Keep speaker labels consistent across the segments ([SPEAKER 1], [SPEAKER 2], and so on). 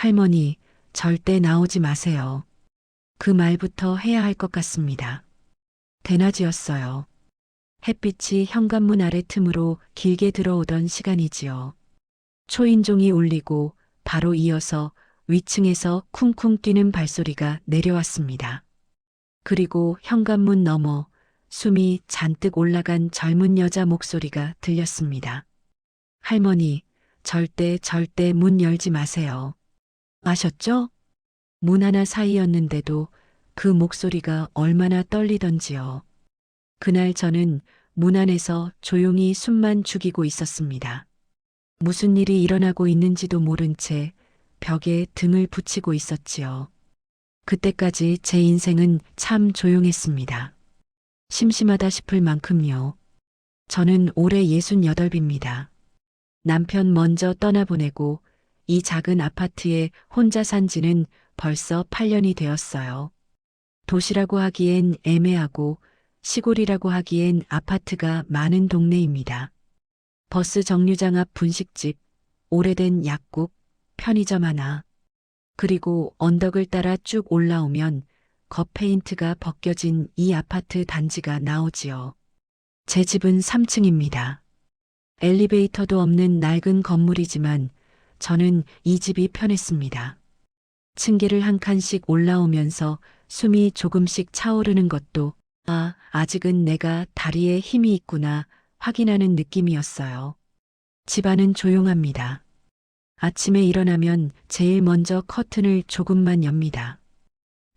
[SPEAKER 1] 할머니, 절대 나오지 마세요. 그 말부터 해야 할 것 같습니다. 대낮이었어요. 햇빛이 현관문 아래 틈으로 길게 들어오던 시간이지요. 초인종이 울리고 바로 이어서 위층에서 쿵쿵 뛰는 발소리가 내려왔습니다. 그리고 현관문 너머 숨이 잔뜩 올라간 젊은 여자 목소리가 들렸습니다. 할머니, 절대 문 열지 마세요. 아셨죠? 문 하나 사이였는데도 그 목소리가 얼마나 떨리던지요. 그날 저는 문 안에서 조용히 숨만 죽이고 있었습니다. 무슨 일이 일어나고 있는지도 모른 채 벽에 등을 붙이고 있었지요. 그때까지 제 인생은 참 조용했습니다. 심심하다 싶을 만큼요. 저는 올해 68입니다. 남편 먼저 떠나보내고 이 작은 아파트에 혼자 산 지는 벌써 8년이 되었어요. 도시라고 하기엔 애매하고 시골이라고 하기엔 아파트가 많은 동네입니다. 버스 정류장 앞 분식집, 오래된 약국, 편의점 하나, 그리고 언덕을 따라 쭉 올라오면 겉페인트가 벗겨진 이 아파트 단지가 나오지요. 제 집은 3층입니다. 엘리베이터도 없는 낡은 건물이지만 저는 이 집이 편했습니다. 층계를 한 칸씩 올라오면서 숨이 조금씩 차오르는 것도 아직은 내가 다리에 힘이 있구나 확인하는 느낌이었어요. 집안은 조용합니다. 아침에 일어나면 제일 먼저 커튼을 조금만 엽니다.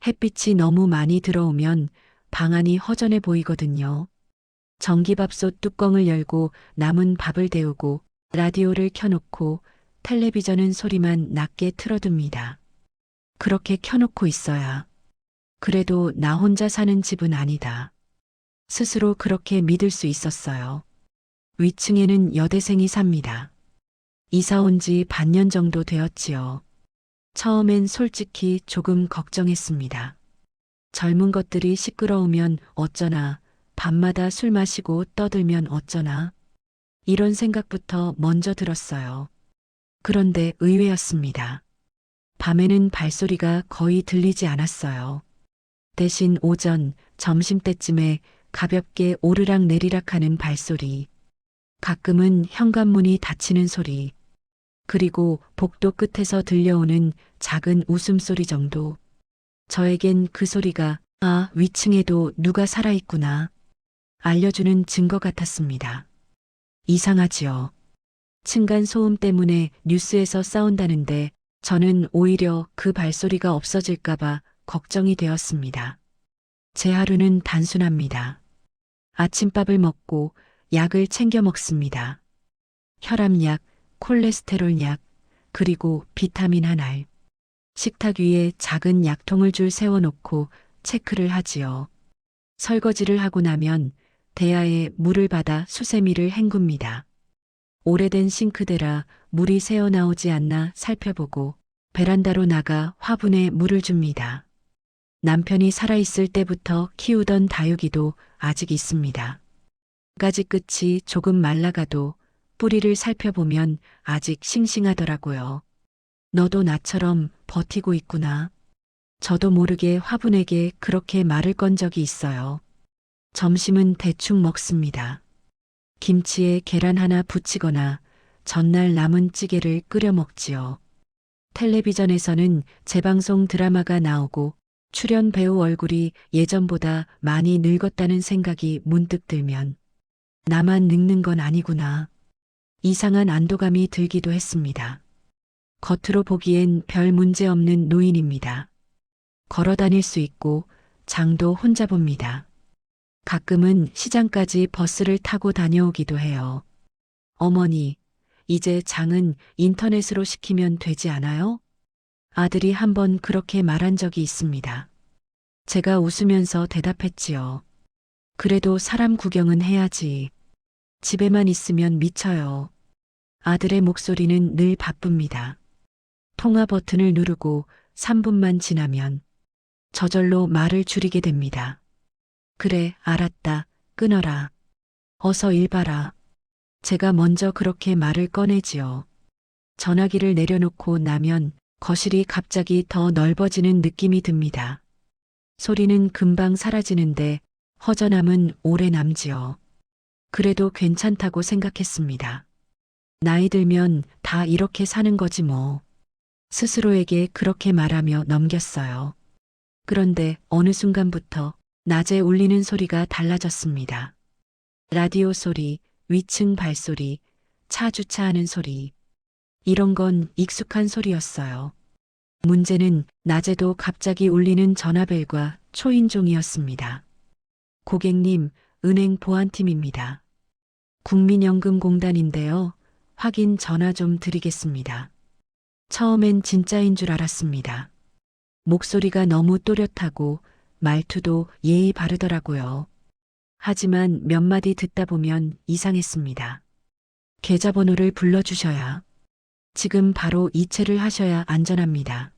[SPEAKER 1] 햇빛이 너무 많이 들어오면 방 안이 허전해 보이거든요. 전기밥솥 뚜껑을 열고 남은 밥을 데우고 라디오를 켜놓고 텔레비전은 소리만 낮게 틀어둡니다. 그렇게 켜놓고 있어야 그래도 나 혼자 사는 집은 아니다. 스스로 그렇게 믿을 수 있었어요. 위층에는 여대생이 삽니다. 이사 온 지 반년 정도 되었지요. 처음엔 솔직히 조금 걱정했습니다. 젊은 것들이 시끄러우면 어쩌나, 밤마다 술 마시고 떠들면 어쩌나, 이런 생각부터 먼저 들었어요. 그런데 의외였습니다. 밤에는 발소리가 거의 들리지 않았어요. 대신 오전, 점심때쯤에 가볍게 오르락 내리락 하는 발소리, 가끔은 현관문이 닫히는 소리, 그리고 복도 끝에서 들려오는 작은 웃음소리 정도. 저에겐 그 소리가 위층에도 누가 살아있구나 알려주는 증거 같았습니다. 이상하지요. 층간 소음 때문에 뉴스에서 싸운다는데 저는 오히려 그 발소리가 없어질까봐 걱정이 되었습니다. 제 하루는 단순합니다. 아침밥을 먹고 약을 챙겨 먹습니다. 혈압약, 콜레스테롤 약, 그리고 비타민 한 알. 식탁 위에 작은 약통을 줄 세워놓고 체크를 하지요. 설거지를 하고 나면 대야에 물을 받아 수세미를 헹굽니다. 오래된 싱크대라 물이 새어나오지 않나 살펴보고 베란다로 나가 화분에 물을 줍니다. 남편이 살아있을 때부터 키우던 다육이도 아직 있습니다. 가지 끝이 조금 말라가도 뿌리를 살펴보면 아직 싱싱하더라고요. 너도 나처럼 버티고 있구나. 저도 모르게 화분에게 그렇게 말을 건 적이 있어요. 점심은 대충 먹습니다. 김치에 계란 하나 부치거나 전날 남은 찌개를 끓여 먹지요. 텔레비전에서는 재방송 드라마가 나오고 출연 배우 얼굴이 예전보다 많이 늙었다는 생각이 문득 들면 나만 늙는 건 아니구나. 이상한 안도감이 들기도 했습니다. 겉으로 보기엔 별 문제 없는 노인입니다. 걸어 다닐 수 있고 장도 혼자 봅니다. 가끔은 시장까지 버스를 타고 다녀오기도 해요. 어머니, 이제 장은 인터넷으로 시키면 되지 않아요? 아들이 한번 그렇게 말한 적이 있습니다. 제가 웃으면서 대답했지요. 그래도 사람 구경은 해야지. 집에만 있으면 미쳐요. 아들의 목소리는 늘 바쁩니다. 통화 버튼을 누르고 3분만 지나면 저절로 말을 줄이게 됩니다. 그래, 알았다. 끊어라. 어서 일 봐라. 제가 먼저 그렇게 말을 꺼내지요. 전화기를 내려놓고 나면 거실이 갑자기 더 넓어지는 느낌이 듭니다. 소리는 금방 사라지는데 허전함은 오래 남지요. 그래도 괜찮다고 생각했습니다. 나이 들면 다 이렇게 사는 거지 뭐. 스스로에게 그렇게 말하며 넘겼어요. 그런데 어느 순간부터 낮에 울리는 소리가 달라졌습니다. 라디오 소리, 위층 발소리, 차 주차하는 소리. 이런 건 익숙한 소리였어요. 문제는 낮에도 갑자기 울리는 전화벨과 초인종이었습니다. 고객님, 은행 보안팀입니다. 국민연금공단인데요. 확인 전화 좀 드리겠습니다. 처음엔 진짜인 줄 알았습니다. 목소리가 너무 또렷하고 말투도 예의 바르더라고요. 하지만 몇 마디 듣다 보면 이상했습니다. 계좌번호를 불러주셔야, 지금 바로 이체를 하셔야 안전합니다.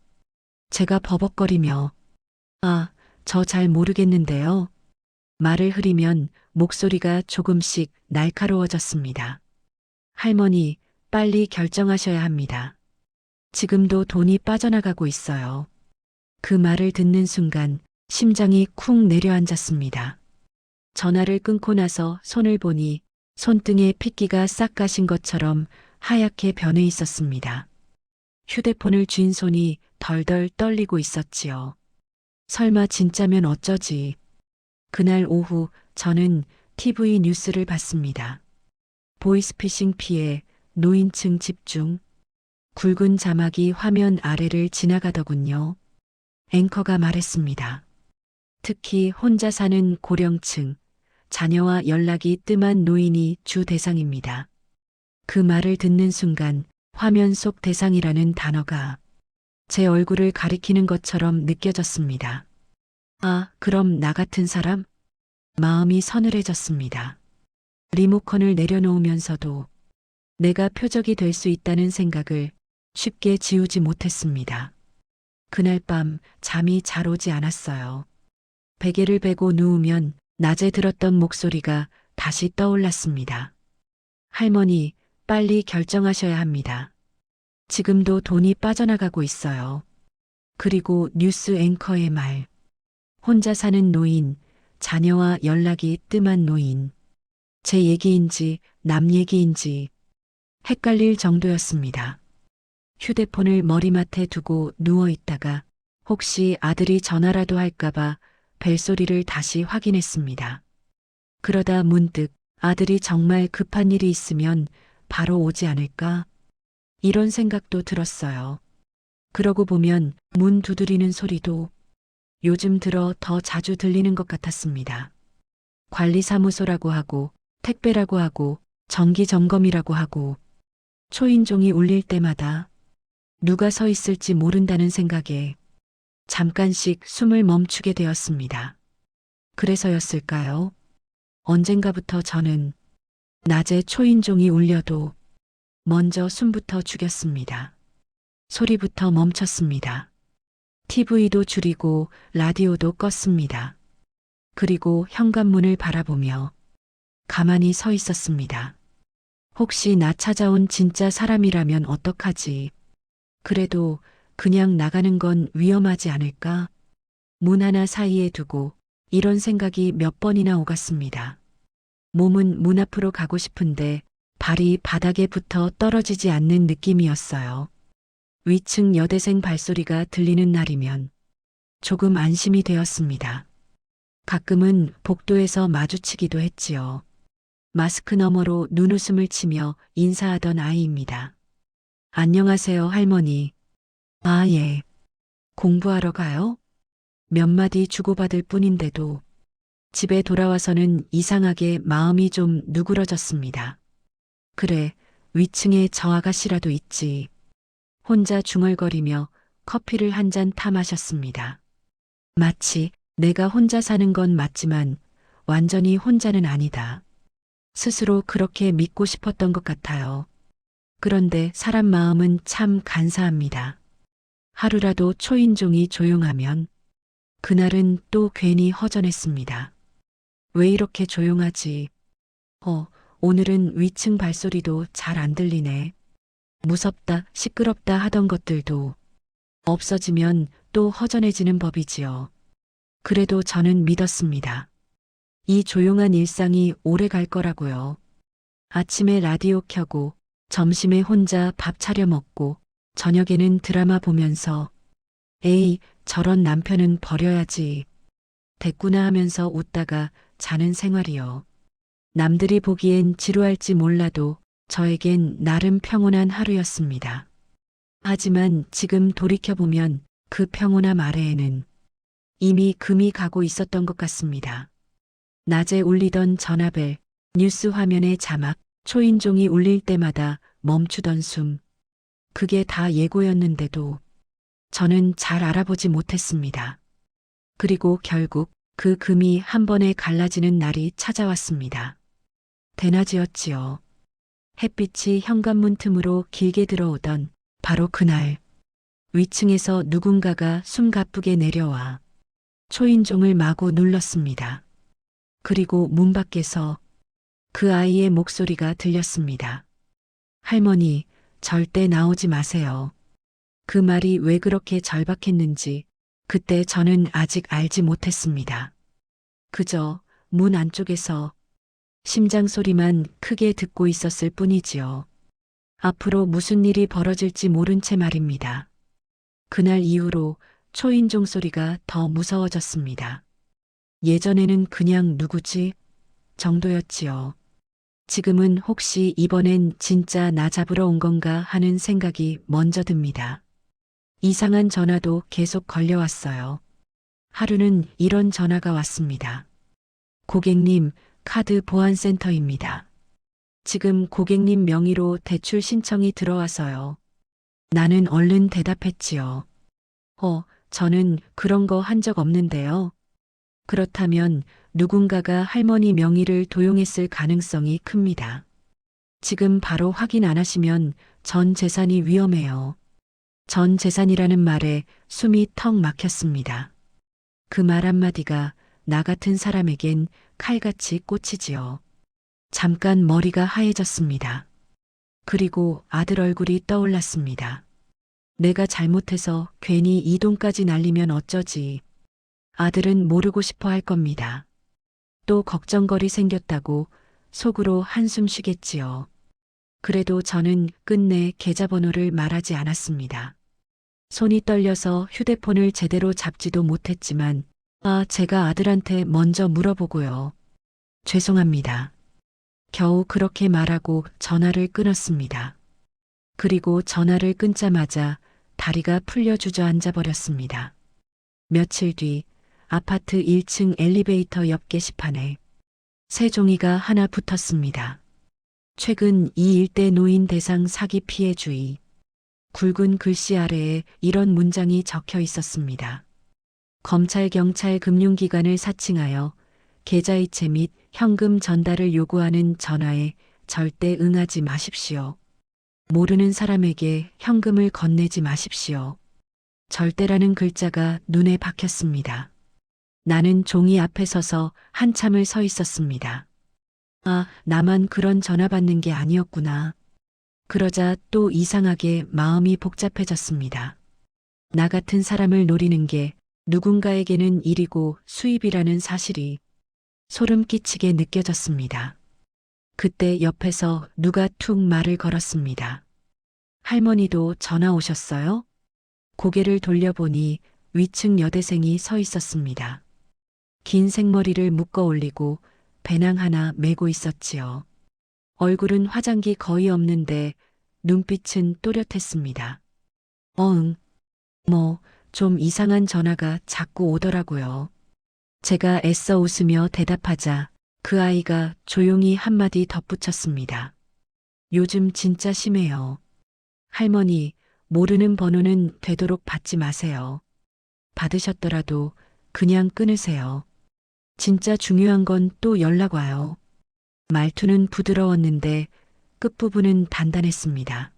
[SPEAKER 1] 제가 버벅거리며, 아, 저 잘 모르겠는데요. 말을 흐리면 목소리가 조금씩 날카로워졌습니다. 할머니, 빨리 결정하셔야 합니다. 지금도 돈이 빠져나가고 있어요. 그 말을 듣는 순간 심장이 쿵 내려앉았습니다. 전화를 끊고 나서 손을 보니 손등에 핏기가 싹 가신 것처럼 하얗게 변해 있었습니다. 휴대폰을 쥔 손이 덜덜 떨리고 있었지요. 설마 진짜면 어쩌지. 그날 오후 저는 TV 뉴스를 봤습니다. 보이스피싱 피해 노인층 집중. 굵은 자막이 화면 아래를 지나가더군요. 앵커가 말했습니다. 특히 혼자 사는 고령층, 자녀와 연락이 뜸한 노인이 주 대상입니다. 그 말을 듣는 순간 화면 속 대상이라는 단어가 제 얼굴을 가리키는 것처럼 느껴졌습니다. 아, 그럼 나 같은 사람? 마음이 서늘해졌습니다. 리모컨을 내려놓으면서도 내가 표적이 될 수 있다는 생각을 쉽게 지우지 못했습니다. 그날 밤 잠이 잘 오지 않았어요. 베개를 베고 누우면 낮에 들었던 목소리가 다시 떠올랐습니다. 할머니, 빨리 결정하셔야 합니다. 지금도 돈이 빠져나가고 있어요. 그리고 뉴스 앵커의 말. 혼자 사는 노인, 자녀와 연락이 뜸한 노인. 제 얘기인지 남 얘기인지 헷갈릴 정도였습니다. 휴대폰을 머리맡에 두고 누워 있다가 혹시 아들이 전화라도 할까봐 벨소리를 다시 확인했습니다. 그러다 문득 아들이 정말 급한 일이 있으면 바로 오지 않을까? 이런 생각도 들었어요. 그러고 보면 문 두드리는 소리도 요즘 들어 더 자주 들리는 것 같았습니다. 관리사무소라고 하고 택배라고 하고 정기점검이라고 하고 초인종이 울릴 때마다 누가 서 있을지 모른다는 생각에 잠깐씩 숨을 멈추게 되었습니다. 그래서였을까요? 언젠가부터 저는 낮에 초인종이 울려도 먼저 숨부터 죽였습니다. 소리부터 멈췄습니다. TV도 줄이고 라디오도 껐습니다. 그리고 현관문을 바라보며 가만히 서 있었습니다. 혹시 나 찾아온 진짜 사람이라면 어떡하지? 그래도 그냥 나가는 건 위험하지 않을까? 문 하나 사이에 두고 이런 생각이 몇 번이나 오갔습니다. 몸은 문 앞으로 가고 싶은데 발이 바닥에 붙어 떨어지지 않는 느낌이었어요. 위층 여대생 발소리가 들리는 날이면 조금 안심이 되었습니다. 가끔은 복도에서 마주치기도 했지요. 마스크 너머로 눈웃음을 치며 인사하던 아이입니다. 안녕하세요, 할머니. 아, 예. 공부하러 가요? 몇 마디 주고받을 뿐인데도 집에 돌아와서는 이상하게 마음이 좀 누그러졌습니다. 그래, 위층에 저 아가씨라도 있지. 혼자 중얼거리며 커피를 한 잔 타 마셨습니다. 마치 내가 혼자 사는 건 맞지만 완전히 혼자는 아니다. 스스로 그렇게 믿고 싶었던 것 같아요. 그런데 사람 마음은 참 간사합니다. 하루라도 초인종이 조용하면 그날은 또 괜히 허전했습니다. 왜 이렇게 조용하지? 오늘은 위층 발소리도 잘 안 들리네. 무섭다, 시끄럽다 하던 것들도 없어지면 또 허전해지는 법이지요. 그래도 저는 믿었습니다. 이 조용한 일상이 오래 갈 거라고요. 아침에 라디오 켜고, 점심에 혼자 밥 차려 먹고, 저녁에는 드라마 보면서, 에이, 저런 남편은 버려야지. 됐구나 하면서 웃다가 자는 생활이요. 남들이 보기엔 지루할지 몰라도 저에겐 나름 평온한 하루였습니다. 하지만 지금 돌이켜보면 그 평온함 아래에는 이미 금이 가고 있었던 것 같습니다. 낮에 울리던 전화벨, 뉴스 화면의 자막, 초인종이 울릴 때마다 멈추던 숨. 그게 다 예고였는데도 저는 잘 알아보지 못했습니다. 그리고 결국 그 금이 한 번에 갈라지는 날이 찾아왔습니다. 대낮이었지요. 햇빛이 현관문 틈으로 길게 들어오던 바로 그날. 위층에서 누군가가 숨가쁘게 내려와 초인종을 마구 눌렀습니다. 그리고 문 밖에서 그 아이의 목소리가 들렸습니다. 할머니, 절대 나오지 마세요. 그 말이 왜 그렇게 절박했는지 그때 저는 아직 알지 못했습니다. 그저 문 안쪽에서 심장 소리만 크게 듣고 있었을 뿐이지요. 앞으로 무슨 일이 벌어질지 모른 채 말입니다. 그날 이후로 초인종 소리가 더 무서워졌습니다. 예전에는 그냥 누구지? 정도였지요. 지금은 혹시 이번엔 진짜 나 잡으러 온 건가 하는 생각이 먼저 듭니다. 이상한 전화도 계속 걸려왔어요. 하루는 이런 전화가 왔습니다. 고객님, 카드 보안센터입니다. 지금 고객님 명의로 대출 신청이 들어와서요. 나는 얼른 대답했지요. 저는 그런 거 한 적 없는데요. 그렇다면 누군가가 할머니 명의를 도용했을 가능성이 큽니다. 지금 바로 확인 안 하시면 전 재산이 위험해요. 전 재산이라는 말에 숨이 턱 막혔습니다. 그 말 한마디가 나 같은 사람에겐 칼같이 꽂히지요. 잠깐 머리가 하얘졌습니다. 그리고 아들 얼굴이 떠올랐습니다. 내가 잘못해서 괜히 이 돈까지 날리면 어쩌지. 아들은 모르고 싶어 할 겁니다. 또 걱정거리 생겼다고 속으로 한숨 쉬겠지요. 그래도 저는 끝내 계좌번호를 말하지 않았습니다. 손이 떨려서 휴대폰을 제대로 잡지도 못했지만, 제가 아들한테 먼저 물어보고요. 죄송합니다. 겨우 그렇게 말하고 전화를 끊었습니다. 그리고 전화를 끊자마자 다리가 풀려 주저앉아 버렸습니다. 며칠 뒤 아파트 1층 엘리베이터 옆 게시판에 새 종이가 하나 붙었습니다. 최근 이 일대 노인 대상 사기 피해 주의. 굵은 글씨 아래에 이런 문장이 적혀 있었습니다. 검찰 경찰 금융기관을 사칭하여 계좌이체 및 현금 전달을 요구하는 전화에 절대 응하지 마십시오. 모르는 사람에게 현금을 건네지 마십시오. 절대라는 글자가 눈에 박혔습니다. 나는 종이 앞에 서서 한참을 서 있었습니다. 나만 그런 전화 받는 게 아니었구나. 그러자 또 이상하게 마음이 복잡해졌습니다. 나 같은 사람을 노리는 게 누군가에게는 일이고 수입이라는 사실이 소름 끼치게 느껴졌습니다. 그때 옆에서 누가 툭 말을 걸었습니다. 할머니도 전화 오셨어요? 고개를 돌려보니 위층 여대생이 서 있었습니다. 긴 생머리를 묶어 올리고 배낭 하나 메고 있었지요. 얼굴은 화장기 거의 없는데 눈빛은 또렷했습니다. 좀 이상한 전화가 자꾸 오더라고요. 제가 애써 웃으며 대답하자 그 아이가 조용히 한마디 덧붙였습니다. 요즘 진짜 심해요. 할머니, 모르는 번호는 되도록 받지 마세요. 받으셨더라도 그냥 끊으세요. 진짜 중요한 건 또 연락 와요. 말투는 부드러웠는데 끝부분은 단단했습니다.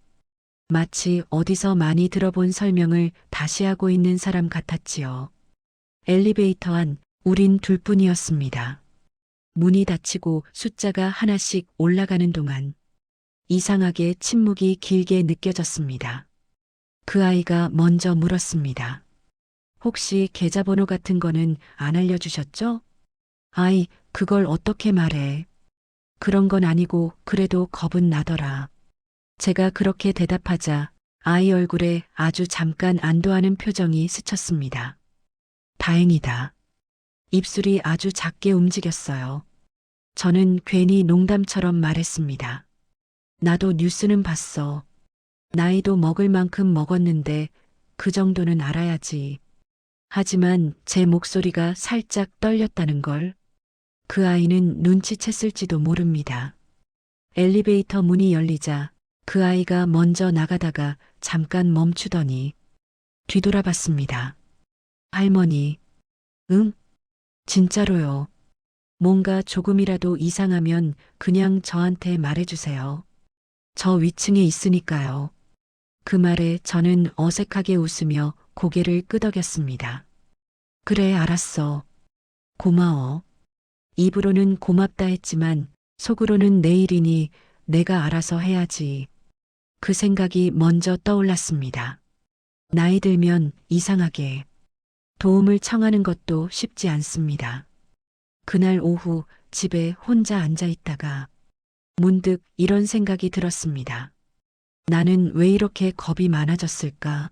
[SPEAKER 1] 마치 어디서 많이 들어본 설명을 다시 하고 있는 사람 같았지요. 엘리베이터 안 우린 둘뿐이었습니다. 문이 닫히고 숫자가 하나씩 올라가는 동안 이상하게 침묵이 길게 느껴졌습니다. 그 아이가 먼저 물었습니다. 혹시 계좌번호 같은 거는 안 알려주셨죠? 아이, 그걸 어떻게 말해? 그런 건 아니고 그래도 겁은 나더라. 제가 그렇게 대답하자 아이 얼굴에 아주 잠깐 안도하는 표정이 스쳤습니다. 다행이다. 입술이 아주 작게 움직였어요. 저는 괜히 농담처럼 말했습니다. 나도 뉴스는 봤어. 나이도 먹을 만큼 먹었는데 그 정도는 알아야지. 하지만 제 목소리가 살짝 떨렸다는 걸 그 아이는 눈치챘을지도 모릅니다. 엘리베이터 문이 열리자 그 아이가 먼저 나가다가 잠깐 멈추더니 뒤돌아봤습니다. 할머니, 응? 진짜로요. 뭔가 조금이라도 이상하면 그냥 저한테 말해주세요. 저 위층에 있으니까요. 그 말에 저는 어색하게 웃으며 고개를 끄덕였습니다. 그래, 알았어. 고마워. 입으로는 고맙다 했지만 속으로는 내일이니 내가 알아서 해야지. 그 생각이 먼저 떠올랐습니다. 나이 들면 이상하게 도움을 청하는 것도 쉽지 않습니다. 그날 오후 집에 혼자 앉아 있다가 문득 이런 생각이 들었습니다. 나는 왜 이렇게 겁이 많아졌을까?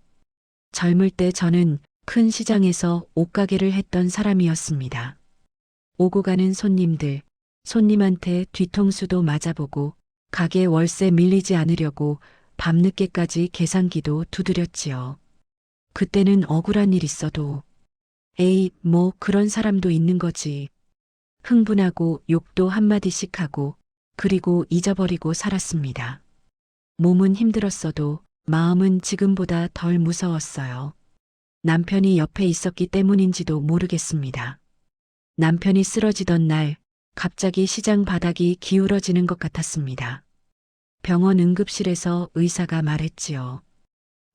[SPEAKER 1] 젊을 때 저는 큰 시장에서 옷가게를 했던 사람이었습니다. 오고 가는 손님들, 손님한테 뒤통수도 맞아보고 가게 월세 밀리지 않으려고 밤늦게까지 계산기도 두드렸지요. 그때는 억울한 일 있어도 에이, 뭐 그런 사람도 있는 거지. 흥분하고 욕도 한마디씩 하고 그리고 잊어버리고 살았습니다. 몸은 힘들었어도 마음은 지금보다 덜 무서웠어요. 남편이 옆에 있었기 때문인지도 모르겠습니다. 남편이 쓰러지던 날 갑자기 시장 바닥이 기울어지는 것 같았습니다. 병원 응급실에서 의사가 말했지요.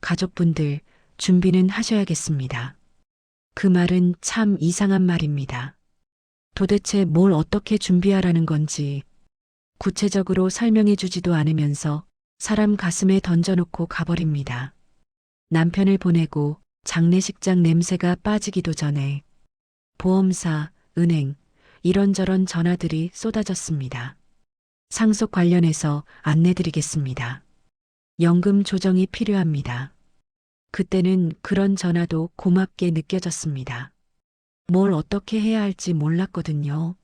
[SPEAKER 1] 가족분들 준비는 하셔야겠습니다. 그 말은 참 이상한 말입니다. 도대체 뭘 어떻게 준비하라는 건지 구체적으로 설명해 주지도 않으면서 사람 가슴에 던져놓고 가버립니다. 남편을 보내고 장례식장 냄새가 빠지기도 전에 보험사, 은행, 이런저런 전화들이 쏟아졌습니다. 상속 관련해서 안내드리겠습니다. 연금 조정이 필요합니다. 그때는 그런 전화도 고맙게 느껴졌습니다. 뭘 어떻게 해야 할지 몰랐거든요.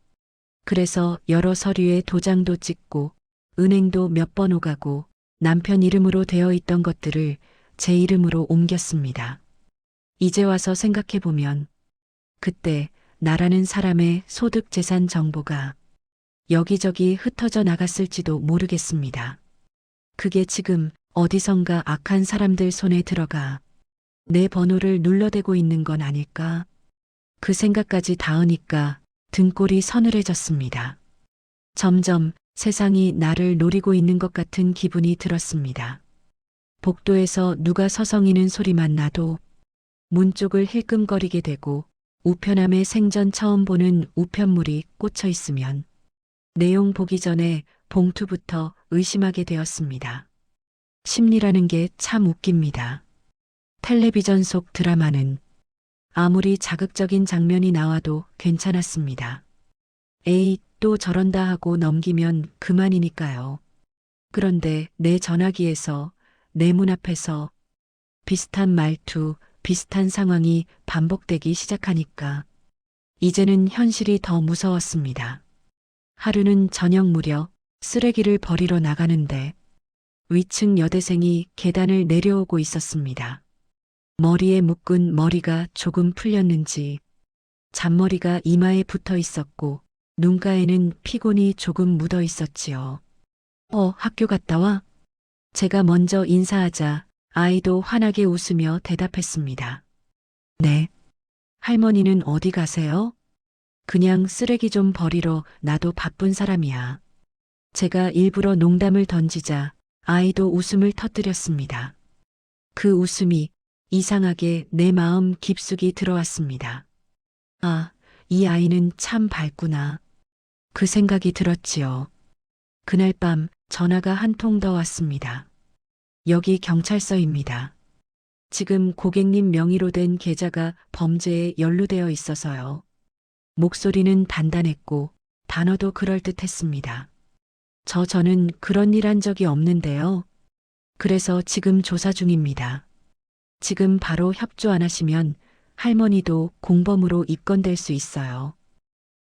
[SPEAKER 1] 그래서 여러 서류에 도장도 찍고 은행도 몇 번 오가고 남편 이름으로 되어 있던 것들을 제 이름으로 옮겼습니다. 이제 와서 생각해보면 그때 나라는 사람의 소득 재산 정보가 여기저기 흩어져 나갔을지도 모르겠습니다. 그게 지금 어디선가 악한 사람들 손에 들어가 내 번호를 눌러대고 있는 건 아닐까? 그 생각까지 닿으니까 등골이 서늘해졌습니다. 점점 세상이 나를 노리고 있는 것 같은 기분이 들었습니다. 복도에서 누가 서성이는 소리만 나도 문 쪽을 힐끔거리게 되고 우편함에 생전 처음 보는 우편물이 꽂혀 있으면 내용 보기 전에 봉투부터 의심하게 되었습니다. 심리라는 게 참 웃깁니다. 텔레비전 속 드라마는 아무리 자극적인 장면이 나와도 괜찮았습니다. 에이, 또 저런다 하고 넘기면 그만이니까요. 그런데 내 전화기에서 내 문 앞에서 비슷한 말투, 비슷한 상황이 반복되기 시작하니까 이제는 현실이 더 무서웠습니다. 하루는 저녁 무렵 쓰레기를 버리러 나가는데 위층 여대생이 계단을 내려오고 있었습니다. 머리에 묶은 머리가 조금 풀렸는지 잔머리가 이마에 붙어 있었고 눈가에는 피곤이 조금 묻어 있었지요. 학교 갔다 와? 제가 먼저 인사하자 아이도 환하게 웃으며 대답했습니다. 네. 할머니는 어디 가세요? 그냥 쓰레기 좀 버리러 나도 바쁜 사람이야. 제가 일부러 농담을 던지자 아이도 웃음을 터뜨렸습니다. 그 웃음이 이상하게 내 마음 깊숙이 들어왔습니다. 아, 이 아이는 참 밝구나. 그 생각이 들었지요. 그날 밤 전화가 한 통 더 왔습니다. 여기 경찰서입니다. 지금 고객님 명의로 된 계좌가 범죄에 연루되어 있어서요. 목소리는 단단했고 단어도 그럴듯했습니다. 저는 그런 일 한 적이 없는데요. 그래서 지금 조사 중입니다. 지금 바로 협조 안 하시면 할머니도 공범으로 입건될 수 있어요.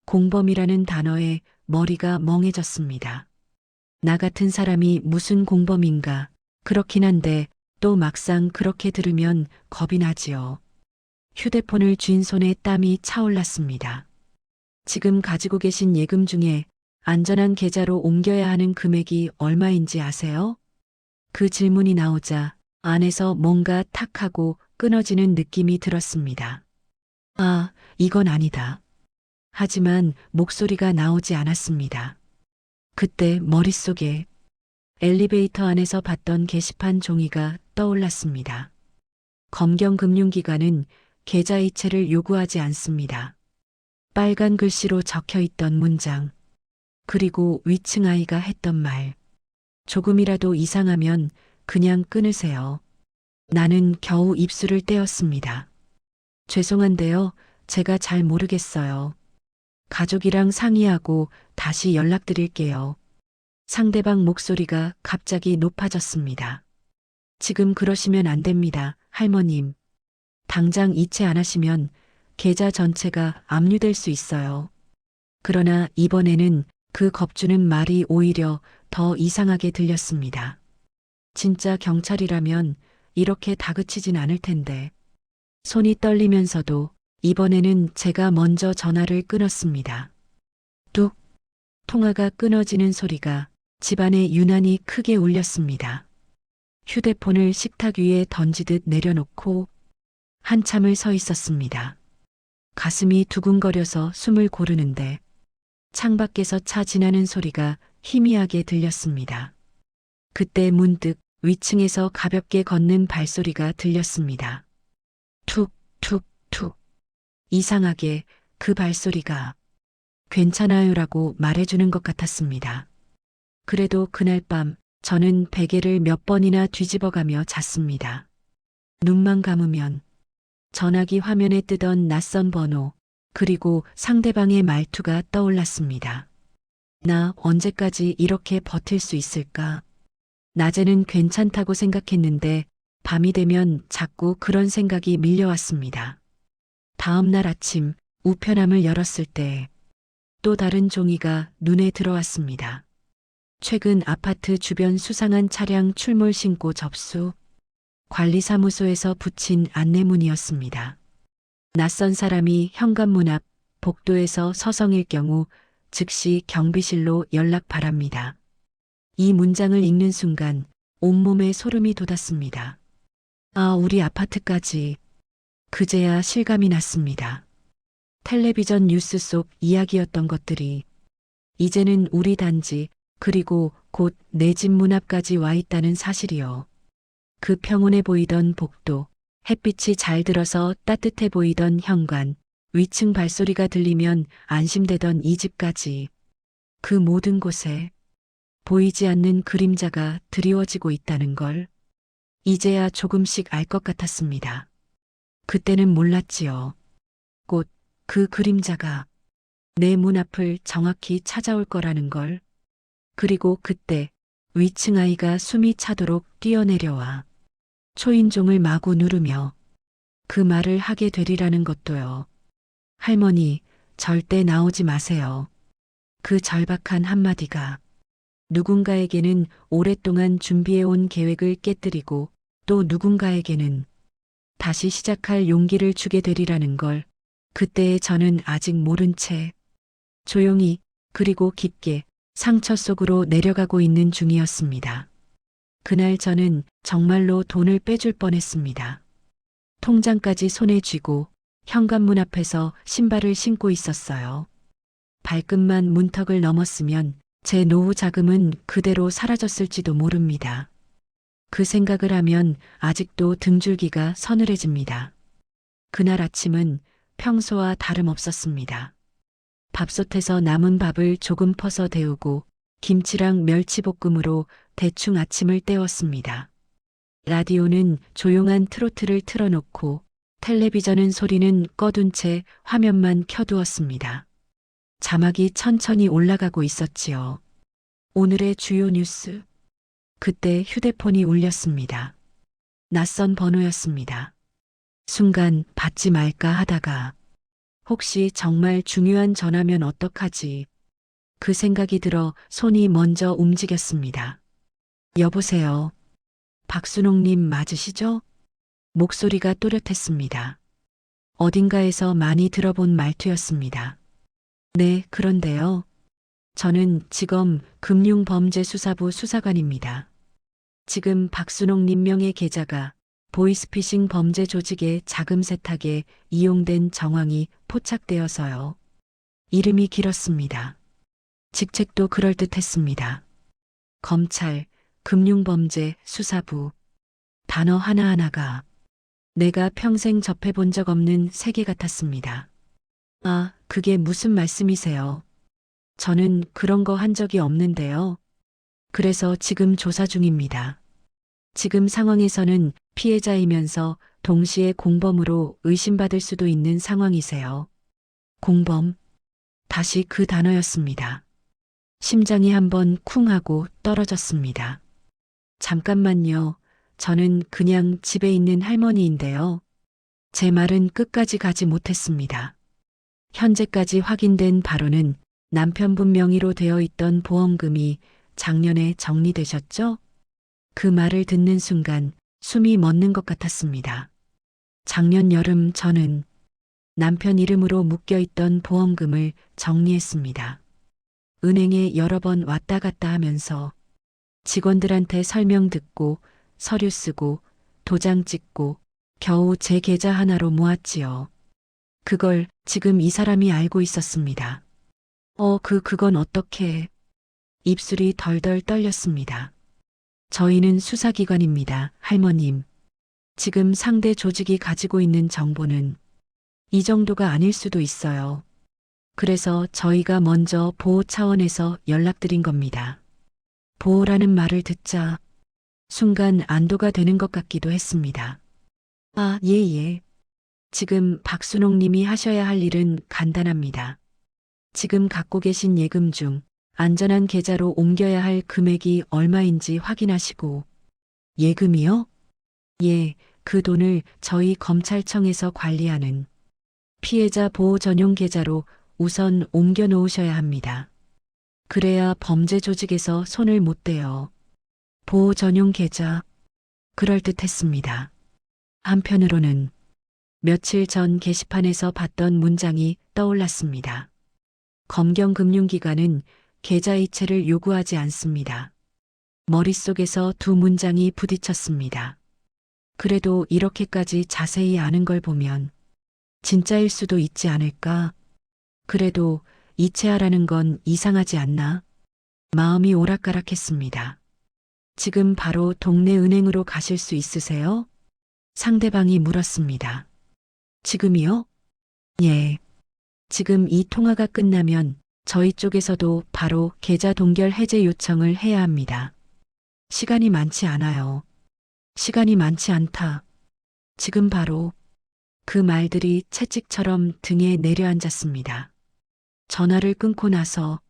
[SPEAKER 1] 공범이라는 단어에 머리가 멍해졌습니다. 나 같은 사람이 무슨 공범인가. 그렇긴 한데 또 막상 그렇게 들으면 겁이 나지요. 휴대폰을 쥔 손에 땀이 차올랐습니다. 지금 가지고 계신 예금 중에 안전한 계좌로 옮겨야 하는 금액이 얼마인지 아세요? 그 질문이 나오자 안에서 뭔가 탁 하고 끊어지는 느낌이 들었습니다. 아, 이건 아니다. 하지만 목소리가 나오지 않았습니다. 그때 머릿속에 엘리베이터 안에서 봤던 게시판 종이가 떠올랐습니다. 검경금융기관은 계좌 이체를 요구하지 않습니다. 빨간 글씨로 적혀 있던 문장, 그리고 위층 아이가 했던 말. 조금이라도 이상하면 그냥 끊으세요. 나는 겨우 입술을 떼었습니다. 죄송한데요. 제가 잘 모르겠어요. 가족이랑 상의하고 다시 연락드릴게요. 상대방 목소리가 갑자기 높아졌습니다. 지금 그러시면 안 됩니다, 할머님. 당장 이체 안 하시면 계좌 전체가 압류될 수 있어요. 그러나 이번에는 그 겁주는 말이 오히려 더 이상하게 들렸습니다. 진짜 경찰이라면 이렇게 다그치진 않을 텐데. 손이 떨리면서도 이번에는 제가 먼저 전화를 끊었습니다. 뚝! 통화가 끊어지는 소리가 집안에 유난히 크게 울렸습니다. 휴대폰을 식탁 위에 던지듯 내려놓고 한참을 서 있었습니다. 가슴이 두근거려서 숨을 고르는데 창밖에서 차 지나는 소리가 희미하게 들렸습니다. 그때 문득 위층에서 가볍게 걷는 발소리가 들렸습니다. 툭, 툭, 툭. 이상하게 그 발소리가 괜찮아요라고 말해주는 것 같았습니다. 그래도 그날 밤 저는 베개를 몇 번이나 뒤집어가며 잤습니다. 눈만 감으면 전화기 화면에 뜨던 낯선 번호, 그리고 상대방의 말투가 떠올랐습니다. 나 언제까지 이렇게 버틸 수 있을까? 낮에는 괜찮다고 생각했는데 밤이 되면 자꾸 그런 생각이 밀려왔습니다. 다음 날 아침 우편함을 열었을 때 또 다른 종이가 눈에 들어왔습니다. 최근 아파트 주변 수상한 차량 출몰 신고 접수. 관리사무소에서 붙인 안내문이었습니다. 낯선 사람이 현관문 앞 복도에서 서성일 경우 즉시 경비실로 연락 바랍니다. 이 문장을 읽는 순간 온몸에 소름이 돋았습니다. 아, 우리 아파트까지. 그제야 실감이 났습니다. 텔레비전 뉴스 속 이야기였던 것들이 이제는 우리 단지, 그리고 곧 내 집 문 앞까지 와 있다는 사실이요. 그 평온해 보이던 복도, 햇빛이 잘 들어서 따뜻해 보이던 현관, 위층 발소리가 들리면 안심되던 이 집까지. 그 모든 곳에 보이지 않는 그림자가 드리워지고 있다는 걸 이제야 조금씩 알 것 같았습니다. 그때는 몰랐지요. 곧 그 그림자가 내 문 앞을 정확히 찾아올 거라는 걸. 그리고 그때 위층 아이가 숨이 차도록 뛰어내려와 초인종을 마구 누르며 그 말을 하게 되리라는 것도요. 할머니, 절대 나오지 마세요. 그 절박한 한마디가 누군가에게는 오랫동안 준비해온 계획을 깨뜨리고 또 누군가에게는 다시 시작할 용기를 주게 되리라는 걸 그때의 저는 아직 모른 채 조용히 그리고 깊게 상처 속으로 내려가고 있는 중이었습니다. 그날 저는 정말로 돈을 빼줄 뻔했습니다. 통장까지 손에 쥐고 현관문 앞에서 신발을 신고 있었어요. 발끝만 문턱을 넘었으면 제 노후 자금은 그대로 사라졌을지도 모릅니다. 그 생각을 하면 아직도 등줄기가 서늘해집니다. 그날 아침은 평소와 다름없었습니다. 밥솥에서 남은 밥을 조금 퍼서 데우고 김치랑 멸치볶음으로 대충 아침을 때웠습니다. 라디오는 조용한 트로트를 틀어놓고 텔레비전은 소리는 꺼둔 채 화면만 켜두었습니다. 자막이 천천히 올라가고 있었지요. 오늘의 주요 뉴스. 그때 휴대폰이 울렸습니다. 낯선 번호였습니다. 순간 받지 말까 하다가 혹시 정말 중요한 전화면 어떡하지? 그 생각이 들어 손이 먼저 움직였습니다. 여보세요. 박순옥님 맞으시죠? 목소리가 또렷했습니다. 어딘가에서 많이 들어본 말투였습니다. 네, 그런데요. 저는 지검 금융범죄수사부 수사관입니다. 지금 박순옥님 명의 계좌가 보이스피싱 범죄 조직의 자금 세탁에 이용된 정황이 포착되어서요. 이름이 길었습니다. 직책도 그럴듯했습니다. 검찰, 금융범죄, 수사부. 단어 하나하나가 내가 평생 접해본 적 없는 세계 같았습니다. 아, 그게 무슨 말씀이세요? 저는 그런 거 한 적이 없는데요. 그래서 지금 조사 중입니다. 지금 상황에서는 피해자이면서 동시에 공범으로 의심받을 수도 있는 상황이세요. 공범. 다시 그 단어였습니다. 심장이 한번 쿵 하고 떨어졌습니다. 잠깐만요. 저는 그냥 집에 있는 할머니인데요. 제 말은 끝까지 가지 못했습니다. 현재까지 확인된 바로는 남편분 명의로 되어 있던 보험금이 작년에 정리되셨죠? 그 말을 듣는 순간 숨이 멎는 것 같았습니다. 작년 여름 저는 남편 이름으로 묶여있던 보험금을 정리했습니다. 은행에 여러 번 왔다 갔다 하면서 직원들한테 설명 듣고 서류 쓰고 도장 찍고 겨우 제 계좌 하나로 모았지요. 그걸 지금 이 사람이 알고 있었습니다. 그건 어떻게? 입술이 덜덜 떨렸습니다. 저희는 수사기관입니다, 할머님. 지금 상대 조직이 가지고 있는 정보는 이 정도가 아닐 수도 있어요. 그래서 저희가 먼저 보호 차원에서 연락드린 겁니다. 보호라는 말을 듣자 순간 안도가 되는 것 같기도 했습니다. 아, 예. 지금 박순옥 님이 하셔야 할 일은 간단합니다. 지금 갖고 계신 예금 중 안전한 계좌로 옮겨야 할 금액이 얼마인지 확인하시고. 예금이요? 예, 그 돈을 저희 검찰청에서 관리하는 피해자 보호 전용 계좌로 우선 옮겨 놓으셔야 합니다. 그래야 범죄 조직에서 손을 못 대요. 보호 전용 계좌. 그럴듯했습니다. 한편으로는 며칠 전 게시판에서 봤던 문장이 떠올랐습니다. 검경금융기관은 계좌 이체를 요구하지 않습니다. 머릿속에서 두 문장이 부딪혔습니다. 그래도 이렇게까지 자세히 아는 걸 보면 진짜일 수도 있지 않을까? 그래도 이체하라는 건 이상하지 않나? 마음이 오락가락했습니다. 지금 바로 동네 은행으로 가실 수 있으세요? 상대방이 물었습니다. 지금이요? 예. 지금 이 통화가 끝나면 저희 쪽에서도 바로 계좌 동결 해제 요청을 해야 합니다. 시간이 많지 않아요. 시간이 많지 않다. 지금 바로. 그 말들이 채찍처럼 등에 내려앉았습니다. 전화를 끊고 나서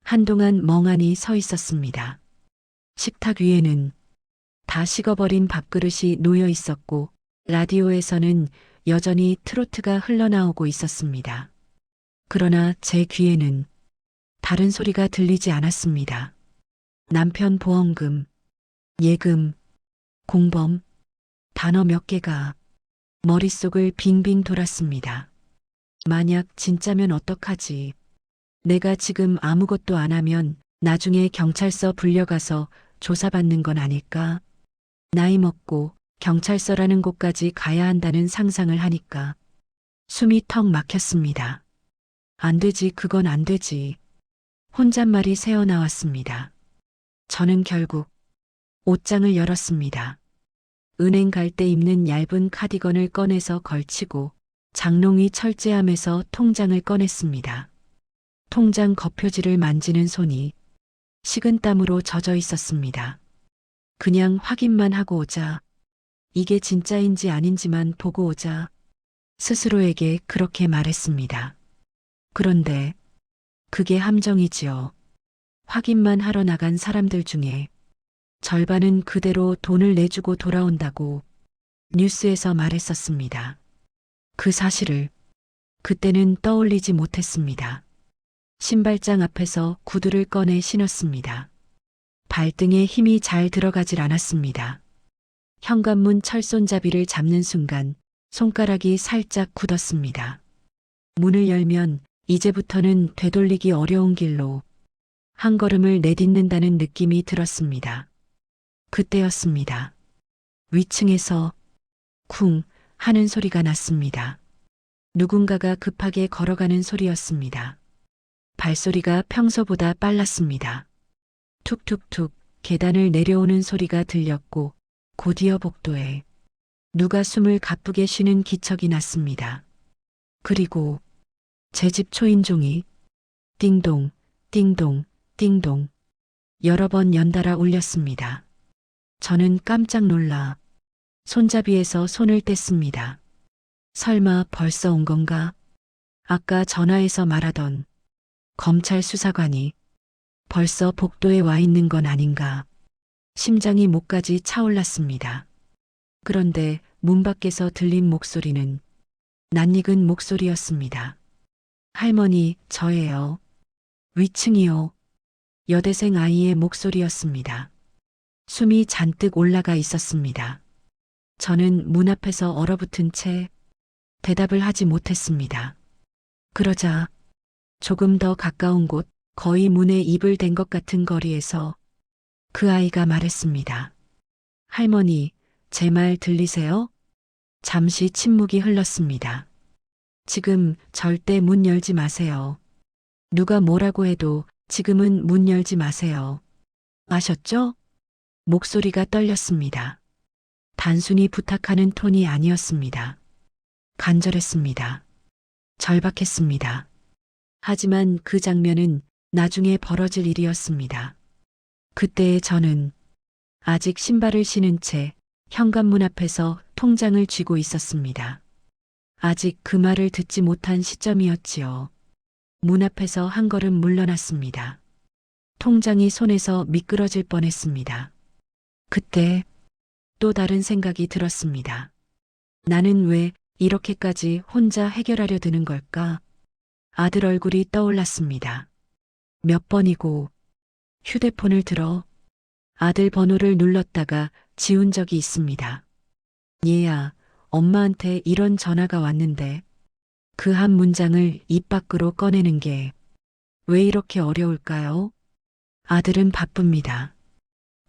[SPEAKER 1] 한동안 멍하니 서 있었습니다. 식탁 위에는 다 식어버린 밥그릇이 놓여 있었고 라디오에서는 여전히 트로트가 흘러나오고 있었습니다. 그러나 제 귀에는 다른 소리가 들리지 않았습니다. 남편 보험금, 예금, 공범, 단어 몇 개가 머릿속을 빙빙 돌았습니다. 만약 진짜면 어떡하지? 내가 지금 아무것도 안 하면 나중에 경찰서 불려가서 조사받는 건 아닐까? 나이 먹고 경찰서라는 곳까지 가야 한다는 상상을 하니까 숨이 턱 막혔습니다. 안 되지, 그건 안 되지. 혼잣말이 새어나왔습니다. 저는 결국 옷장을 열었습니다. 은행 갈 때 입는 얇은 카디건을 꺼내서 걸치고 장롱이 철제함에서 통장을 꺼냈습니다. 통장 겉표지를 만지는 손이 식은 땀으로 젖어 있었습니다. 그냥 확인만 하고 오자 이게 진짜인지 아닌지만 보고 오자. 스스로에게 그렇게 말했습니다. 그런데 그게 함정이지요. 확인만 하러 나간 사람들 중에 절반은 그대로 돈을 내주고 돌아온다고 뉴스에서 말했었습니다. 그 사실을 그때는 떠올리지 못했습니다. 신발장 앞에서 구두를 꺼내 신었습니다. 발등에 힘이 잘 들어가질 않았습니다. 현관문 철손잡이를 잡는 순간 손가락이 살짝 굳었습니다. 문을 열면 이제부터는 되돌리기 어려운 길로 한 걸음을 내딛는다는 느낌이 들었습니다. 그때였습니다. 위층에서 쿵 하는 소리가 났습니다. 누군가가 급하게 걸어가는 소리였습니다. 발소리가 평소보다 빨랐습니다. 툭툭툭 계단을 내려오는 소리가 들렸고 곧이어 복도에 누가 숨을 가쁘게 쉬는 기척이 났습니다. 그리고 제 집 초인종이 띵동, 띵동, 띵동 여러 번 연달아 울렸습니다. 저는 깜짝 놀라 손잡이에서 손을 뗐습니다. 설마 벌써 온 건가? 아까 전화해서 말하던 검찰 수사관이 벌써 복도에 와 있는 건 아닌가? 심장이 목까지 차올랐습니다. 그런데 문 밖에서 들린 목소리는 낯익은 목소리였습니다. 할머니, 저예요. 위층이요. 여대생 아이의 목소리였습니다. 숨이 잔뜩 올라가 있었습니다. 저는 문 앞에서 얼어붙은 채 대답을 하지 못했습니다. 그러자 조금 더 가까운 곳, 거의 문에 입을 댄 것 같은 거리에서 그 아이가 말했습니다. 할머니, 제 말 들리세요? 잠시 침묵이 흘렀습니다. 지금 절대 문 열지 마세요. 누가 뭐라고 해도 지금은 문 열지 마세요. 아셨죠? 목소리가 떨렸습니다. 단순히 부탁하는 톤이 아니었습니다. 간절했습니다. 절박했습니다. 하지만 그 장면은 나중에 벌어질 일이었습니다. 그때의 저는 아직 신발을 신은 채 현관문 앞에서 통장을 쥐고 있었습니다. 아직 그 말을 듣지 못한 시점이었지요. 문 앞에서 한 걸음 물러났습니다. 통장이 손에서 미끄러질 뻔했습니다. 그때 또 다른 생각이 들었습니다. 나는 왜 이렇게까지 혼자 해결하려 드는 걸까? 아들 얼굴이 떠올랐습니다. 몇 번이고 휴대폰을 들어 아들 번호를 눌렀다가 지운 적이 있습니다. 얘야, 엄마한테 이런 전화가 왔는데 그 한 문장을 입 밖으로 꺼내는 게 왜 이렇게 어려울까요? 아들은 바쁩니다.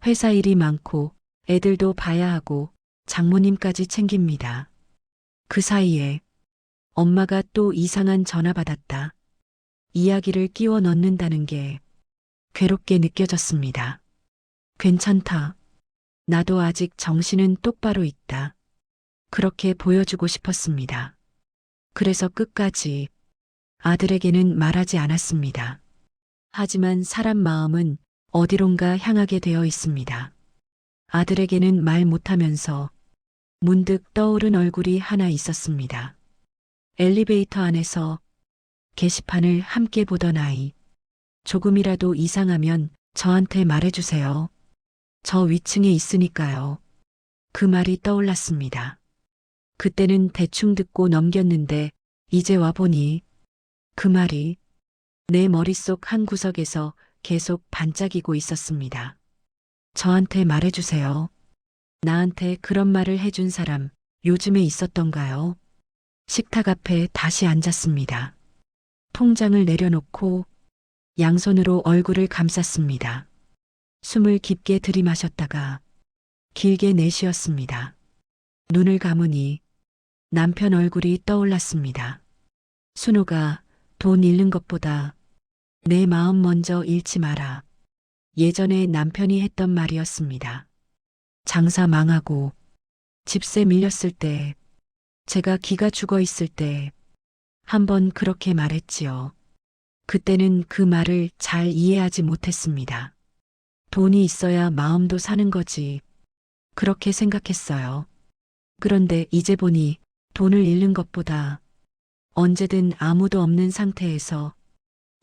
[SPEAKER 1] 회사 일이 많고 애들도 봐야 하고 장모님까지 챙깁니다. 그 사이에 엄마가 또 이상한 전화 받았다. 이야기를 끼워 넣는다는 게 괴롭게 느껴졌습니다. 괜찮다. 나도 아직 정신은 똑바로 있다. 그렇게 보여주고 싶었습니다. 그래서 끝까지 아들에게는 말하지 않았습니다. 하지만 사람 마음은 어디론가 향하게 되어 있습니다. 아들에게는 말 못하면서 문득 떠오른 얼굴이 하나 있었습니다. 엘리베이터 안에서 게시판을 함께 보던 아이. 조금이라도 이상하면 저한테 말해주세요. 저 위층에 있으니까요. 그 말이 떠올랐습니다. 그때는 대충 듣고 넘겼는데 이제 와보니 그 말이 내 머릿속 한 구석에서 계속 반짝이고 있었습니다. 저한테 말해주세요. 나한테 그런 말을 해준 사람 요즘에 있었던가요? 식탁 앞에 다시 앉았습니다. 통장을 내려놓고 양손으로 얼굴을 감쌌습니다. 숨을 깊게 들이마셨다가 길게 내쉬었습니다. 눈을 감으니 남편 얼굴이 떠올랐습니다. 순호가 돈 잃는 것보다 내 마음 먼저 잃지 마라. 예전에 남편이 했던 말이었습니다. 장사 망하고 집세 밀렸을 때, 제가 기가 죽어 있을 때 한번 그렇게 말했지요. 그때는 그 말을 잘 이해하지 못했습니다. 돈이 있어야 마음도 사는 거지. 그렇게 생각했어요. 그런데 이제 보니 돈을 잃는 것보다 언제든 아무도 없는 상태에서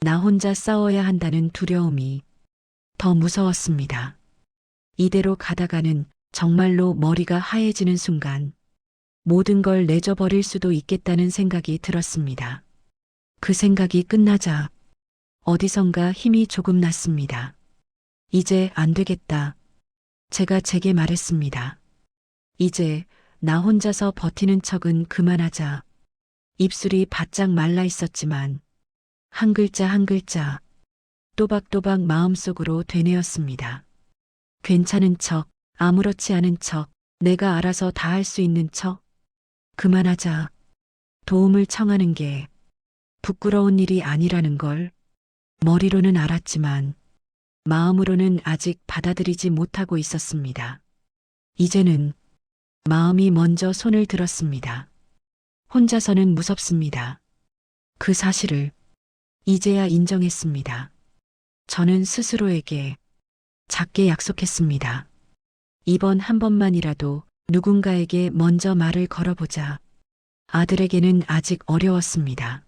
[SPEAKER 1] 나 혼자 싸워야 한다는 두려움이 더 무서웠습니다. 이대로 가다가는 정말로 머리가 하얘지는 순간 모든 걸 내줘버릴 수도 있겠다는 생각이 들었습니다. 그 생각이 끝나자 어디선가 힘이 조금 났습니다. 이제 안 되겠다. 제가 제게 말했습니다. 이제 나 혼자서 버티는 척은 그만하자. 입술이 바짝 말라 있었지만 한 글자 한 글자 또박또박 마음속으로 되뇌었습니다. 괜찮은 척, 아무렇지 않은 척, 내가 알아서 다 할 수 있는 척. 그만하자. 도움을 청하는 게 부끄러운 일이 아니라는 걸 머리로는 알았지만 마음으로는 아직 받아들이지 못하고 있었습니다. 이제는 마음이 먼저 손을 들었습니다. 혼자서는 무섭습니다. 그 사실을 이제야 인정했습니다. 저는 스스로에게 작게 약속했습니다. 이번 한 번만이라도 누군가에게 먼저 말을 걸어보자. 아들에게는 아직 어려웠습니다.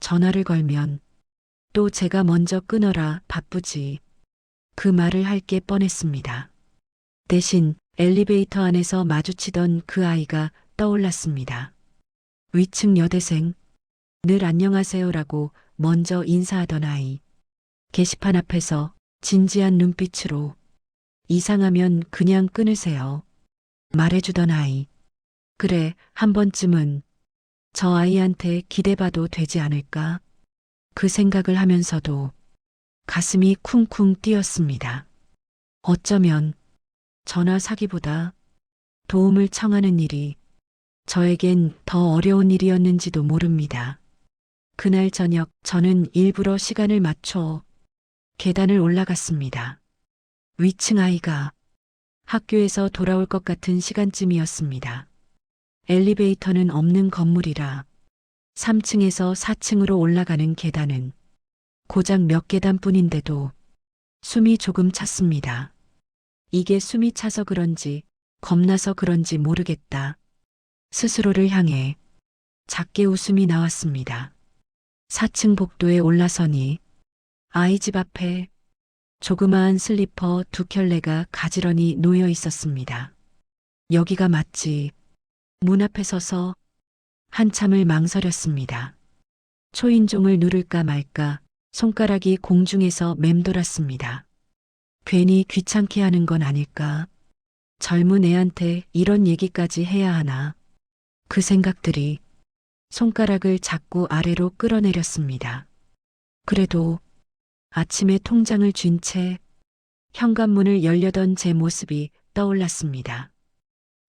[SPEAKER 1] 전화를 걸면 또 제가 먼저 끊어라 바쁘지. 그 말을 할 게 뻔했습니다. 대신 엘리베이터 안에서 마주치던 그 아이가 떠올랐습니다. 위층 여대생, 늘 안녕하세요라고 먼저 인사하던 아이. 게시판 앞에서 진지한 눈빛으로 이상하면 그냥 끊으세요. 말해주던 아이. 그래, 한 번쯤은 저 아이한테 기대봐도 되지 않을까? 그 생각을 하면서도 가슴이 쿵쿵 뛰었습니다. 어쩌면 전화 사기보다 도움을 청하는 일이 저에겐 더 어려운 일이었는지도 모릅니다. 그날 저녁 저는 일부러 시간을 맞춰 계단을 올라갔습니다. 위층 아이가 학교에서 돌아올 것 같은 시간쯤이었습니다. 엘리베이터는 없는 건물이라 3층에서 4층으로 올라가는 계단은 고작 몇 계단뿐인데도 숨이 조금 찼습니다. 이게 숨이 차서 그런지 겁나서 그런지 모르겠다. 스스로를 향해 작게 웃음이 나왔습니다. 4층 복도에 올라서니 아이 집 앞에 조그마한 슬리퍼 두 켤레가 가지런히 놓여 있었습니다. 여기가 맞지. 문 앞에 서서 한참을 망설였습니다. 초인종을 누를까 말까 손가락이 공중에서 맴돌았습니다. 괜히 귀찮게 하는 건 아닐까? 젊은 애한테 이런 얘기까지 해야 하나? 그 생각들이 손가락을 자꾸 아래로 끌어내렸습니다. 그래도 아침에 통장을 쥔 채 현관문을 열려던 제 모습이 떠올랐습니다.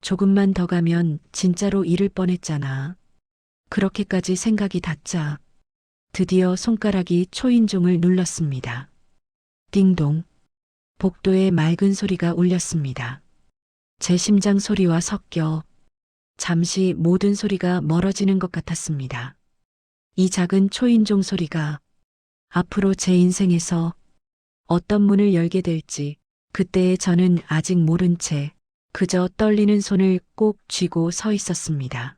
[SPEAKER 1] 조금만 더 가면 진짜로 잃을 뻔했잖아. 그렇게까지 생각이 닿자 드디어 손가락이 초인종을 눌렀습니다. 띵동. 복도에 맑은 소리가 울렸습니다. 제 심장 소리와 섞여 잠시 모든 소리가 멀어지는 것 같았습니다. 이 작은 초인종 소리가 앞으로 제 인생에서 어떤 문을 열게 될지 그때의 저는 아직 모른 채 그저 떨리는 손을 꼭 쥐고 서 있었습니다.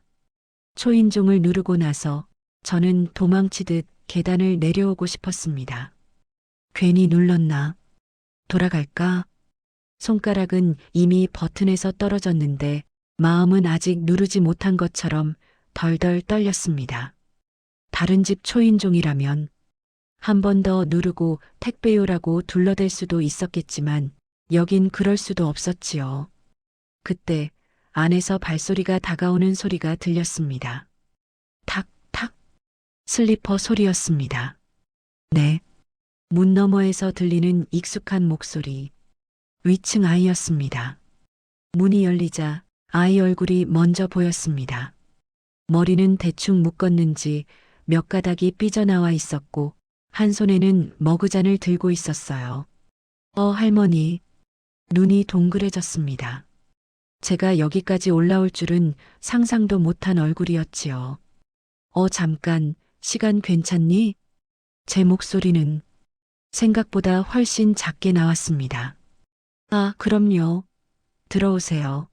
[SPEAKER 1] 초인종을 누르고 나서 저는 도망치듯 계단을 내려오고 싶었습니다. 괜히 눌렀나? 돌아갈까? 손가락은 이미 버튼에서 떨어졌는데 마음은 아직 누르지 못한 것처럼 덜덜 떨렸습니다. 다른 집 초인종이라면 한 번 더 누르고 택배요라고 둘러댈 수도 있었겠지만 여긴 그럴 수도 없었지요. 그때 안에서 발소리가 다가오는 소리가 들렸습니다. 탁, 탁. 슬리퍼 소리였습니다. 네. 문 너머에서 들리는 익숙한 목소리. 위층 아이였습니다. 문이 열리자 아이 얼굴이 먼저 보였습니다. 머리는 대충 묶었는지 몇 가닥이 삐져나와 있었고 한 손에는 머그잔을 들고 있었어요. 할머니. 눈이 동그래졌습니다. 제가 여기까지 올라올 줄은 상상도 못한 얼굴이었지요. 잠깐, 시간 괜찮니? 제 목소리는 생각보다 훨씬 작게 나왔습니다. 아, 그럼요. 들어오세요.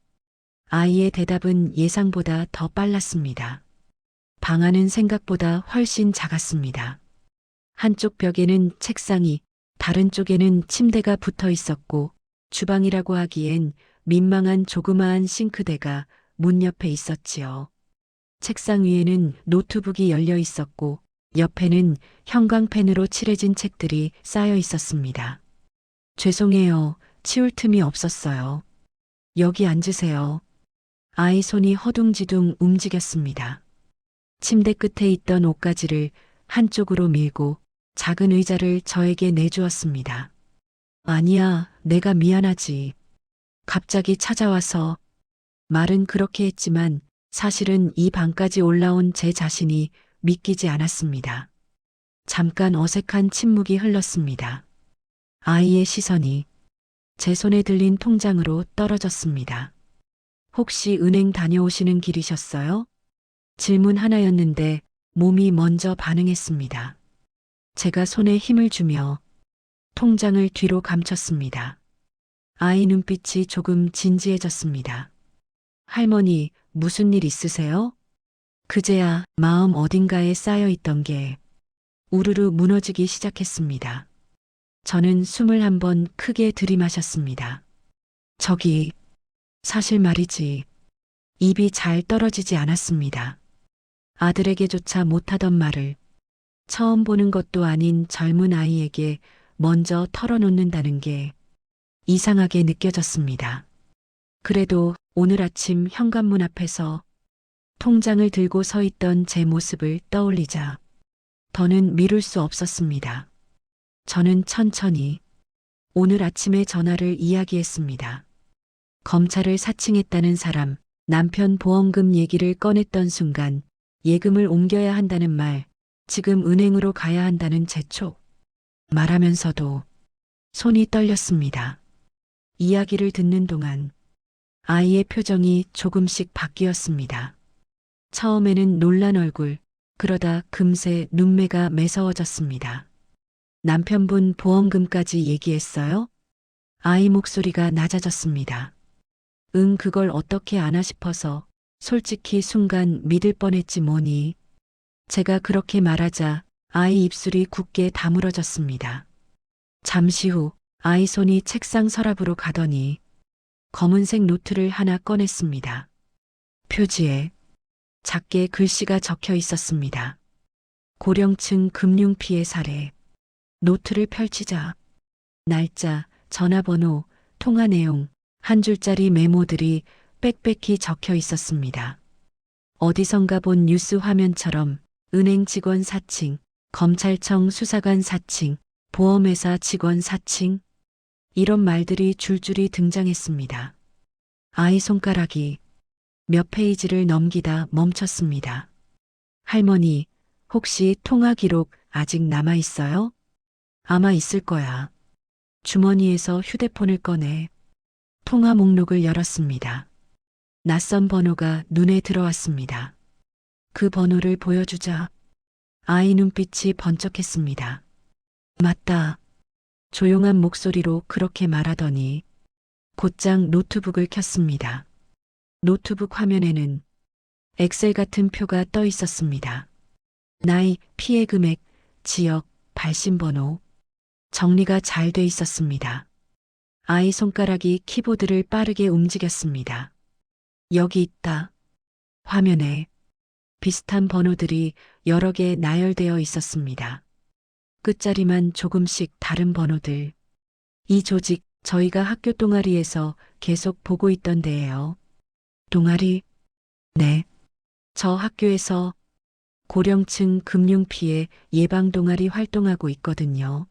[SPEAKER 1] 아이의 대답은 예상보다 더 빨랐습니다. 방 안은 생각보다 훨씬 작았습니다. 한쪽 벽에는 책상이, 다른 쪽에는 침대가 붙어 있었고, 주방이라고 하기엔 민망한 조그마한 싱크대가 문 옆에 있었지요. 책상 위에는 노트북이 열려 있었고, 옆에는 형광펜으로 칠해진 책들이 쌓여 있었습니다. 죄송해요. 치울 틈이 없었어요. 여기 앉으세요. 아이 손이 허둥지둥 움직였습니다. 침대 끝에 있던 옷가지를 한쪽으로 밀고 작은 의자를 저에게 내주었습니다. 아니야, 내가 미안하지. 갑자기 찾아와서 말은 그렇게 했지만 사실은 이 방까지 올라온 제 자신이 믿기지 않았습니다. 잠깐 어색한 침묵이 흘렀습니다. 아이의 시선이 제 손에 들린 통장으로 떨어졌습니다. 혹시 은행 다녀오시는 길이셨어요? 질문 하나였는데 몸이 먼저 반응했습니다. 제가 손에 힘을 주며 통장을 뒤로 감췄습니다. 아이 눈빛이 조금 진지해졌습니다. 할머니, 무슨 일 있으세요? 그제야 마음 어딘가에 쌓여 있던 게 우르르 무너지기 시작했습니다. 저는 숨을 한번 크게 들이마셨습니다. 저기, 사실 말이지. 입이 잘 떨어지지 않았습니다. 아들에게조차 못하던 말을 처음 보는 것도 아닌 젊은 아이에게 먼저 털어놓는다는 게 이상하게 느껴졌습니다. 그래도 오늘 아침 현관문 앞에서 통장을 들고 서 있던 제 모습을 떠올리자 더는 미룰 수 없었습니다. 저는 천천히 오늘 아침의 전화를 이야기했습니다. 검찰을 사칭했다는 사람, 남편 보험금 얘기를 꺼냈던 순간 예금을 옮겨야 한다는 말, 지금 은행으로 가야 한다는 재촉. 말하면서도 손이 떨렸습니다. 이야기를 듣는 동안 아이의 표정이 조금씩 바뀌었습니다. 처음에는 놀란 얼굴, 그러다 금세 눈매가 매서워졌습니다. 남편분 보험금까지 얘기했어요? 아이 목소리가 낮아졌습니다. 응, 그걸 어떻게 아나 싶어서 솔직히 순간 믿을 뻔했지 뭐니. 제가 그렇게 말하자 아이 입술이 굳게 다물어졌습니다. 잠시 후 아이 손이 책상 서랍으로 가더니 검은색 노트를 하나 꺼냈습니다. 표지에 작게 글씨가 적혀 있었습니다. 고령층 금융 피해 사례. 노트를 펼치자 날짜, 전화번호, 통화 내용, 한 줄짜리 메모들이 빽빽히 적혀 있었습니다. 어디선가 본 뉴스 화면처럼 은행 직원 사칭, 검찰청 수사관 사칭, 보험회사 직원 사칭, 이런 말들이 줄줄이 등장했습니다. 아이 손가락이 몇 페이지를 넘기다 멈췄습니다. 할머니, 혹시 통화 기록 아직 남아 있어요? 아마 있을 거야. 주머니에서 휴대폰을 꺼내 통화 목록을 열었습니다. 낯선 번호가 눈에 들어왔습니다. 그 번호를 보여주자 아이 눈빛이 번쩍했습니다. 맞다. 조용한 목소리로 그렇게 말하더니 곧장 노트북을 켰습니다. 노트북 화면에는 엑셀 같은 표가 떠 있었습니다. 나이, 피해 금액, 지역, 발신번호. 정리가 잘 돼 있었습니다. 아이 손가락이 키보드를 빠르게 움직였습니다. 여기 있다. 화면에 비슷한 번호들이 여러 개 나열되어 있었습니다. 끝자리만 조금씩 다른 번호들. 이 조직 저희가 학교 동아리에서 계속 보고 있던 데예요. 동아리? 네. 저 학교에서 고령층 금융피해 예방 동아리 활동하고 있거든요.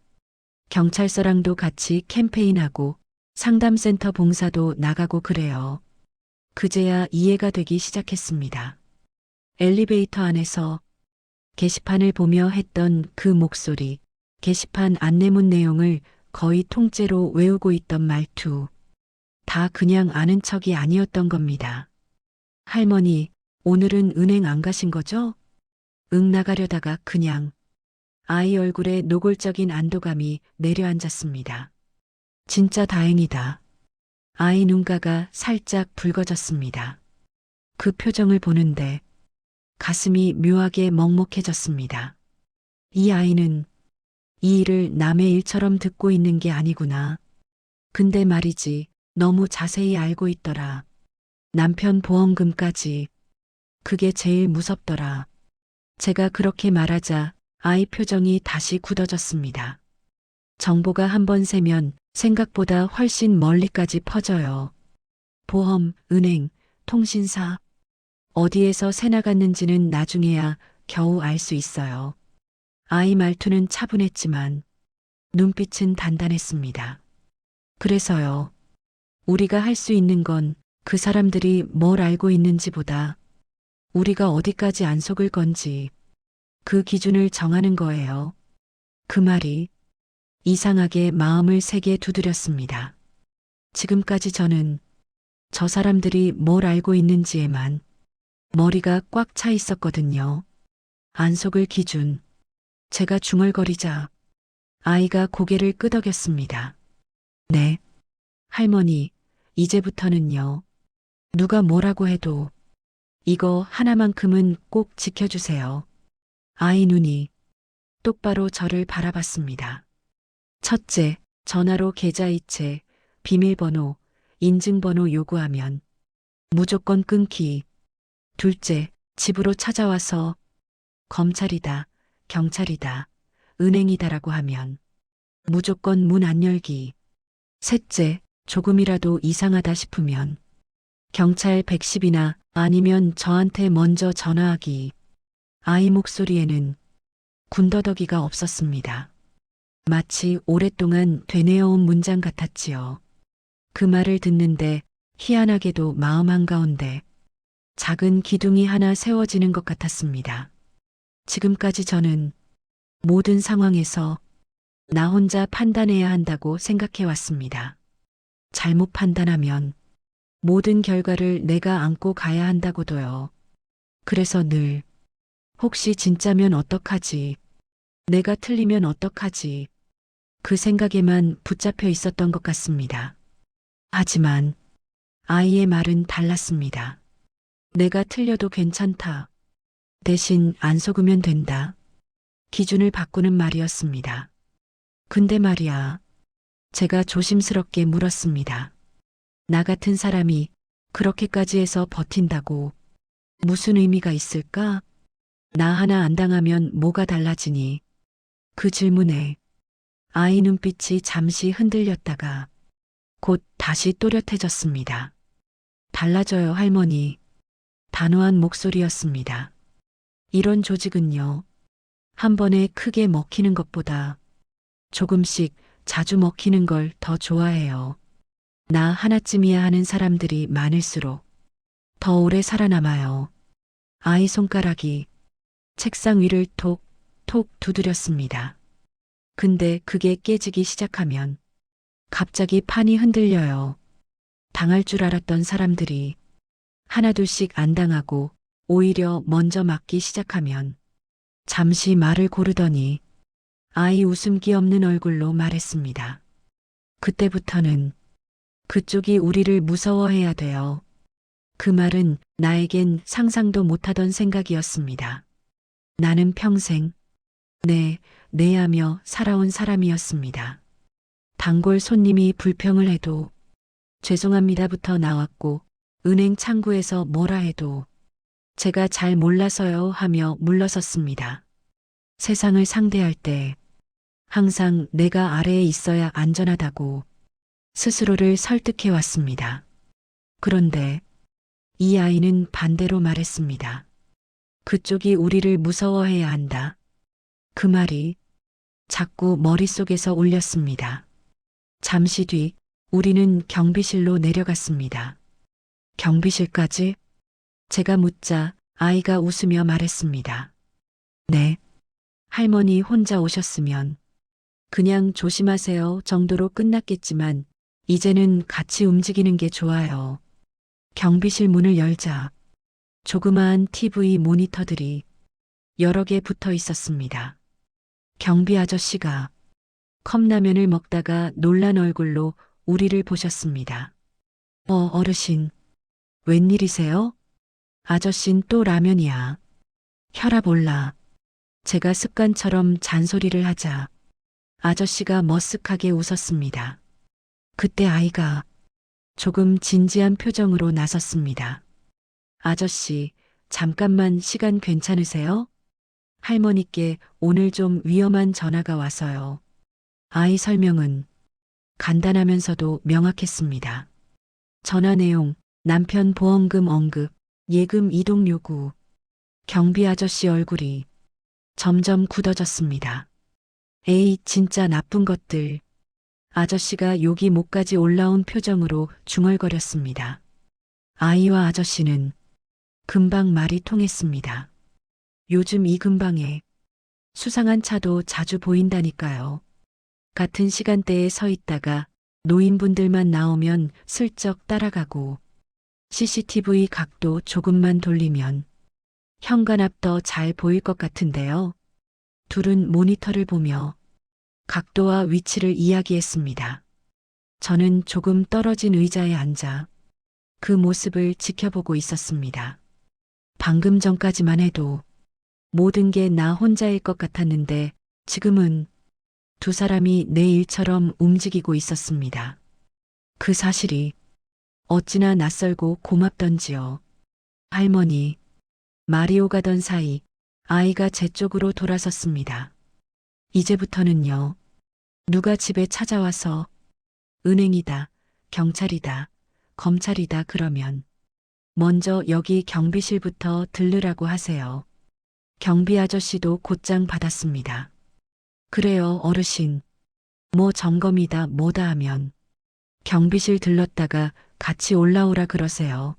[SPEAKER 1] 경찰서랑도 같이 캠페인하고 상담센터 봉사도 나가고 그래요. 그제야 이해가 되기 시작했습니다. 엘리베이터 안에서 게시판을 보며 했던 그 목소리, 게시판 안내문 내용을 거의 통째로 외우고 있던 말투. 다 그냥 아는 척이 아니었던 겁니다. 할머니, 오늘은 은행 안 가신 거죠? 응, 나가려다가 그냥. 아이 얼굴에 노골적인 안도감이 내려앉았습니다. 진짜 다행이다. 아이 눈가가 살짝 붉어졌습니다. 그 표정을 보는데 가슴이 묘하게 먹먹해졌습니다. 이 아이는 이 일을 남의 일처럼 듣고 있는 게 아니구나. 근데 말이지, 너무 자세히 알고 있더라. 남편 보험금까지. 그게 제일 무섭더라. 제가 그렇게 말하자 아이 표정이 다시 굳어졌습니다. 정보가 한번 새면 생각보다 훨씬 멀리까지 퍼져요. 보험, 은행, 통신사, 어디에서 새 나갔는지는 나중에야 겨우 알 수 있어요. 아이 말투는 차분했지만 눈빛은 단단했습니다. 그래서요. 우리가 할 수 있는 건 그 사람들이 뭘 알고 있는지보다 우리가 어디까지 안 속을 건지 그 기준을 정하는 거예요. 그 말이 이상하게 마음을 세게 두드렸습니다. 지금까지 저는 저 사람들이 뭘 알고 있는지에만 머리가 꽉 차 있었거든요. 안 속을 기준. 제가 중얼거리자 아이가 고개를 끄덕였습니다. 네, 할머니, 이제부터는요. 누가 뭐라고 해도 이거 하나만큼은 꼭 지켜주세요. 아이 눈이 똑바로 저를 바라봤습니다. 첫째, 전화로 계좌이체, 비밀번호, 인증번호 요구하면 무조건 끊기. 둘째, 집으로 찾아와서 검찰이다, 경찰이다, 은행이다라고 하면 무조건 문 안 열기. 셋째, 조금이라도 이상하다 싶으면 경찰 110이나 아니면 저한테 먼저 전화하기. 아이 목소리에는 군더더기가 없었습니다. 마치 오랫동안 되뇌어온 문장 같았지요. 그 말을 듣는데 희한하게도 마음 한가운데 작은 기둥이 하나 세워지는 것 같았습니다. 지금까지 저는 모든 상황에서 나 혼자 판단해야 한다고 생각해 왔습니다. 잘못 판단하면 모든 결과를 내가 안고 가야 한다고도요. 그래서 늘 혹시 진짜면 어떡하지? 내가 틀리면 어떡하지? 그 생각에만 붙잡혀 있었던 것 같습니다. 하지만 아이의 말은 달랐습니다. 내가 틀려도 괜찮다. 대신 안 속으면 된다. 기준을 바꾸는 말이었습니다. 근데 말이야. 제가 조심스럽게 물었습니다. 나 같은 사람이 그렇게까지 해서 버틴다고 무슨 의미가 있을까? 나 하나 안 당하면 뭐가 달라지니? 그 질문에 아이 눈빛이 잠시 흔들렸다가 곧 다시 또렷해졌습니다. 달라져요, 할머니. 단호한 목소리였습니다. 이런 조직은요, 한 번에 크게 먹히는 것보다 조금씩 자주 먹히는 걸 더 좋아해요. 나 하나쯤이야 하는 사람들이 많을수록 더 오래 살아남아요. 아이 손가락이 책상 위를 톡, 톡 두드렸습니다. 근데 그게 깨지기 시작하면 갑자기 판이 흔들려요. 당할 줄 알았던 사람들이 하나둘씩 안 당하고 오히려 먼저 맞기 시작하면 잠시 말을 고르더니 아이 웃음기 없는 얼굴로 말했습니다. 그때부터는 그쪽이 우리를 무서워해야 돼요. 그 말은 나에겐 상상도 못하던 생각이었습니다. 나는 평생 네 하며 살아온 사람이었습니다. 단골 손님이 불평을 해도 죄송합니다부터 나왔고 은행 창구에서 뭐라 해도 제가 잘 몰라서요 하며 물러섰습니다. 세상을 상대할 때 항상 내가 아래에 있어야 안전하다고 스스로를 설득해 왔습니다. 그런데 이 아이는 반대로 말했습니다. 그쪽이 우리를 무서워해야 한다. 그 말이 자꾸 머릿속에서 울렸습니다. 잠시 뒤 우리는 경비실로 내려갔습니다. 경비실까지? 제가 묻자 아이가 웃으며 말했습니다. 네. 할머니 혼자 오셨으면 그냥 조심하세요 정도로 끝났겠지만 이제는 같이 움직이는 게 좋아요. 경비실 문을 열자 조그마한 TV 모니터들이 여러 개 붙어 있었습니다. 경비 아저씨가 컵라면을 먹다가 놀란 얼굴로 우리를 보셨습니다. 어르신. 웬일이세요? 아저씨는 또 라면이야. 혈압 올라. 제가 습관처럼 잔소리를 하자 아저씨가 머쓱하게 웃었습니다. 그때 아이가 조금 진지한 표정으로 나섰습니다. 아저씨, 잠깐만 시간 괜찮으세요? 할머니께 오늘 좀 위험한 전화가 와서요. 아이 설명은 간단하면서도 명확했습니다. 전화 내용, 남편 보험금 언급, 예금 이동 요구. 경비 아저씨 얼굴이 점점 굳어졌습니다. 에이, 진짜 나쁜 것들. 아저씨가 욕이 목까지 올라온 표정으로 중얼거렸습니다. 아이와 아저씨는 금방 말이 통했습니다. 요즘 이 근방에 수상한 차도 자주 보인다니까요. 같은 시간대에 서 있다가 노인분들만 나오면 슬쩍 따라가고 CCTV 각도 조금만 돌리면 현관 앞 더 잘 보일 것 같은데요. 둘은 모니터를 보며 각도와 위치를 이야기했습니다. 저는 조금 떨어진 의자에 앉아 그 모습을 지켜보고 있었습니다. 방금 전까지만 해도 모든 게 나 혼자일 것 같았는데 지금은 두 사람이 내 일처럼 움직이고 있었습니다. 그 사실이 어찌나 낯설고 고맙던지요. 할머니, 말이 오가던 사이 아이가 제 쪽으로 돌아섰습니다. 이제부터는요, 누가 집에 찾아와서 은행이다, 경찰이다, 검찰이다 그러면 먼저 여기 경비실부터 들르라고 하세요. 경비 아저씨도 곧장 받았습니다. 그래요, 어르신. 뭐 점검이다 뭐다 하면 경비실 들렀다가 같이 올라오라 그러세요.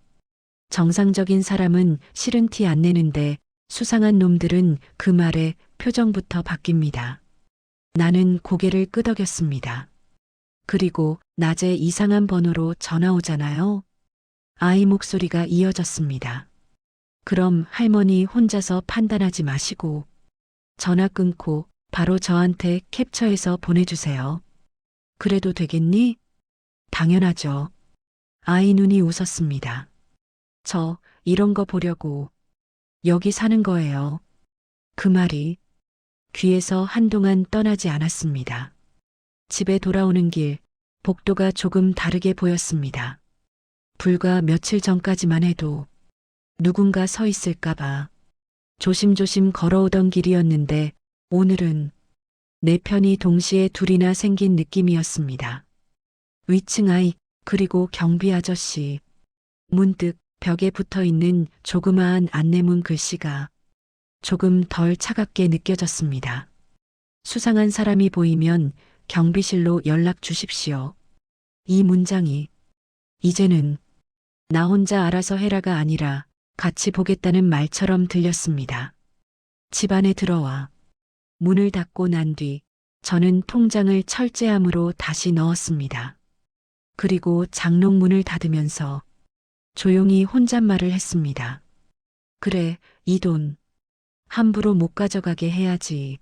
[SPEAKER 1] 정상적인 사람은 싫은 티 안 내는데 수상한 놈들은 그 말에 표정부터 바뀝니다. 나는 고개를 끄덕였습니다. 그리고 낮에 이상한 번호로 전화 오잖아요. 아이 목소리가 이어졌습니다. 그럼 할머니 혼자서 판단하지 마시고 전화 끊고 바로 저한테 캡처해서 보내주세요. 그래도 되겠니? 당연하죠. 아이 눈이 웃었습니다. 저 이런 거 보려고 여기 사는 거예요. 그 말이 귀에서 한동안 떠나지 않았습니다. 집에 돌아오는 길 복도가 조금 다르게 보였습니다. 불과 며칠 전까지만 해도 누군가 서 있을까봐 조심조심 걸어오던 길이었는데 오늘은 내 편이 동시에 둘이나 생긴 느낌이었습니다. 위층 아이 그리고 경비 아저씨. 문득 벽에 붙어 있는 조그마한 안내문 글씨가 조금 덜 차갑게 느껴졌습니다. 수상한 사람이 보이면 경비실로 연락 주십시오. 이 문장이 이제는 나 혼자 알아서 해라가 아니라 같이 보겠다는 말처럼 들렸습니다. 집 안에 들어와 문을 닫고 난 뒤 저는 통장을 철제함으로 다시 넣었습니다. 그리고 장롱문을 닫으면서 조용히 혼잣말을 했습니다. 그래, 이 돈 함부로 못 가져가게 해야지.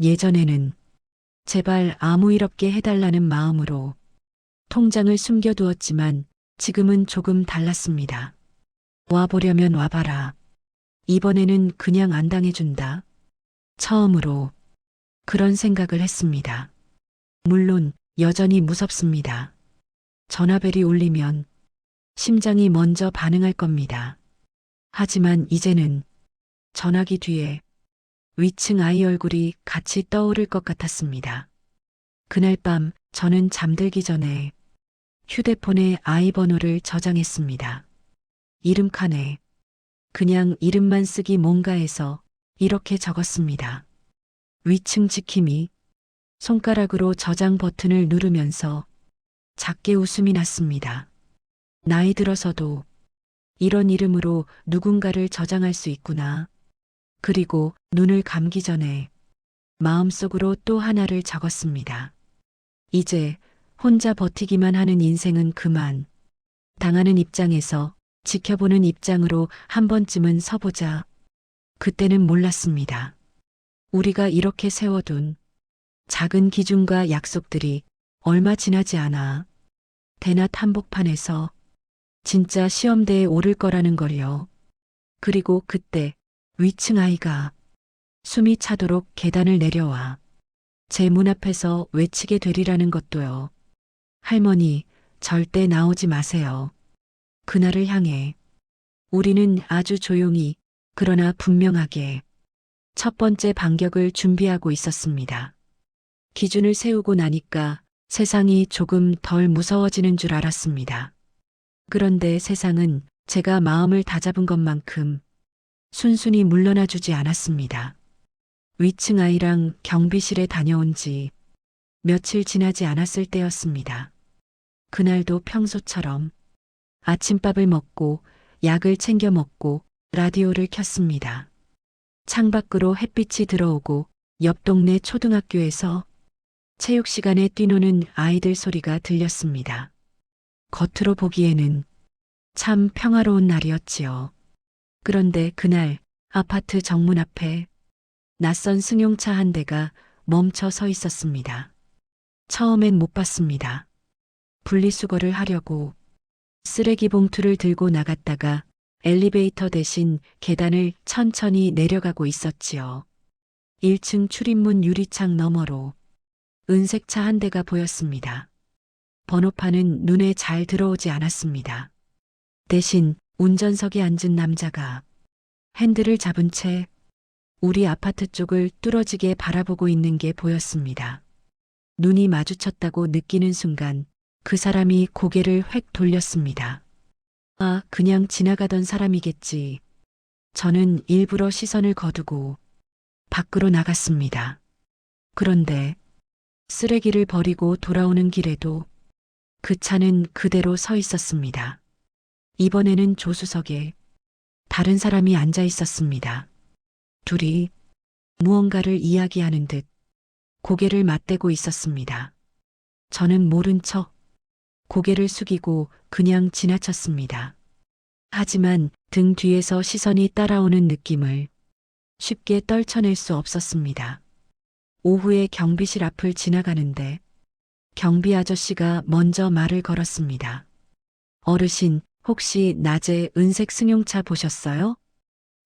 [SPEAKER 1] 예전에는 제발 아무 일 없게 해달라는 마음으로 통장을 숨겨두었지만 지금은 조금 달랐습니다. 와보려면 와봐라. 이번에는 그냥 안 당해준다. 처음으로 그런 생각을 했습니다. 물론 여전히 무섭습니다. 전화벨이 울리면 심장이 먼저 반응할 겁니다. 하지만 이제는 전화기 뒤에 위층 아이 얼굴이 같이 떠오를 것 같았습니다. 그날 밤 저는 잠들기 전에 휴대폰에 아이 번호를 저장했습니다. 이름 칸에 그냥 이름만 쓰기 뭔가 해서 이렇게 적었습니다. 위층 지킴이. 손가락으로 저장 버튼을 누르면서 작게 웃음이 났습니다. 나이 들어서도 이런 이름으로 누군가를 저장할 수 있구나. 그리고 눈을 감기 전에 마음속으로 또 하나를 적었습니다. 이제 혼자 버티기만 하는 인생은 그만. 당하는 입장에서 지켜보는 입장으로 한 번쯤은 서보자. 그때는 몰랐습니다. 우리가 이렇게 세워둔 작은 기준과 약속들이 얼마 지나지 않아 대낮 한복판에서 진짜 시험대에 오를 거라는 걸요. 그리고 그때 위층 아이가 숨이 차도록 계단을 내려와 제 문 앞에서 외치게 되리라는 것도요. 할머니, 절대 나오지 마세요. 그날을 향해 우리는 아주 조용히 그러나 분명하게 첫 번째 반격을 준비하고 있었습니다. 기준을 세우고 나니까 세상이 조금 덜 무서워지는 줄 알았습니다. 그런데 세상은 제가 마음을 다잡은 것만큼 순순히 물러나 주지 않았습니다. 위층 아이랑 경비실에 다녀온 지 며칠 지나지 않았을 때였습니다. 그날도 평소처럼 아침밥을 먹고 약을 챙겨 먹고 라디오를 켰습니다. 창밖으로 햇빛이 들어오고 옆 동네 초등학교에서 체육 시간에 뛰노는 아이들 소리가 들렸습니다. 겉으로 보기에는 참 평화로운 날이었지요. 그런데 그날 아파트 정문 앞에 낯선 승용차 한 대가 멈춰 서 있었습니다. 처음엔 못 봤습니다. 분리수거를 하려고 쓰레기 봉투를 들고 나갔다가 엘리베이터 대신 계단을 천천히 내려가고 있었지요. 1층 출입문 유리창 너머로 은색 차 한 대가 보였습니다. 번호판은 눈에 잘 들어오지 않았습니다. 대신 운전석에 앉은 남자가 핸들을 잡은 채 우리 아파트 쪽을 뚫어지게 바라보고 있는 게 보였습니다. 눈이 마주쳤다고 느끼는 순간 그 사람이 고개를 획 돌렸습니다. 아, 그냥 지나가던 사람이겠지. 저는 일부러 시선을 거두고 밖으로 나갔습니다. 그런데 쓰레기를 버리고 돌아오는 길에도 그 차는 그대로 서 있었습니다. 이번에는 조수석에 다른 사람이 앉아 있었습니다. 둘이 무언가를 이야기하는 듯 고개를 맞대고 있었습니다. 저는 모른 척 고개를 숙이고 그냥 지나쳤습니다. 하지만 등 뒤에서 시선이 따라오는 느낌을 쉽게 떨쳐낼 수 없었습니다. 오후에 경비실 앞을 지나가는데 경비 아저씨가 먼저 말을 걸었습니다. 어르신, 혹시 낮에 은색 승용차 보셨어요?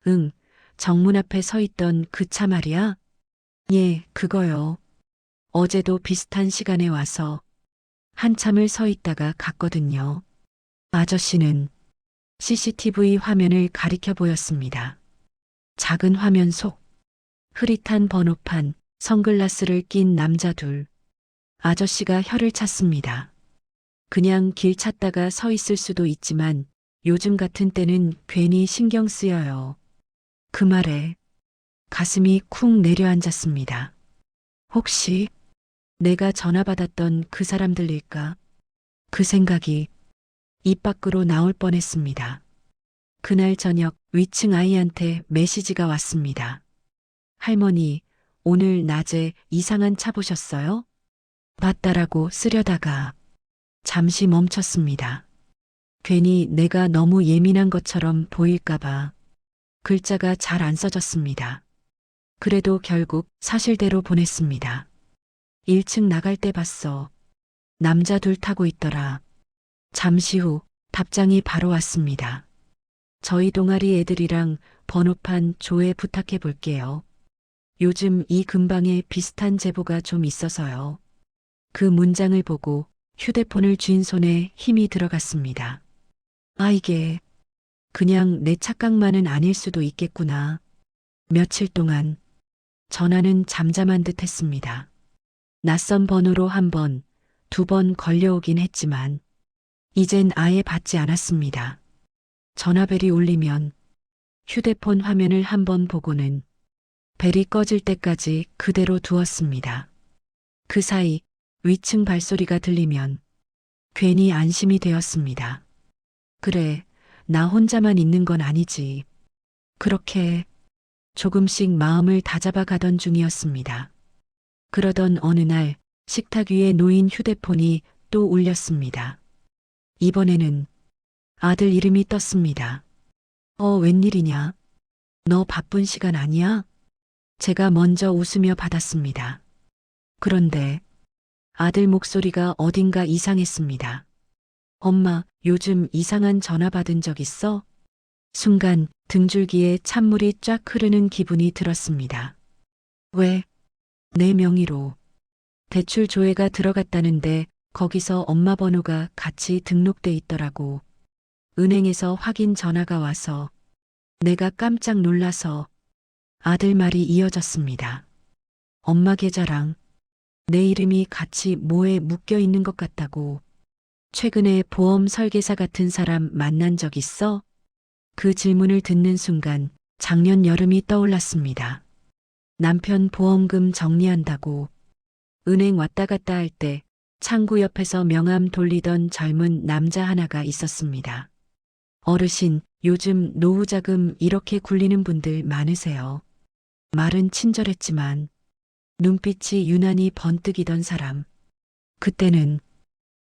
[SPEAKER 1] 응, 정문 앞에 서 있던 그 차 말이야? 예, 그거요. 어제도 비슷한 시간에 와서 한참을 서 있다가 갔거든요. 아저씨는 CCTV 화면을 가리켜 보였습니다. 작은 화면 속 흐릿한 번호판, 선글라스를 낀 남자 둘. 아저씨가 혀를 찼습니다. 그냥 길 찾다가 서 있을 수도 있지만 요즘 같은 때는 괜히 신경 쓰여요. 그 말에 가슴이 쿵 내려앉았습니다. 혹시 내가 전화 받았던 그 사람들일까? 그 생각이 입 밖으로 나올 뻔했습니다. 그날 저녁 위층 아이한테 메시지가 왔습니다. 할머니, 오늘 낮에 이상한 차 보셨어요? 봤다라고 쓰려다가 잠시 멈췄습니다. 괜히 내가 너무 예민한 것처럼 보일까봐 글자가 잘 안 써졌습니다. 그래도 결국 사실대로 보냈습니다. 1층 나갈 때 봤어. 남자 둘 타고 있더라. 잠시 후 답장이 바로 왔습니다. 저희 동아리 애들이랑 번호판 조회 부탁해 볼게요. 요즘 이 근방에 비슷한 제보가 좀 있어서요. 그 문장을 보고 휴대폰을 쥔 손에 힘이 들어갔습니다. 아, 이게 그냥 내 착각만은 아닐 수도 있겠구나. 며칠 동안 전화는 잠잠한 듯 했습니다. 낯선 번호로 한 번, 두 번 걸려오긴 했지만 이젠 아예 받지 않았습니다. 전화벨이 울리면 휴대폰 화면을 한 번 보고는 벨이 꺼질 때까지 그대로 두었습니다. 그 사이 위층 발소리가 들리면 괜히 안심이 되었습니다. 그래, 나 혼자만 있는 건 아니지. 그렇게 조금씩 마음을 다잡아 가던 중이었습니다. 그러던 어느 날 식탁 위에 놓인 휴대폰이 또 울렸습니다. 이번에는 아들 이름이 떴습니다. 웬일이냐? 너 바쁜 시간 아니야? 제가 먼저 웃으며 받았습니다. 그런데 아들 목소리가 어딘가 이상했습니다. 엄마, 요즘 이상한 전화 받은 적 있어? 순간 등줄기에 찬물이 쫙 흐르는 기분이 들었습니다. 왜? 내 명의로. 대출 조회가 들어갔다는데 거기서 엄마 번호가 같이 등록돼 있더라고. 은행에서 확인 전화가 와서 내가 깜짝 놀라서 아들 말이 이어졌습니다. 엄마 계좌랑 내 이름이 같이 뭐에 묶여 있는 것 같다고. 최근에 보험 설계사 같은 사람 만난 적 있어? 그 질문을 듣는 순간 작년 여름이 떠올랐습니다. 남편 보험금 정리한다고 은행 왔다 갔다 할 때 창구 옆에서 명함 돌리던 젊은 남자 하나가 있었습니다. 어르신, 요즘 노후자금 이렇게 굴리는 분들 많으세요. 말은 친절했지만 눈빛이 유난히 번뜩이던 사람. 그때는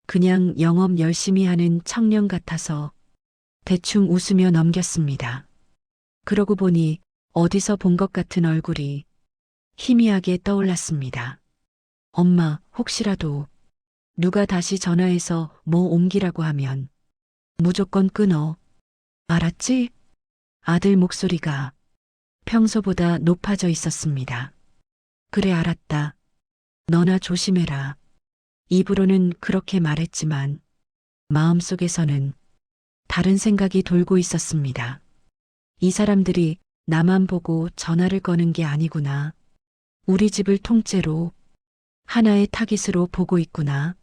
[SPEAKER 1] 그냥 영업 열심히 하는 청년 같아서 대충 웃으며 넘겼습니다. 그러고 보니 어디서 본 것 같은 얼굴이 희미하게 떠올랐습니다. 엄마, 혹시라도 누가 다시 전화해서 뭐 옮기라고 하면 무조건 끊어. 알았지? 아들 목소리가 평소보다 높아져 있었습니다. 그래, 알았다. 너나 조심해라. 입으로는 그렇게 말했지만 마음속에서는 다른 생각이 돌고 있었습니다. 이 사람들이 나만 보고 전화를 거는 게 아니구나. 우리 집을 통째로 하나의 타깃으로 보고 있구나.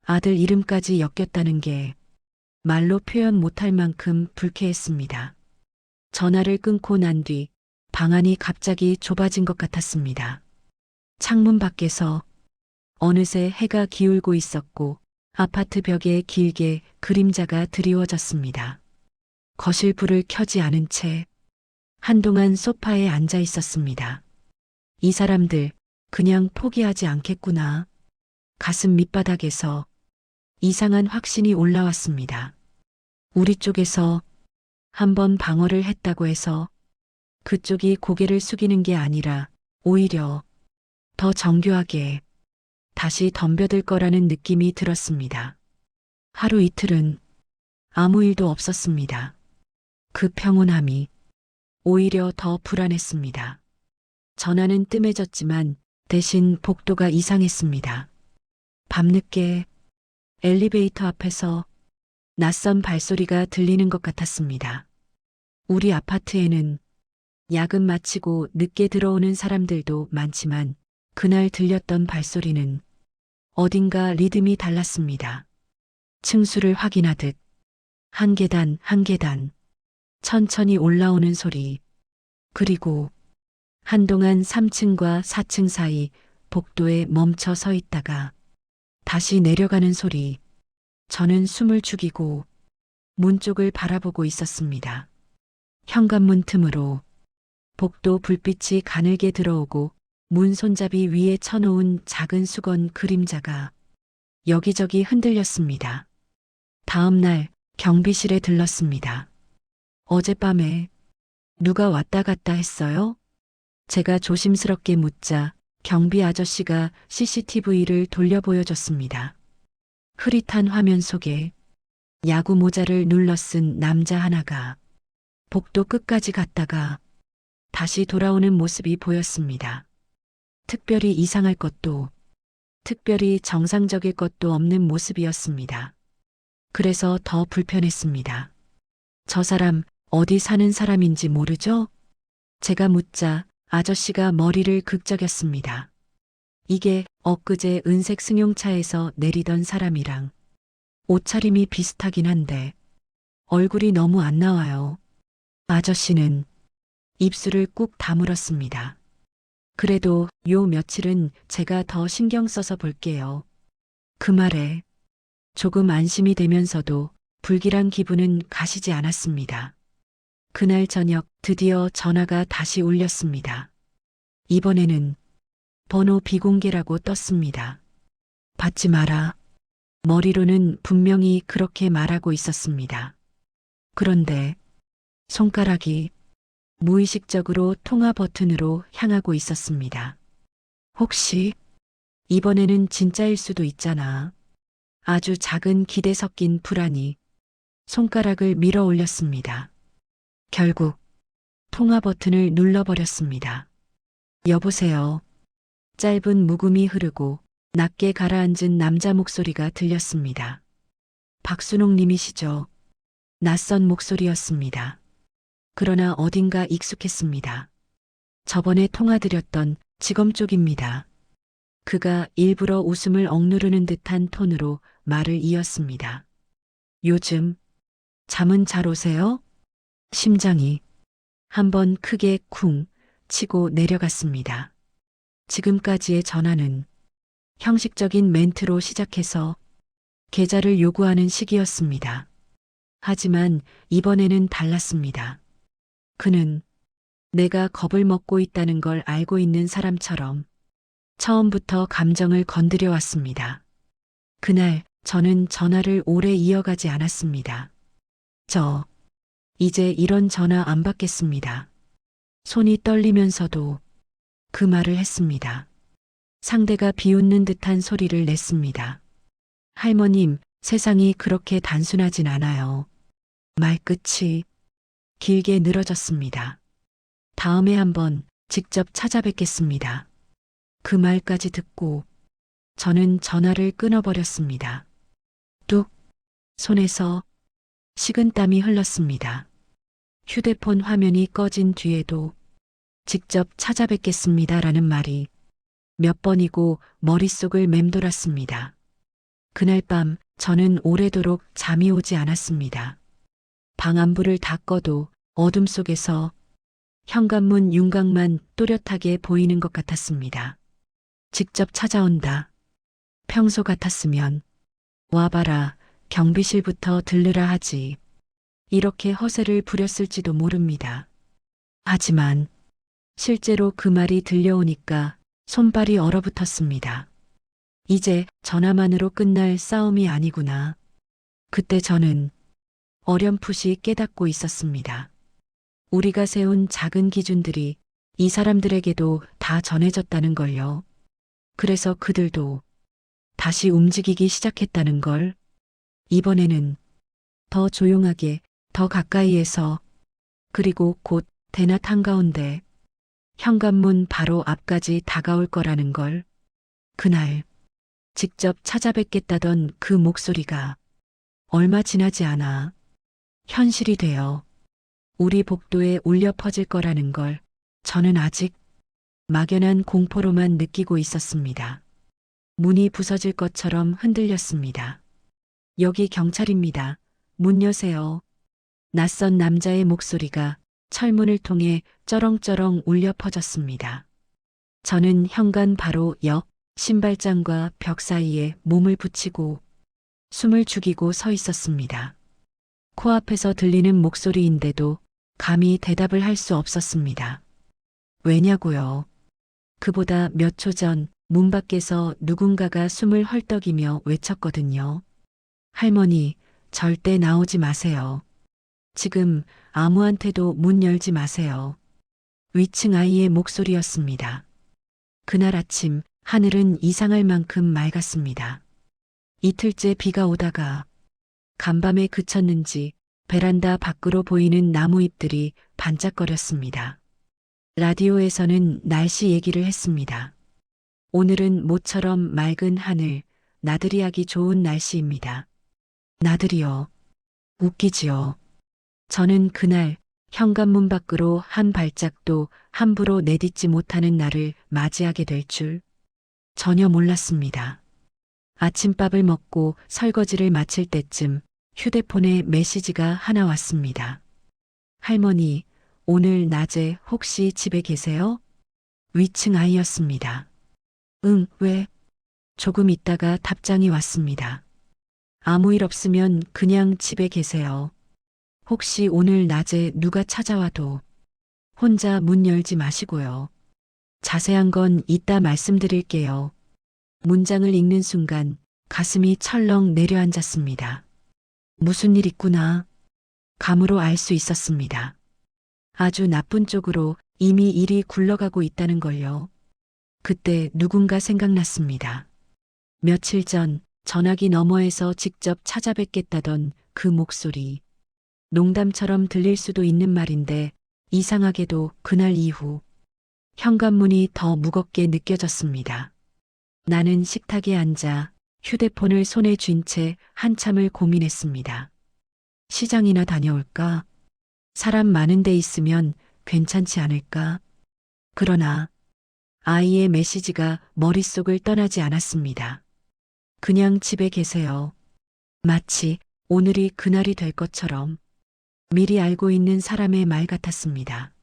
[SPEAKER 1] 아들 이름까지 엮였다는 게 말로 표현 못할 만큼 불쾌했습니다. 전화를 끊고 난 뒤 방안이 갑자기 좁아진 것 같았습니다. 창문 밖에서 어느새 해가 기울고 있었고 아파트 벽에 길게 그림자가 드리워졌습니다. 거실 불을 켜지 않은 채 한동안 소파에 앉아 있었습니다. 이 사람들 그냥 포기하지 않겠구나. 가슴 밑바닥에서 이상한 확신이 올라왔습니다. 우리 쪽에서 한번 방어를 했다고 해서 그쪽이 고개를 숙이는 게 아니라 오히려 더 정교하게 다시 덤벼들 거라는 느낌이 들었습니다. 하루 이틀은 아무 일도 없었습니다. 그 평온함이 오히려 더 불안했습니다. 전화는 뜸해졌지만 대신 복도가 이상했습니다. 밤늦게 엘리베이터 앞에서 낯선 발소리가 들리는 것 같았습니다. 우리 아파트에는 야근 마치고 늦게 들어오는 사람들도 많지만 그날 들렸던 발소리는 어딘가 리듬이 달랐습니다. 층수를 확인하듯 한 계단 한 계단 천천히 올라오는 소리, 그리고 한동안 3층과 4층 사이 복도에 멈춰 서 있다가 다시 내려가는 소리. 저는 숨을 죽이고 문 쪽을 바라보고 있었습니다. 현관문 틈으로 복도 불빛이 가늘게 들어오고 문 손잡이 위에 쳐놓은 작은 수건 그림자가 여기저기 흔들렸습니다. 다음 날 경비실에 들렀습니다. 어젯밤에 누가 왔다 갔다 했어요? 제가 조심스럽게 묻자 경비 아저씨가 CCTV를 돌려 보여줬습니다. 흐릿한 화면 속에 야구 모자를 눌러 쓴 남자 하나가 복도 끝까지 갔다가 다시 돌아오는 모습이 보였습니다. 특별히 이상할 것도, 특별히 정상적일 것도 없는 모습이었습니다. 그래서 더 불편했습니다. 저 사람 어디 사는 사람인지 모르죠? 제가 묻자 아저씨가 머리를 극적였습니다. 이게 엊그제 은색 승용차에서 내리던 사람이랑 옷차림이 비슷하긴 한데 얼굴이 너무 안 나와요. 아저씨는 입술을 꾹 다물었습니다. 그래도 요 며칠은 제가 더 신경 써서 볼게요. 그 말에 조금 안심이 되면서도 불길한 기분은 가시지 않았습니다. 그날 저녁 드디어 전화가 다시 울렸습니다. 이번에는 번호 비공개라고 떴습니다. 받지 마라. 머리로는 분명히 그렇게 말하고 있었습니다. 그런데 손가락이 무의식적으로 통화 버튼으로 향하고 있었습니다. 혹시 이번에는 진짜일 수도 있잖아. 아주 작은 기대 섞인 불안이 손가락을 밀어 올렸습니다. 결국 통화 버튼을 눌러버렸습니다. 여보세요. 짧은 묵음이 흐르고 낮게 가라앉은 남자 목소리가 들렸습니다. 박순옥 님이시죠? 낯선 목소리였습니다. 그러나 어딘가 익숙했습니다. 저번에 통화드렸던 직업 쪽입니다. 그가 일부러 웃음을 억누르는 듯한 톤으로 말을 이었습니다. 요즘 잠은 잘 오세요? 심장이 한번 크게 쿵 치고 내려갔습니다. 지금까지의 전화는 형식적인 멘트로 시작해서 계좌를 요구하는 식이었습니다. 하지만 이번에는 달랐습니다. 그는 내가 겁을 먹고 있다는 걸 알고 있는 사람처럼 처음부터 감정을 건드려 왔습니다. 그날 저는 전화를 오래 이어가지 않았습니다. 이제 이런 전화 안 받겠습니다. 손이 떨리면서도 그 말을 했습니다. 상대가 비웃는 듯한 소리를 냈습니다. 할머님, 세상이 그렇게 단순하진 않아요. 말끝이 길게 늘어졌습니다. 다음에 한번 직접 찾아뵙겠습니다. 그 말까지 듣고 저는 전화를 끊어버렸습니다. 뚝! 손에서 식은땀이 흘렀습니다. 휴대폰 화면이 꺼진 뒤에도 직접 찾아뵙겠습니다라는 말이 몇 번이고 머릿속을 맴돌았습니다. 그날 밤 저는 오래도록 잠이 오지 않았습니다. 방 안불을 다 꺼도 어둠 속에서 현관문 윤곽만 또렷하게 보이는 것 같았습니다. 직접 찾아온다. 평소 같았으면 와봐라, 경비실부터 들르라 하지. 이렇게 허세를 부렸을지도 모릅니다. 하지만 실제로 그 말이 들려오니까 손발이 얼어붙었습니다. 이제 전화만으로 끝날 싸움이 아니구나. 그때 저는 어렴풋이 깨닫고 있었습니다. 우리가 세운 작은 기준들이 이 사람들에게도 다 전해졌다는 걸요. 그래서 그들도 다시 움직이기 시작했다는 걸. 이번에는 더 조용하게, 더 가까이에서, 그리고 곧 대낮 한가운데 현관문 바로 앞까지 다가올 거라는 걸. 그날 직접 찾아뵙겠다던 그 목소리가 얼마 지나지 않아 현실이 되어 우리 복도에 울려 퍼질 거라는 걸 저는 아직 막연한 공포로만 느끼고 있었습니다. 문이 부서질 것처럼 흔들렸습니다. 여기 경찰입니다. 문 여세요. 낯선 남자의 목소리가 철문을 통해 쩌렁쩌렁 울려 퍼졌습니다. 저는 현관 바로 옆 신발장과 벽 사이에 몸을 붙이고 숨을 죽이고 서 있었습니다. 코앞에서 들리는 목소리인데도 감히 대답을 할 수 없었습니다. 왜냐고요? 그보다 몇 초 전 문 밖에서 누군가가 숨을 헐떡이며 외쳤거든요. 할머니, 절대 나오지 마세요. 지금 아무한테도 문 열지 마세요. 위층 아이의 목소리였습니다. 그날 아침 하늘은 이상할 만큼 맑았습니다. 이틀째 비가 오다가 간밤에 그쳤는지 베란다 밖으로 보이는 나무잎들이 반짝거렸습니다. 라디오에서는 날씨 얘기를 했습니다. 오늘은 모처럼 맑은 하늘, 나들이 하기 좋은 날씨입니다. 나들이요. 웃기지요. 저는 그날 현관문 밖으로 한 발짝도 함부로 내딛지 못하는 날을 맞이하게 될 줄 전혀 몰랐습니다. 아침밥을 먹고 설거지를 마칠 때쯤 휴대폰에 메시지가 하나 왔습니다. 할머니, 오늘 낮에 혹시 집에 계세요? 위층 아이였습니다. 응, 왜? 조금 있다가 답장이 왔습니다. 아무 일 없으면 그냥 집에 계세요. 혹시 오늘 낮에 누가 찾아와도 혼자 문 열지 마시고요. 자세한 건 이따 말씀드릴게요. 문장을 읽는 순간 가슴이 철렁 내려앉았습니다. 무슨 일 있구나. 감으로 알 수 있었습니다. 아주 나쁜 쪽으로 이미 일이 굴러가고 있다는 걸요. 그때 누군가 생각났습니다. 며칠 전 전화기 너머에서 직접 찾아뵙겠다던 그 목소리. 농담처럼 들릴 수도 있는 말인데 이상하게도 그날 이후 현관문이 더 무겁게 느껴졌습니다. 나는 식탁에 앉아 휴대폰을 손에 쥔 채 한참을 고민했습니다. 시장이나 다녀올까? 사람 많은 데 있으면 괜찮지 않을까? 그러나 아이의 메시지가 머릿속을 떠나지 않았습니다. 그냥 집에 계세요. 마치 오늘이 그날이 될 것처럼 미리 알고 있는 사람의 말 같았습니다.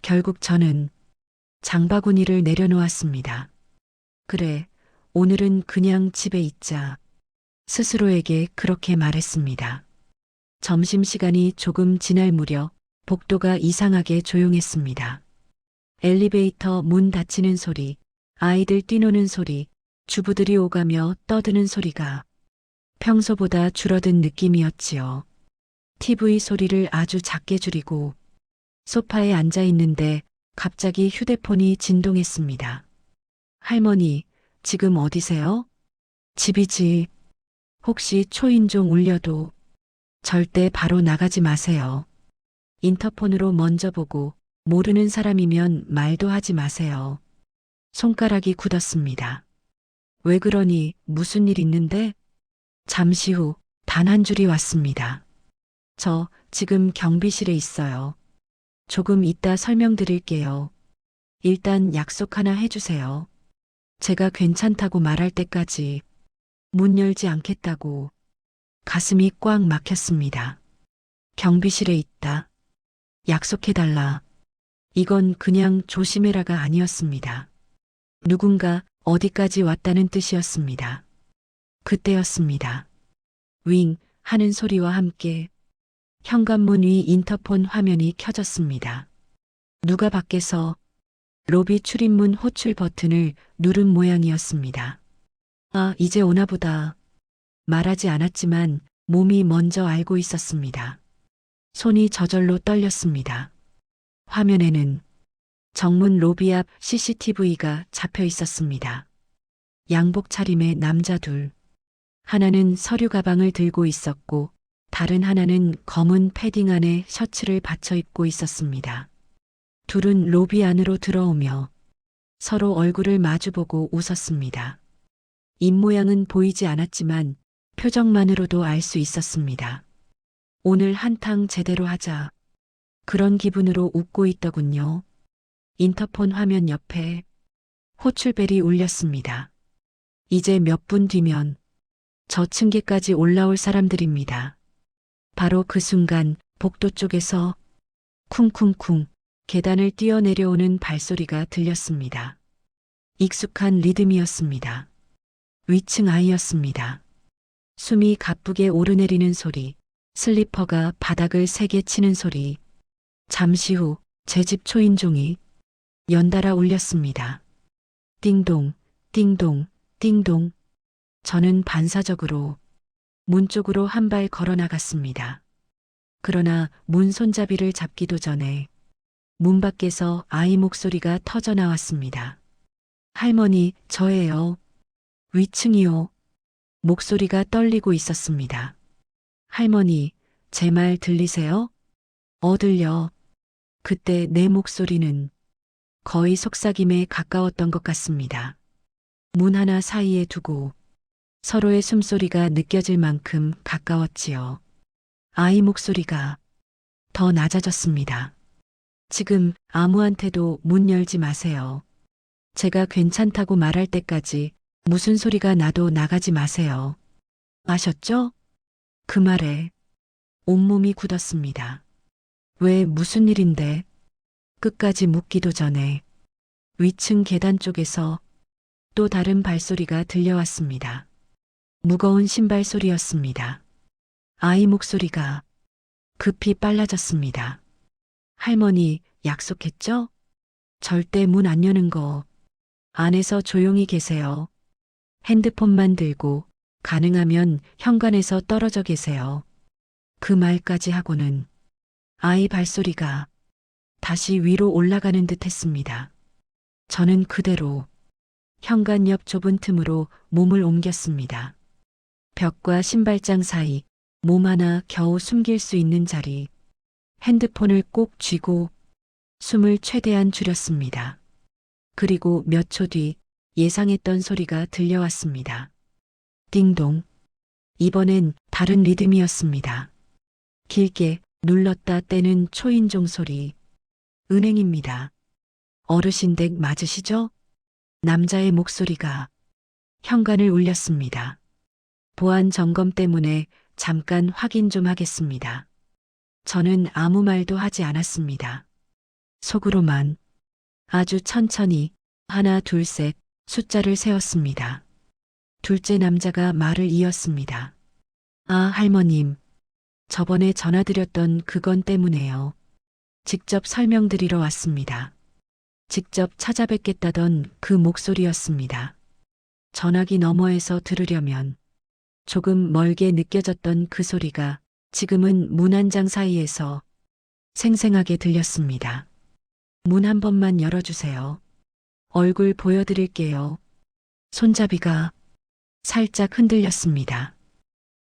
[SPEAKER 1] 결국 저는 장바구니를 내려놓았습니다. 그래, 오늘은 그냥 집에 있자. 스스로에게 그렇게 말했습니다. 점심시간이 조금 지날 무렵 복도가 이상하게 조용했습니다. 엘리베이터 문 닫히는 소리, 아이들 뛰노는 소리, 주부들이 오가며 떠드는 소리가 평소보다 줄어든 느낌이었지요. TV 소리를 아주 작게 줄이고 소파에 앉아 있는데 갑자기 휴대폰이 진동했습니다. 할머니, 지금 어디세요? 집이지. 혹시 초인종 울려도 절대 바로 나가지 마세요. 인터폰으로 먼저 보고 모르는 사람이면 말도 하지 마세요. 손가락이 굳었습니다. 왜 그러니? 무슨 일 있는데? 잠시 후 단 한 줄이 왔습니다. 저 지금 경비실에 있어요. 조금 이따 설명드릴게요. 일단 약속 하나 해주세요. 제가 괜찮다고 말할 때까지 문 열지 않겠다고. 가슴이 꽉 막혔습니다. 경비실에 있다. 약속해달라. 이건 그냥 조심해라가 아니었습니다. 누군가 어디까지 왔다는 뜻이었습니다. 그때였습니다. 윙 하는 소리와 함께 현관문 위 인터폰 화면이 켜졌습니다. 누가 밖에서 로비 출입문 호출 버튼을 누른 모양이었습니다. 아, 이제 오나 보다. 말하지 않았지만 몸이 먼저 알고 있었습니다. 손이 저절로 떨렸습니다. 화면에는 정문 로비 앞 CCTV가 잡혀 있었습니다. 양복 차림의 남자 둘. 하나는 서류 가방을 들고 있었고 다른 하나는 검은 패딩 안에 셔츠를 받쳐 입고 있었습니다. 둘은 로비 안으로 들어오며 서로 얼굴을 마주보고 웃었습니다. 입모양은 보이지 않았지만 표정만으로도 알 수 있었습니다. 오늘 한탕 제대로 하자. 그런 기분으로 웃고 있더군요. 인터폰 화면 옆에 호출벨이 울렸습니다. 이제 몇 분 뒤면 저 층계까지 올라올 사람들입니다. 바로 그 순간 복도 쪽에서 쿵쿵쿵 계단을 뛰어내려오는 발소리가 들렸습니다. 익숙한 리듬이었습니다. 위층 아이였습니다. 숨이 가쁘게 오르내리는 소리, 슬리퍼가 바닥을 세게 치는 소리. 잠시 후 제 집 초인종이 연달아 울렸습니다. 띵동, 띵동, 띵동. 저는 반사적으로 문 쪽으로 한 발 걸어 나갔습니다. 그러나 문 손잡이를 잡기도 전에 문 밖에서 아이 목소리가 터져 나왔습니다. 할머니, 저예요. 위층이요. 목소리가 떨리고 있었습니다. 할머니, 제 말 들리세요? 들려. 그때 내 목소리는 거의 속삭임에 가까웠던 것 같습니다. 문 하나 사이에 두고 서로의 숨소리가 느껴질 만큼 가까웠지요. 아이 목소리가 더 낮아졌습니다. 지금 아무한테도 문 열지 마세요. 제가 괜찮다고 말할 때까지 무슨 소리가 나도 나가지 마세요. 아셨죠? 그 말에 온몸이 굳었습니다. 왜 무슨 일인데? 끝까지 묻기도 전에 위층 계단 쪽에서 또 다른 발소리가 들려왔습니다. 무거운 신발 소리였습니다. 아이 목소리가 급히 빨라졌습니다. 할머니, 약속했죠? 절대 문 안 여는 거. 안에서 조용히 계세요. 핸드폰만 들고 가능하면 현관에서 떨어져 계세요. 그 말까지 하고는 아이 발소리가 다시 위로 올라가는 듯 했습니다. 저는 그대로 현관 옆 좁은 틈으로 몸을 옮겼습니다. 벽과 신발장 사이 몸 하나 겨우 숨길 수 있는 자리. 핸드폰을 꼭 쥐고 숨을 최대한 줄였습니다. 그리고 몇 초 뒤 예상했던 소리가 들려왔습니다. 띵동. 이번엔 다른 리듬이었습니다. 길게 눌렀다 떼는 초인종 소리. 은행입니다. 어르신 댁 맞으시죠? 남자의 목소리가 현관을 울렸습니다. 보안 점검 때문에 잠깐 확인 좀 하겠습니다. 저는 아무 말도 하지 않았습니다. 속으로만 아주 천천히 하나 둘 셋 숫자를 세었습니다. 둘째 남자가 말을 이었습니다. 아, 할머님. 저번에 전화드렸던 그건 때문에요. 직접 설명드리러 왔습니다. 직접 찾아뵙겠다던 그 목소리였습니다. 전화기 너머에서 들으려면 조금 멀게 느껴졌던 그 소리가 지금은 문 한 장 사이에서 생생하게 들렸습니다. 문 한 번만 열어주세요. 얼굴 보여드릴게요. 손잡이가 살짝 흔들렸습니다.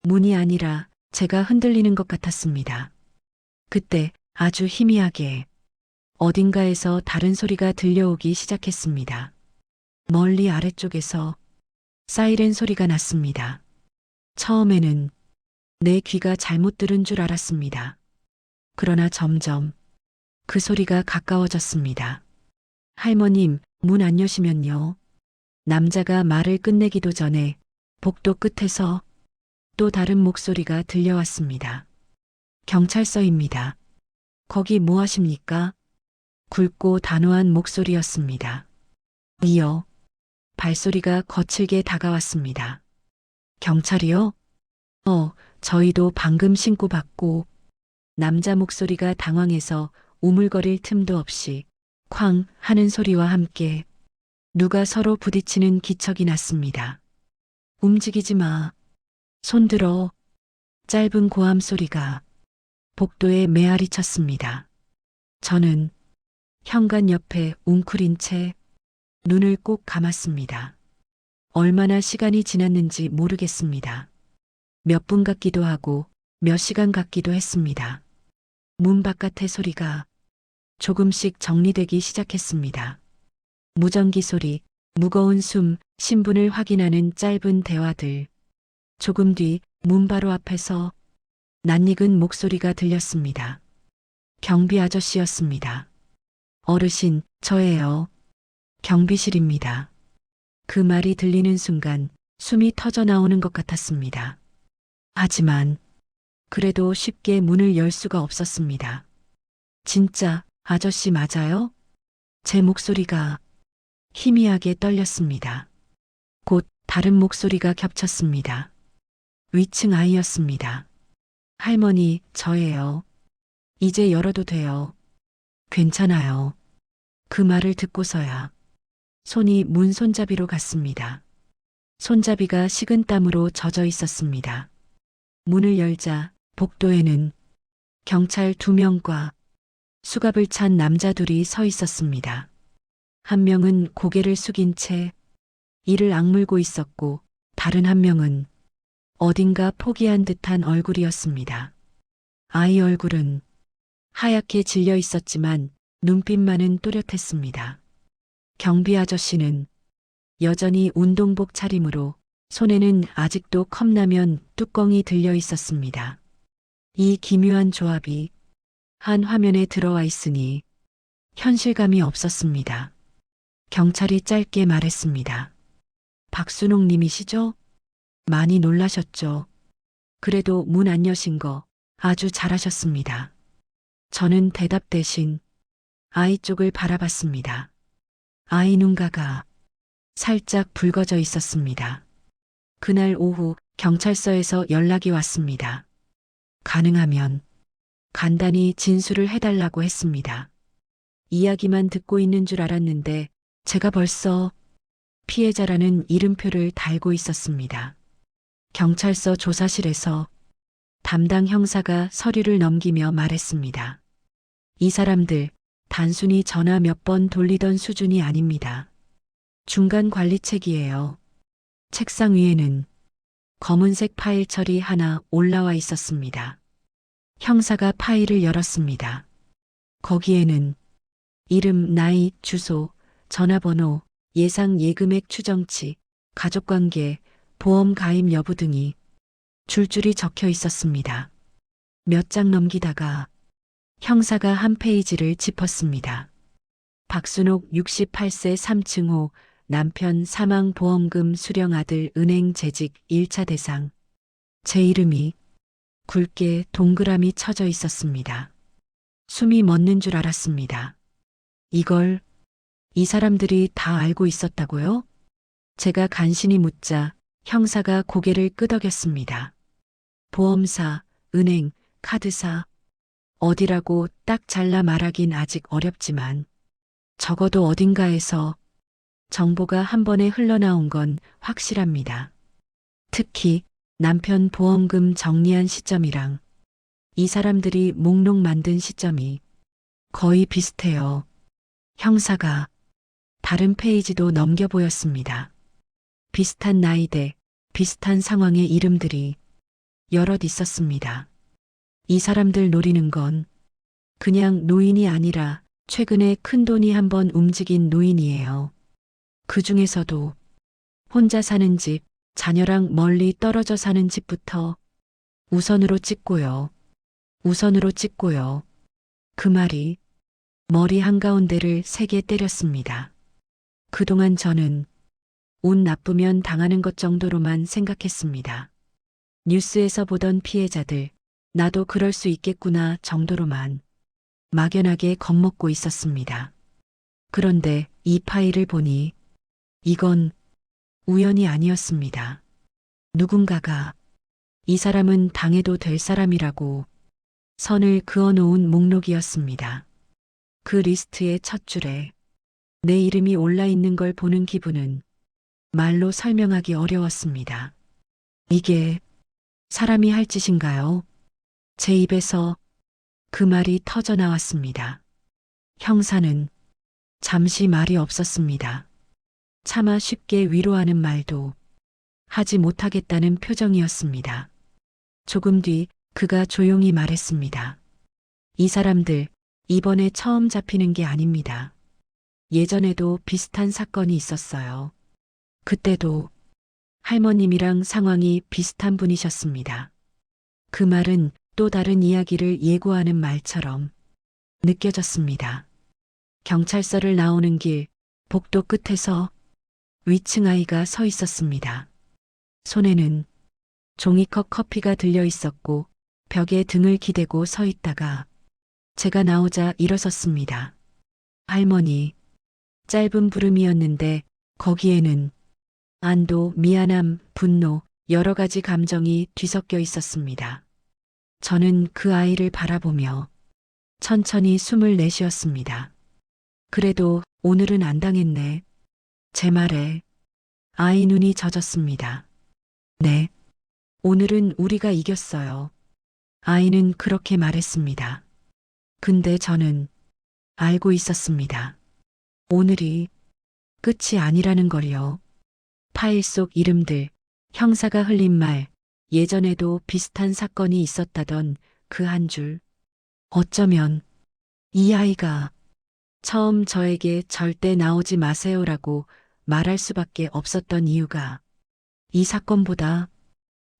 [SPEAKER 1] 문이 아니라 제가 흔들리는 것 같았습니다. 그때 아주 희미하게 어딘가에서 다른 소리가 들려오기 시작했습니다. 멀리 아래쪽에서 사이렌 소리가 났습니다. 처음에는 내 귀가 잘못 들은 줄 알았습니다. 그러나 점점 그 소리가 가까워졌습니다. 할머님, 문 안 여시면요. 남자가 말을 끝내기도 전에 복도 끝에서 또 다른 목소리가 들려왔습니다. 경찰서입니다. 거기 뭐 하십니까? 굵고 단호한 목소리였습니다. 이어 발소리가 거칠게 다가왔습니다. 경찰이요? 저희도 방금 신고받고. 남자 목소리가 당황해서 우물거릴 틈도 없이 쾅 하는 소리와 함께 누가 서로 부딪히는 기척이 났습니다. 움직이지 마. 손 들어. 짧은 고함 소리가 복도에 메아리 쳤습니다. 저는 현관 옆에 웅크린 채 눈을 꼭 감았습니다. 얼마나 시간이 지났는지 모르겠습니다. 몇 분 같기도 하고 몇 시간 같기도 했습니다. 문 바깥의 소리가 조금씩 정리되기 시작했습니다. 무전기 소리, 무거운 숨, 신분을 확인하는 짧은 대화들. 조금 뒤 문 바로 앞에서 낯익은 목소리가 들렸습니다. 경비 아저씨였습니다. 어르신, 저예요. 경비실입니다. 그 말이 들리는 순간 숨이 터져 나오는 것 같았습니다. 하지만 그래도 쉽게 문을 열 수가 없었습니다. 진짜 아저씨 맞아요? 제 목소리가 희미하게 떨렸습니다. 곧 다른 목소리가 겹쳤습니다. 위층 아이였습니다. 할머니, 저예요. 이제 열어도 돼요. 괜찮아요. 그 말을 듣고서야 손이 문 손잡이로 갔습니다. 손잡이가 식은땀으로 젖어 있었습니다. 문을 열자 복도에는 경찰 2명과 수갑을 찬 남자 둘이 서 있었습니다. 한 명은 고개를 숙인 채 이를 악물고 있었고 다른 한 명은 어딘가 포기한 듯한 얼굴이었습니다. 아이 얼굴은 하얗게 질려 있었지만 눈빛만은 또렷했습니다. 경비 아저씨는 여전히 운동복 차림으로 손에는 아직도 컵라면 뚜껑이 들려 있었습니다. 이 기묘한 조합이 한 화면에 들어와 있으니 현실감이 없었습니다. 경찰이 짧게 말했습니다. 박순옥 님이시죠? 많이 놀라셨죠? 그래도 문 안 여신 거 아주 잘하셨습니다. 저는 대답 대신 아이 쪽을 바라봤습니다. 아이 눈가가 살짝 붉어져 있었습니다. 그날 오후 경찰서에서 연락이 왔습니다. 가능하면 간단히 진술을 해달라고 했습니다. 이야기만 듣고 있는 줄 알았는데 제가 벌써 피해자라는 이름표를 달고 있었습니다. 경찰서 조사실에서 담당 형사가 서류를 넘기며 말했습니다. 이 사람들 단순히 전화 몇 번 돌리던 수준이 아닙니다. 중간 관리책이에요. 책상 위에는 검은색 파일 철이 하나 올라와 있었습니다. 형사가 파일을 열었습니다. 거기에는 이름, 나이, 주소, 전화번호, 예상 예금액 추정치, 가족관계, 보험 가입 여부 등이 줄줄이 적혀 있었습니다. 몇 장 넘기다가 형사가 한 페이지를 짚었습니다. 박순옥 68세 3층호 남편 사망 보험금 수령 아들 은행 재직 1차 대상. 제 이름이 굵게 동그라미 쳐져 있었습니다. 숨이 멎는 줄 알았습니다. 이걸 이 사람들이 다 알고 있었다고요? 제가 간신히 묻자 형사가 고개를 끄덕였습니다. 보험사, 은행, 카드사, 어디라고 딱 잘라 말하긴 아직 어렵지만 적어도 어딘가에서 정보가 한 번에 흘러나온 건 확실합니다. 특히 남편 보험금 정리한 시점이랑 이 사람들이 목록 만든 시점이 거의 비슷해요. 형사가 다른 페이지도 넘겨 보였습니다. 비슷한 나이대, 비슷한 상황의 이름들이 여럿 있었습니다. 이 사람들 노리는 건 그냥 노인이 아니라 최근에 큰돈이 한번 움직인 노인이에요. 그 중에서도 혼자 사는 집, 자녀랑 멀리 떨어져 사는 집부터 우선으로 찍고요. 우선으로 찍고요. 그 말이 머리 한가운데를 세게 때렸습니다. 그동안 저는 운 나쁘면 당하는 것 정도로만 생각했습니다. 뉴스에서 보던 피해자들, 나도 그럴 수 있겠구나 정도로만 막연하게 겁먹고 있었습니다. 그런데 이 파일을 보니 이건 우연이 아니었습니다. 누군가가 이 사람은 당해도 될 사람이라고 선을 그어놓은 목록이었습니다. 그 리스트의 첫 줄에 내 이름이 올라 있는 걸 보는 기분은 말로 설명하기 어려웠습니다. 이게 사람이 할 짓인가요? 제 입에서 그 말이 터져 나왔습니다. 형사는 잠시 말이 없었습니다. 차마 쉽게 위로하는 말도 하지 못하겠다는 표정이었습니다. 조금 뒤 그가 조용히 말했습니다. 이 사람들 이번에 처음 잡히는 게 아닙니다. 예전에도 비슷한 사건이 있었어요. 그때도 할머님이랑 상황이 비슷한 분이셨습니다. 그 말은 또 다른 이야기를 예고하는 말처럼 느껴졌습니다. 경찰서를 나오는 길 복도 끝에서 위층 아이가 서 있었습니다. 손에는 종이컵 커피가 들려 있었고 벽에 등을 기대고 서 있다가 제가 나오자 일어섰습니다. 할머니, 짧은 부름이었는데 거기에는 안도, 미안함, 분노, 여러 가지 감정이 뒤섞여 있었습니다. 저는 그 아이를 바라보며 천천히 숨을 내쉬었습니다. 그래도 오늘은 안 당했네. 제 말에 아이 눈이 젖었습니다. 네, 오늘은 우리가 이겼어요. 아이는 그렇게 말했습니다. 근데 저는 알고 있었습니다. 오늘이 끝이 아니라는 걸요. 파일 속 이름들, 형사가 흘린 말, 예전에도 비슷한 사건이 있었다던 그 한 줄. 어쩌면 이 아이가 처음 저에게 절대 나오지 마세요라고 말할 수밖에 없었던 이유가 이 사건보다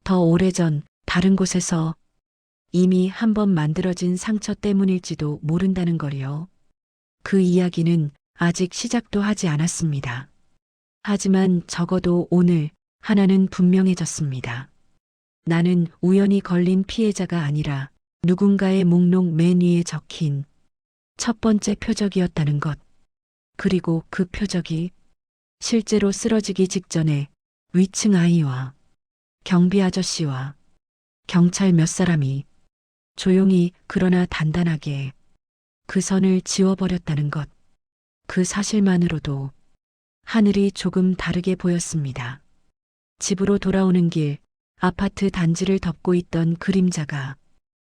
[SPEAKER 1] 더 오래전 다른 곳에서 이미 한 번 만들어진 상처 때문일지도 모른다는 거리요. 그 이야기는 아직 시작도 하지 않았습니다. 하지만 적어도 오늘 하나는 분명해졌습니다. 나는 우연히 걸린 피해자가 아니라 누군가의 목록 맨 위에 적힌 첫 번째 표적이었다는 것. 그리고 그 표적이 실제로 쓰러지기 직전에 위층 아이와 경비 아저씨와 경찰 몇 사람이 조용히 그러나 단단하게 그 선을 지워버렸다는 것. 그 사실만으로도 하늘이 조금 다르게 보였습니다. 집으로 돌아오는 길, 아파트 단지를 덮고 있던 그림자가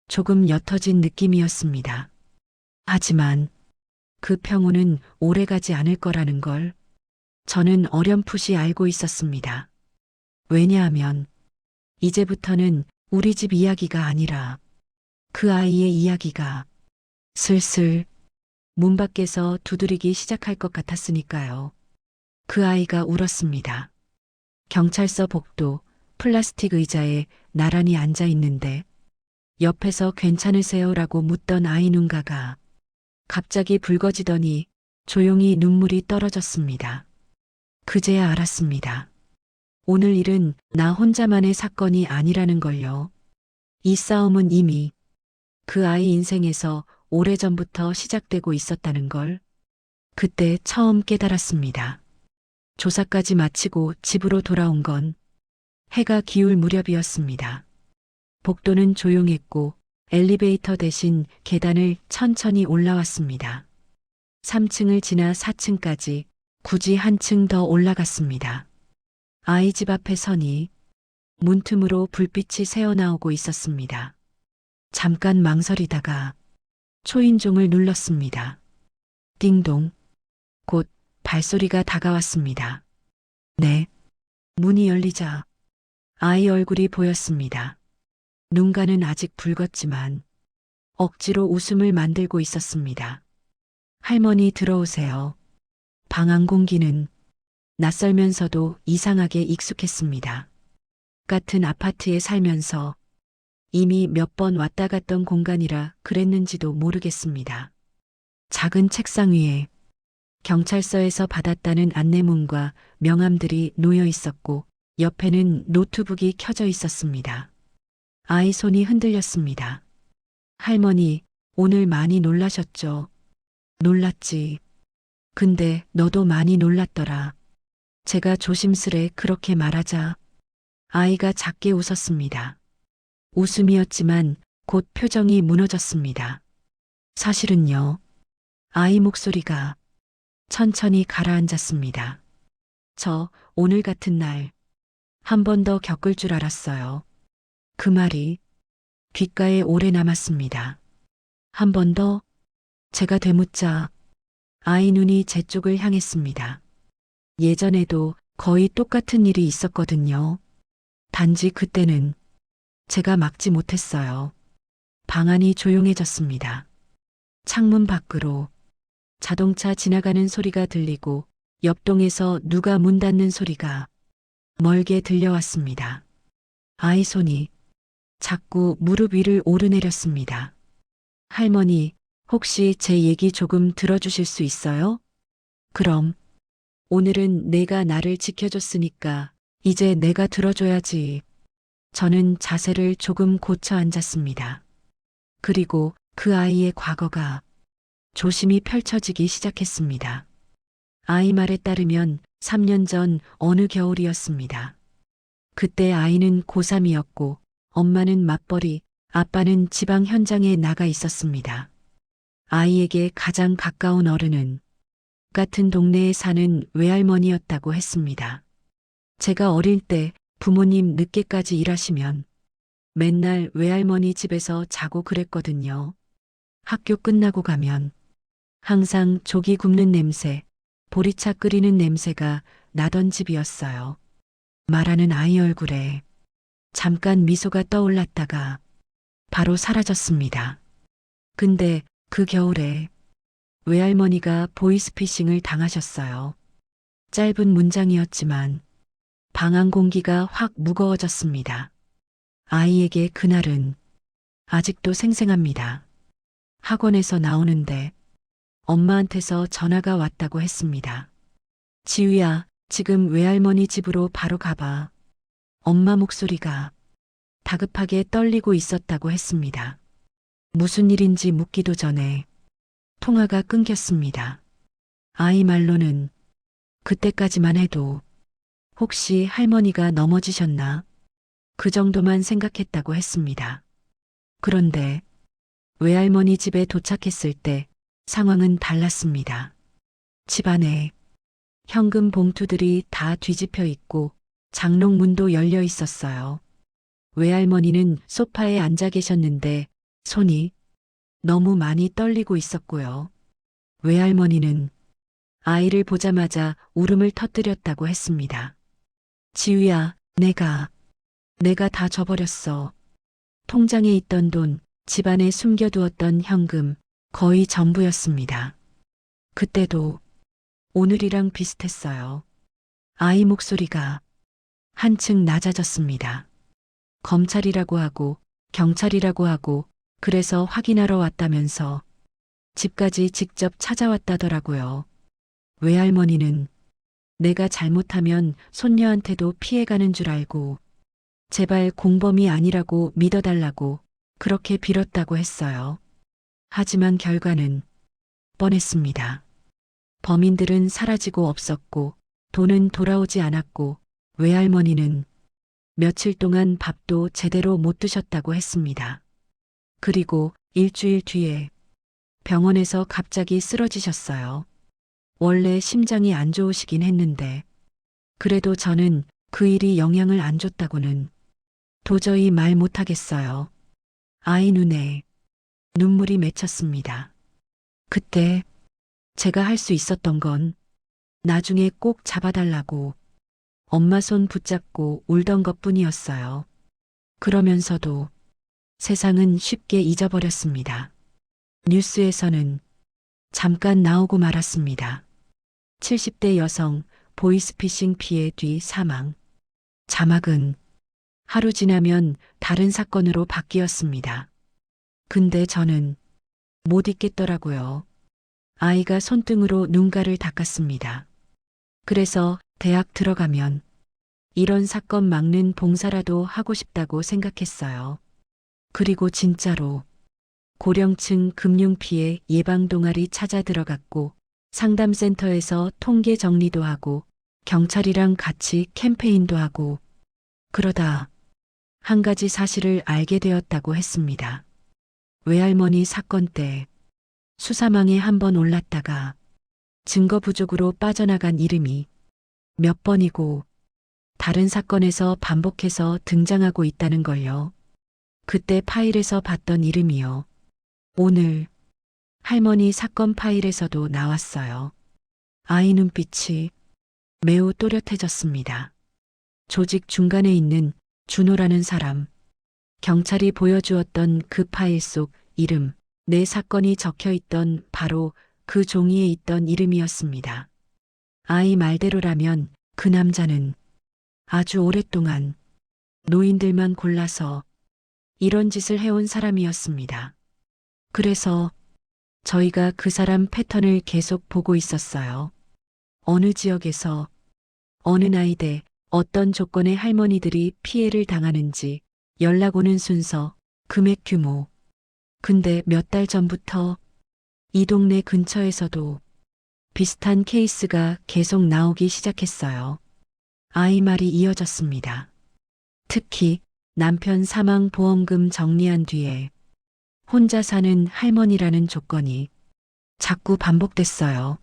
[SPEAKER 1] 조금 옅어진 느낌이었습니다. 하지만 그 평온은 오래가지 않을 거라는 걸 저는 어렴풋이 알고 있었습니다. 왜냐하면 이제부터는 우리 집 이야기가 아니라 그 아이의 이야기가 슬슬 문 밖에서 두드리기 시작할 것 같았으니까요. 그 아이가 울었습니다. 경찰서 복도 플라스틱 의자에 나란히 앉아 있는데 옆에서 괜찮으세요라고 묻던 아이 눈가가 갑자기 붉어지더니 조용히 눈물이 떨어졌습니다. 그제야 알았습니다. 오늘 일은 나 혼자만의 사건이 아니라는 걸요. 이 싸움은 이미 그 아이 인생에서 오래전부터 시작되고 있었다는 걸 그때 처음 깨달았습니다. 조사까지 마치고 집으로 돌아온 건 해가 기울 무렵이었습니다. 복도는 조용했고 엘리베이터 대신 계단을 천천히 올라왔습니다. 3층을 지나 4층까지 굳이 한 층 더 올라갔습니다. 아이 집 앞에 서니 문틈으로 불빛이 새어나오고 있었습니다. 잠깐 망설이다가 초인종을 눌렀습니다. 띵동. 곧 발소리가 다가왔습니다. 네. 문이 열리자 아이 얼굴이 보였습니다. 눈가는 아직 붉었지만 억지로 웃음을 만들고 있었습니다. 할머니 들어오세요. 방 안 공기는 낯설면서도 이상하게 익숙했습니다. 같은 아파트에 살면서 이미 몇 번 왔다 갔던 공간이라 그랬는지도 모르겠습니다. 작은 책상 위에 경찰서에서 받았다는 안내문과 명함들이 놓여 있었고 옆에는 노트북이 켜져 있었습니다. 아이 손이 흔들렸습니다. 할머니, 오늘 많이 놀라셨죠? 놀랐지. 근데 너도 많이 놀랐더라. 제가 조심스레 그렇게 말하자 아이가 작게 웃었습니다. 웃음이었지만 곧 표정이 무너졌습니다. 사실은요. 아이 목소리가 천천히 가라앉았습니다. 저 오늘 같은 날 한 번 더 겪을 줄 알았어요. 그 말이 귓가에 오래 남았습니다. 한 번 더 제가 되묻자 아이 눈이 제 쪽을 향했습니다. 예전에도 거의 똑같은 일이 있었거든요. 단지 그때는 제가 막지 못했어요. 방 안이 조용해졌습니다. 창문 밖으로 자동차 지나가는 소리가 들리고 옆동에서 누가 문 닫는 소리가 멀게 들려왔습니다. 아이 손이 자꾸 무릎 위를 오르내렸습니다. 할머니, 혹시 제 얘기 조금 들어주실 수 있어요? 그럼 오늘은 내가 나를 지켜줬으니까 이제 내가 들어줘야지. 저는 자세를 조금 고쳐 앉았습니다. 그리고 그 아이의 과거가 조심히 펼쳐지기 시작했습니다. 아이 말에 따르면 3년 전 어느 겨울이었습니다. 그때 아이는 고3이었고 엄마는 맞벌이, 아빠는 지방 현장에 나가 있었습니다. 아이에게 가장 가까운 어른은 같은 동네에 사는 외할머니였다고 했습니다. 제가 어릴 때 부모님 늦게까지 일하시면 맨날 외할머니 집에서 자고 그랬거든요. 학교 끝나고 가면 항상 조기 굽는 냄새, 보리차 끓이는 냄새가 나던 집이었어요. 말하는 아이 얼굴에 잠깐 미소가 떠올랐다가 바로 사라졌습니다. 근데 그 겨울에 외할머니가 보이스피싱을 당하셨어요. 짧은 문장이었지만 방 안 공기가 확 무거워졌습니다. 아이에게 그날은 아직도 생생합니다. 학원에서 나오는데 엄마한테서 전화가 왔다고 했습니다. 지우야, 지금 외할머니 집으로 바로 가봐. 엄마 목소리가 다급하게 떨리고 있었다고 했습니다. 무슨 일인지 묻기도 전에 통화가 끊겼습니다. 아이 말로는 그때까지만 해도 혹시 할머니가 넘어지셨나? 그 정도만 생각했다고 했습니다. 그런데 외할머니 집에 도착했을 때 상황은 달랐습니다. 집 안에 현금 봉투들이 다 뒤집혀 있고 장롱 문도 열려 있었어요. 외할머니는 소파에 앉아 계셨는데 손이 너무 많이 떨리고 있었고요. 외할머니는 아이를 보자마자 울음을 터뜨렸다고 했습니다. 지우야, 내가 내가 다 줘버렸어. 통장에 있던 돈, 집안에 숨겨두었던 현금, 거의 전부였습니다. 그때도 오늘이랑 비슷했어요. 아이 목소리가 한층 낮아졌습니다. 검찰이라고 하고 경찰이라고 하고 그래서 확인하러 왔다면서 집까지 직접 찾아왔다더라고요. 외할머니는 내가 잘못하면 손녀한테도 피해가는 줄 알고 제발 공범이 아니라고 믿어달라고 그렇게 빌었다고 했어요. 하지만 결과는 뻔했습니다. 범인들은 사라지고 없었고 돈은 돌아오지 않았고 외할머니는 며칠 동안 밥도 제대로 못 드셨다고 했습니다. 그리고 일주일 뒤에 병원에서 갑자기 쓰러지셨어요. 원래 심장이 안 좋으시긴 했는데 그래도 저는 그 일이 영향을 안 줬다고는 도저히 말 못하겠어요. 아이 눈에 눈물이 맺혔습니다. 그때 제가 할 수 있었던 건 나중에 꼭 잡아달라고 엄마 손 붙잡고 울던 것뿐이었어요. 그러면서도 세상은 쉽게 잊어버렸습니다. 뉴스에서는 잠깐 나오고 말았습니다. 70대 여성 보이스피싱 피해 뒤 사망. 자막은 하루 지나면 다른 사건으로 바뀌었습니다. 근데 저는 못 잊겠더라고요. 아이가 손등으로 눈가를 닦았습니다. 그래서 대학 들어가면 이런 사건 막는 봉사라도 하고 싶다고 생각했어요. 그리고 진짜로 고령층 금융피해 예방 동아리 찾아 들어갔고 상담센터에서 통계 정리도 하고 경찰이랑 같이 캠페인도 하고 그러다 한 가지 사실을 알게 되었다고 했습니다. 외할머니 사건 때 수사망에 한 번 올랐다가 증거 부족으로 빠져나간 이름이 몇 번이고 다른 사건에서 반복해서 등장하고 있다는 걸요. 그때 파일에서 봤던 이름이요. 오늘 할머니 사건 파일에서도 나왔어요. 아이 눈빛이 매우 또렷해졌습니다. 조직 중간에 있는 준호라는 사람. 경찰이 보여주었던 그 파일 속 이름, 내 사건이 적혀 있던 바로 그 종이에 있던 이름이었습니다. 아이 말대로라면 그 남자는 아주 오랫동안 노인들만 골라서 이런 짓을 해온 사람이었습니다. 그래서 저희가 그 사람 패턴을 계속 보고 있었어요. 어느 지역에서 어느 나이대 어떤 조건의 할머니들이 피해를 당하는지 연락 오는 순서, 금액 규모. 근데 몇 달 전부터 이 동네 근처에서도 비슷한 케이스가 계속 나오기 시작했어요. 아이 말이 이어졌습니다. 특히 남편 사망 보험금 정리한 뒤에 혼자 사는 할머니라는 조건이 자꾸 반복됐어요.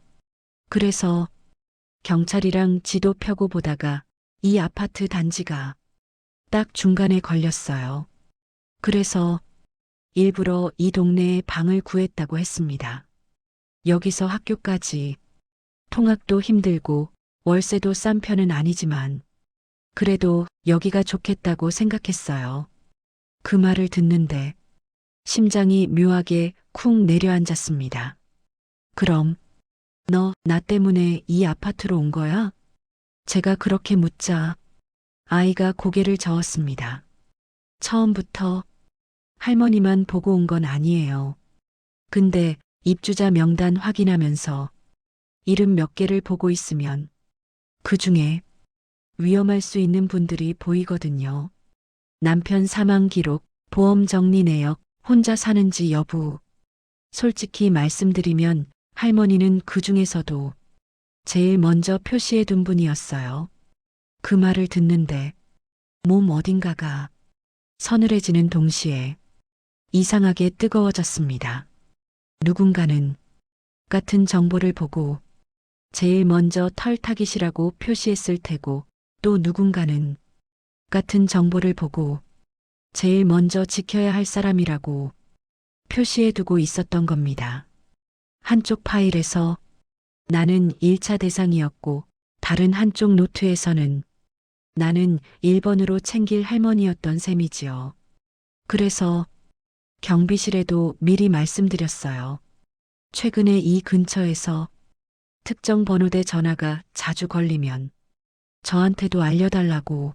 [SPEAKER 1] 그래서 경찰이랑 지도 펴고 보다가 이 아파트 단지가 딱 중간에 걸렸어요. 그래서 일부러 이 동네에 방을 구했다고 했습니다. 여기서 학교까지 통학도 힘들고 월세도 싼 편은 아니지만 그래도 여기가 좋겠다고 생각했어요. 그 말을 듣는데 심장이 묘하게 쿵 내려앉았습니다. 그럼 너 나 때문에 이 아파트로 온 거야? 제가 그렇게 묻자 아이가 고개를 저었습니다. 처음부터 할머니만 보고 온 건 아니에요. 근데 입주자 명단 확인하면서 이름 몇 개를 보고 있으면 그 중에 위험할 수 있는 분들이 보이거든요. 남편 사망 기록, 보험 정리 내역, 혼자 사는지 여부. 솔직히 말씀드리면 할머니는 그 중에서도 제일 먼저 표시해 둔 분이었어요. 그 말을 듣는데 몸 어딘가가 서늘해지는 동시에 이상하게 뜨거워졌습니다. 누군가는 같은 정보를 보고 제일 먼저 털타깃이라고 표시했을 테고 또 누군가는 같은 정보를 보고 제일 먼저 지켜야 할 사람이라고 표시해두고 있었던 겁니다. 한쪽 파일에서 나는 1차 대상이었고 다른 한쪽 노트에서는 나는 1번으로 챙길 할머니였던 셈이지요. 그래서 경비실에도 미리 말씀드렸어요. 최근에 이 근처에서 특정 번호대 전화가 자주 걸리면 저한테도 알려달라고.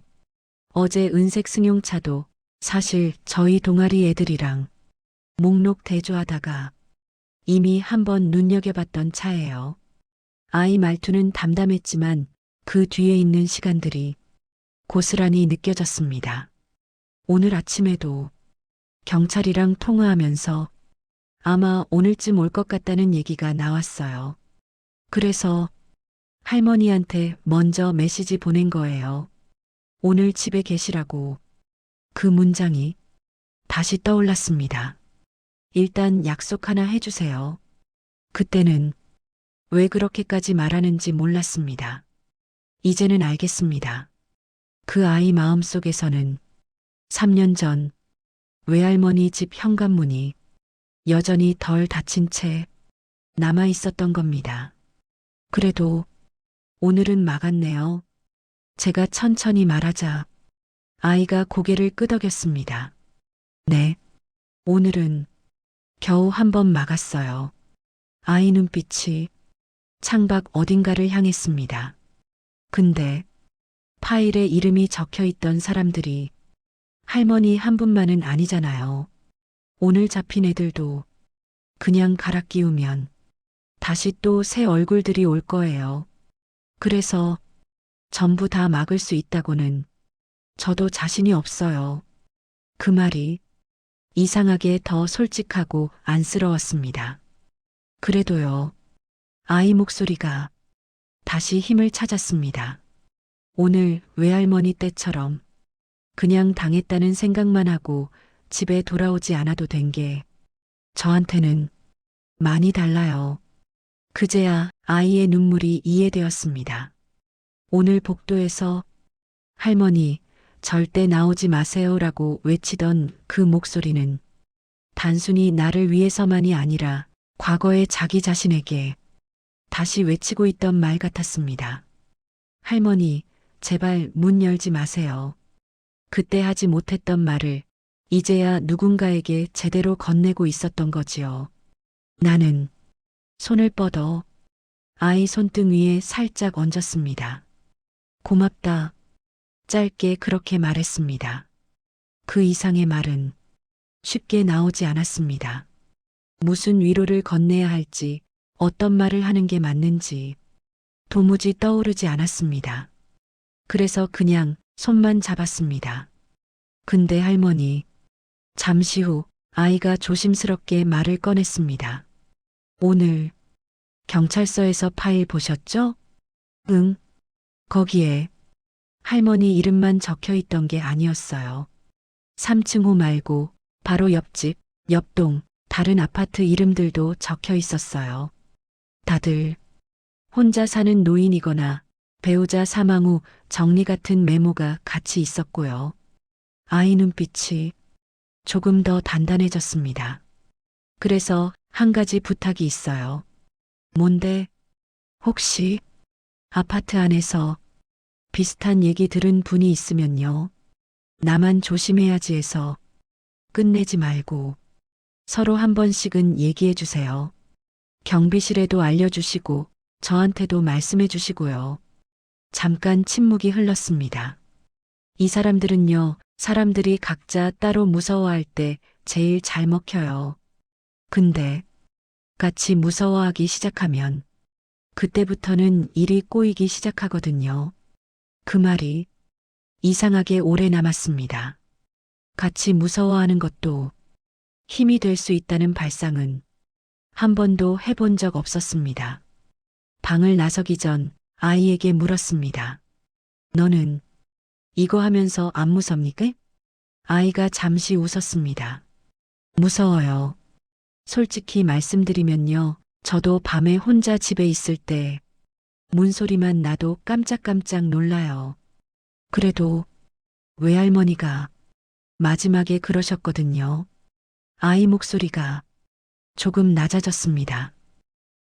[SPEAKER 1] 어제 은색 승용차도 사실 저희 동아리 애들이랑 목록 대조하다가 이미 한번 눈여겨봤던 차예요. 아이 말투는 담담했지만 그 뒤에 있는 시간들이 고스란히 느껴졌습니다. 오늘 아침에도 경찰이랑 통화하면서 아마 오늘쯤 올 것 같다는 얘기가 나왔어요. 그래서 할머니한테 먼저 메시지 보낸 거예요. 오늘 집에 계시라고. 그 문장이 다시 떠올랐습니다. 일단 약속 하나 해주세요. 그때는 왜 그렇게까지 말하는지 몰랐습니다. 이제는 알겠습니다. 그 아이 마음속에서는 3년 전 외할머니 집 현관문이 여전히 덜 닫힌 채 남아 있었던 겁니다. 그래도 오늘은 막았네요. 제가 천천히 말하자 아이가 고개를 끄덕였습니다. 네, 오늘은 겨우 한 번 막았어요. 아이 눈빛이 창밖 어딘가를 향했습니다. 근데 파일에 이름이 적혀 있던 사람들이 할머니 한 분만은 아니잖아요. 오늘 잡힌 애들도 그냥 갈아 끼우면 다시 또 새 얼굴들이 올 거예요. 그래서 전부 다 막을 수 있다고는 저도 자신이 없어요. 그 말이 이상하게 더 솔직하고 안쓰러웠습니다. 그래도요, 아이 목소리가 다시 힘을 찾았습니다. 오늘 외할머니 때처럼 그냥 당했다는 생각만 하고 집에 돌아오지 않아도 된 게 저한테는 많이 달라요. 그제야 아이의 눈물이 이해되었습니다. 오늘 복도에서 할머니 절대 나오지 마세요라고 외치던 그 목소리는 단순히 나를 위해서만이 아니라 과거의 자기 자신에게 다시 외치고 있던 말 같았습니다. 할머니, 제발 문 열지 마세요. 그때 하지 못했던 말을 이제야 누군가에게 제대로 건네고 있었던 거지요. 나는 손을 뻗어 아이 손등 위에 살짝 얹었습니다. 고맙다. 짧게 그렇게 말했습니다. 그 이상의 말은 쉽게 나오지 않았습니다. 무슨 위로를 건네야 할지, 어떤 말을 하는 게 맞는지 도무지 떠오르지 않았습니다. 그래서 그냥 손만 잡았습니다. 근데 할머니, 잠시 후 아이가 조심스럽게 말을 꺼냈습니다. 오늘 경찰서에서 파일 보셨죠? 응. 거기에 할머니 이름만 적혀 있던 게 아니었어요. 3층 호 말고 바로 옆집, 옆동, 다른 아파트 이름들도 적혀 있었어요. 다들 혼자 사는 노인이거나 배우자 사망 후 정리 같은 메모가 같이 있었고요. 아이 눈빛이 조금 더 단단해졌습니다. 그래서 한 가지 부탁이 있어요. 뭔데? 혹시 아파트 안에서 비슷한 얘기 들은 분이 있으면요. 나만 조심해야지 해서 끝내지 말고 서로 한 번씩은 얘기해 주세요. 경비실에도 알려주시고 저한테도 말씀해 주시고요. 잠깐 침묵이 흘렀습니다. 이 사람들은요, 사람들이 각자 따로 무서워할 때 제일 잘 먹혀요. 근데 같이 무서워하기 시작하면 그때부터는 일이 꼬이기 시작하거든요. 그 말이 이상하게 오래 남았습니다. 같이 무서워하는 것도 힘이 될 수 있다는 발상은 한 번도 해본 적 없었습니다. 방을 나서기 전 아이에게 물었습니다. 너는 이거 하면서 안 무섭니까? 아이가 잠시 웃었습니다. 무서워요. 솔직히 말씀드리면요. 저도 밤에 혼자 집에 있을 때 문소리만 나도 깜짝깜짝 놀라요. 그래도 외할머니가 마지막에 그러셨거든요. 아이 목소리가 조금 낮아졌습니다.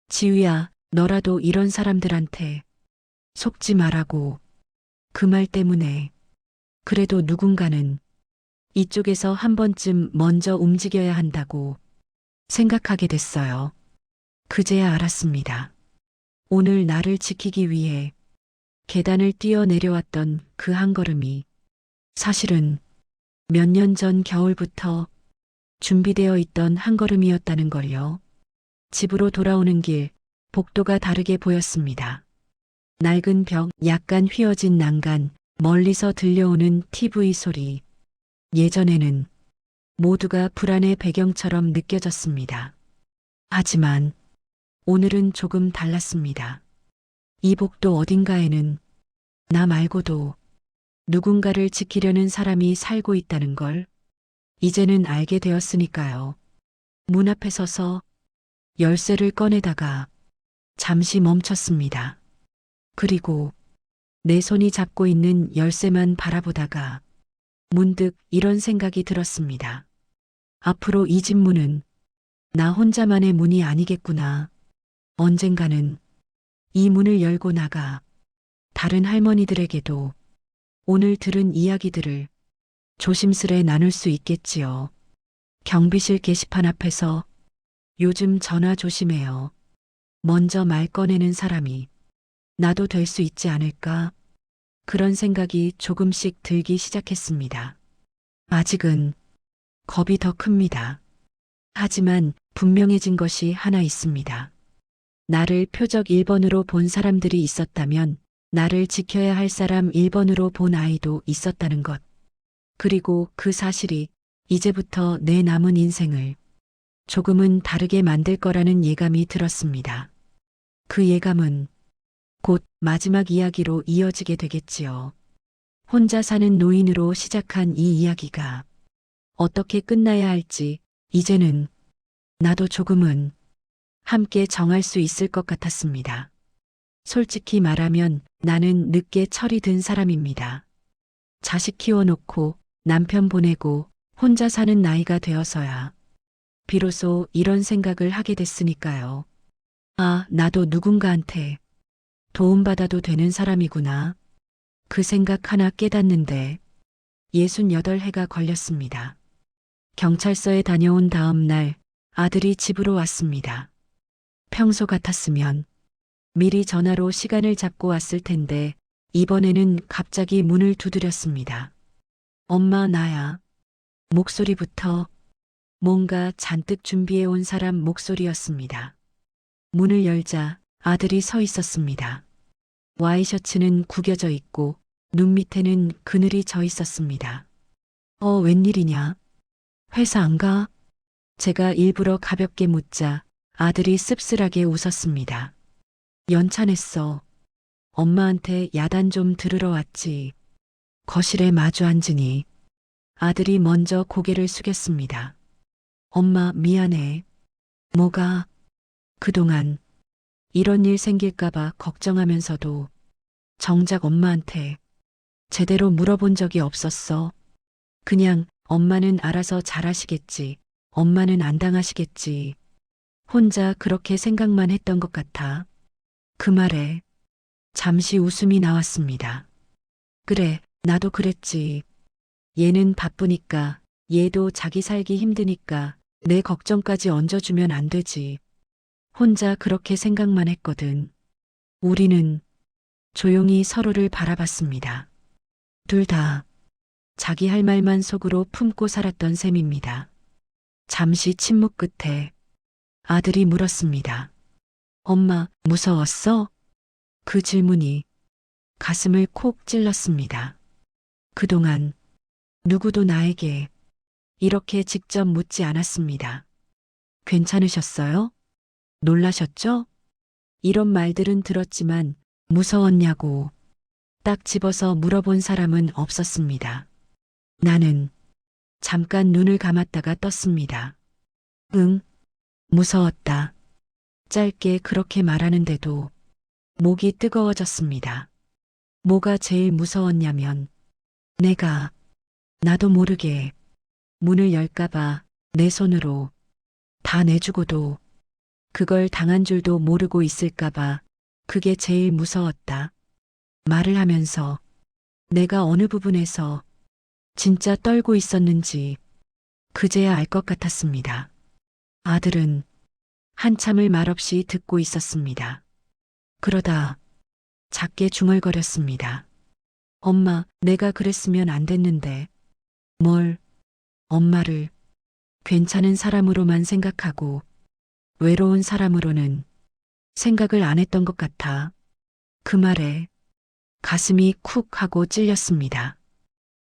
[SPEAKER 1] 지우야, 너라도 이런 사람들한테 속지 말라고. 그 말 때문에 그래도 누군가는 이쪽에서 한 번쯤 먼저 움직여야 한다고 생각하게 됐어요. 그제야 알았습니다. 오늘 나를 지키기 위해 계단을 뛰어 내려왔던 그 한 걸음이 사실은 몇 년 전 겨울부터 준비되어 있던 한 걸음이었다는 걸요. 집으로 돌아오는 길, 복도가 다르게 보였습니다. 낡은 벽, 약간 휘어진 난간, 멀리서 들려오는 TV 소리. 예전에는 모두가 불안의 배경처럼 느껴졌습니다. 하지만 오늘은 조금 달랐습니다. 이 복도 어딘가에는 나 말고도 누군가를 지키려는 사람이 살고 있다는 걸 이제는 알게 되었으니까요. 문 앞에 서서 열쇠를 꺼내다가 잠시 멈췄습니다. 그리고 내 손이 잡고 있는 열쇠만 바라보다가 문득 이런 생각이 들었습니다. 앞으로 이 집 문은 나 혼자만의 문이 아니겠구나. 언젠가는 이 문을 열고 나가 다른 할머니들에게도 오늘 들은 이야기들을 조심스레 나눌 수 있겠지요. 경비실 게시판 앞에서 요즘 전화 조심해요. 먼저 말 꺼내는 사람이 나도 될 수 있지 않을까? 그런 생각이 조금씩 들기 시작했습니다. 아직은 겁이 더 큽니다. 하지만 분명해진 것이 하나 있습니다. 나를 표적 1번으로 본 사람들이 있었다면 나를 지켜야 할 사람 1번으로 본 아이도 있었다는 것. 그리고 그 사실이 이제부터 내 남은 인생을 조금은 다르게 만들 거라는 예감이 들었습니다. 그 예감은 곧 마지막 이야기로 이어지게 되겠지요. 혼자 사는 노인으로 시작한 이 이야기가 어떻게 끝나야 할지 이제는 나도 조금은 함께 정할 수 있을 것 같았습니다. 솔직히 말하면 나는 늦게 철이 든 사람입니다. 자식 키워놓고 남편 보내고 혼자 사는 나이가 되어서야 비로소 이런 생각을 하게 됐으니까요. 아, 나도 누군가한테 도움받아도 되는 사람이구나. 그 생각 하나 깨닫는데 68해가 걸렸습니다. 경찰서에 다녀온 다음 날 아들이 집으로 왔습니다. 평소 같았으면 미리 전화로 시간을 잡고 왔을 텐데 이번에는 갑자기 문을 두드렸습니다. 엄마, 나야. 목소리부터 뭔가 잔뜩 준비해 온 사람 목소리였습니다. 문을 열자 아들이 서 있었습니다. 와이셔츠는 구겨져 있고 눈 밑에는 그늘이 져 있었습니다. 웬일이냐? 회사 안 가? 제가 일부러 가볍게 묻자 아들이 씁쓸하게 웃었습니다. 연차냈어. 엄마한테 야단 좀 들으러 왔지. 거실에 마주 앉으니 아들이 먼저 고개를 숙였습니다. 엄마, 미안해. 뭐가? 그동안 이런 일 생길까봐 걱정하면서도 정작 엄마한테 제대로 물어본 적이 없었어. 그냥 엄마는 알아서 잘하시겠지. 엄마는 안 당하시겠지. 혼자 그렇게 생각만 했던 것 같아. 그 말에 잠시 웃음이 나왔습니다. 그래, 나도 그랬지. 얘는 바쁘니까, 얘도 자기 살기 힘드니까 내 걱정까지 얹어주면 안 되지. 혼자 그렇게 생각만 했거든. 우리는 조용히 서로를 바라봤습니다. 둘 다 자기 할 말만 속으로 품고 살았던 셈입니다. 잠시 침묵 끝에 아들이 물었습니다. 엄마, 무서웠어? 그 질문이 가슴을 콕 찔렀습니다. 그동안 누구도 나에게 이렇게 직접 묻지 않았습니다. 괜찮으셨어요? 놀라셨죠? 이런 말들은 들었지만 무서웠냐고 딱 집어서 물어본 사람은 없었습니다. 나는 잠깐 눈을 감았다가 떴습니다. 응, 무서웠다. 짧게 그렇게 말하는데도 목이 뜨거워졌습니다. 뭐가 제일 무서웠냐면 내가 나도 모르게 문을 열까봐 내 손으로 다 내주고도 그걸 당한 줄도 모르고 있을까봐 그게 제일 무서웠다. 말을 하면서 내가 어느 부분에서 진짜 떨고 있었는지 그제야 알 것 같았습니다. 아들은 한참을 말없이 듣고 있었습니다. 그러다 작게 중얼거렸습니다. 엄마, 내가 그랬으면 안 됐는데. 뭘, 엄마를 괜찮은 사람으로만 생각하고 외로운 사람으로는 생각을 안 했던 것 같아. 그 말에 가슴이 쿡 하고 찔렸습니다.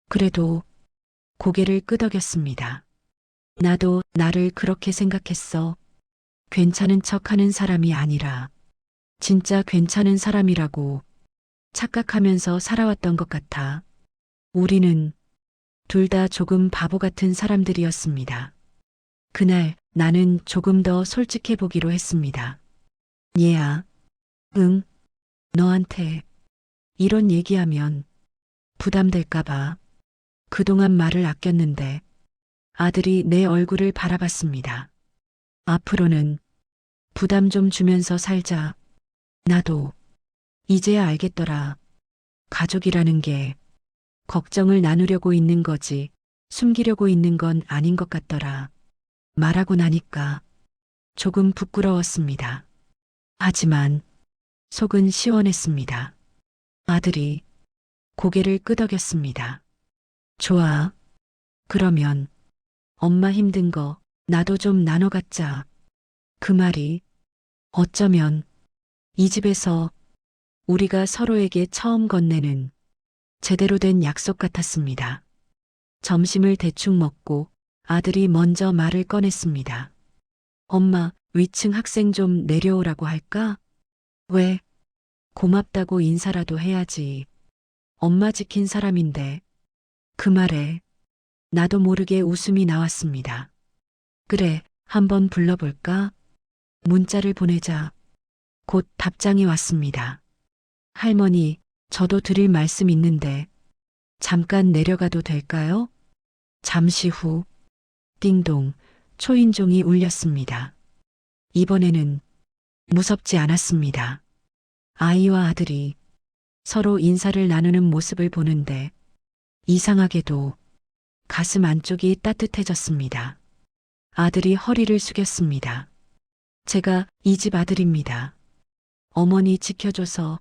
[SPEAKER 1] 그래도 고개를 끄덕였습니다. 나도 나를 그렇게 생각했어. 괜찮은 척 하는 사람이 아니라 진짜 괜찮은 사람이라고 착각하면서 살아왔던 것 같아. 우리는 둘 다 조금 바보 같은 사람들이었습니다. 그날 나는 조금 더 솔직해 보기로 했습니다. 얘야, 응, 너한테 이런 얘기하면 부담될까봐 그동안 말을 아꼈는데. 아들이 내 얼굴을 바라봤습니다. 앞으로는 부담 좀 주면서 살자. 나도 이제야 알겠더라. 가족이라는 게 걱정을 나누려고 있는 거지 숨기려고 있는 건 아닌 것 같더라. 말하고 나니까 조금 부끄러웠습니다. 하지만 속은 시원했습니다. 아들이 고개를 끄덕였습니다. 좋아. 그러면 엄마 힘든 거 나도 좀 나눠 갖자. 그 말이 어쩌면 이 집에서 우리가 서로에게 처음 건네는 제대로 된 약속 같았습니다. 점심을 대충 먹고 아들이 먼저 말을 꺼냈습니다. 엄마, 위층 학생 좀 내려오라고 할까? 왜? 고맙다고 인사라도 해야지. 엄마 지킨 사람인데. 그 말에 나도 모르게 웃음이 나왔습니다. 그래, 한번 불러볼까? 문자를 보내자. 곧 답장이 왔습니다. 할머니, 저도 드릴 말씀 있는데 잠깐 내려가도 될까요? 잠시 후 띵동 초인종이 울렸습니다. 이번에는 무섭지 않았습니다. 아이와 아들이 서로 인사를 나누는 모습을 보는데 이상하게도 가슴 안쪽이 따뜻해졌습니다. 아들이 허리를 숙였습니다. 제가 이 집 아들입니다. 어머니 지켜줘서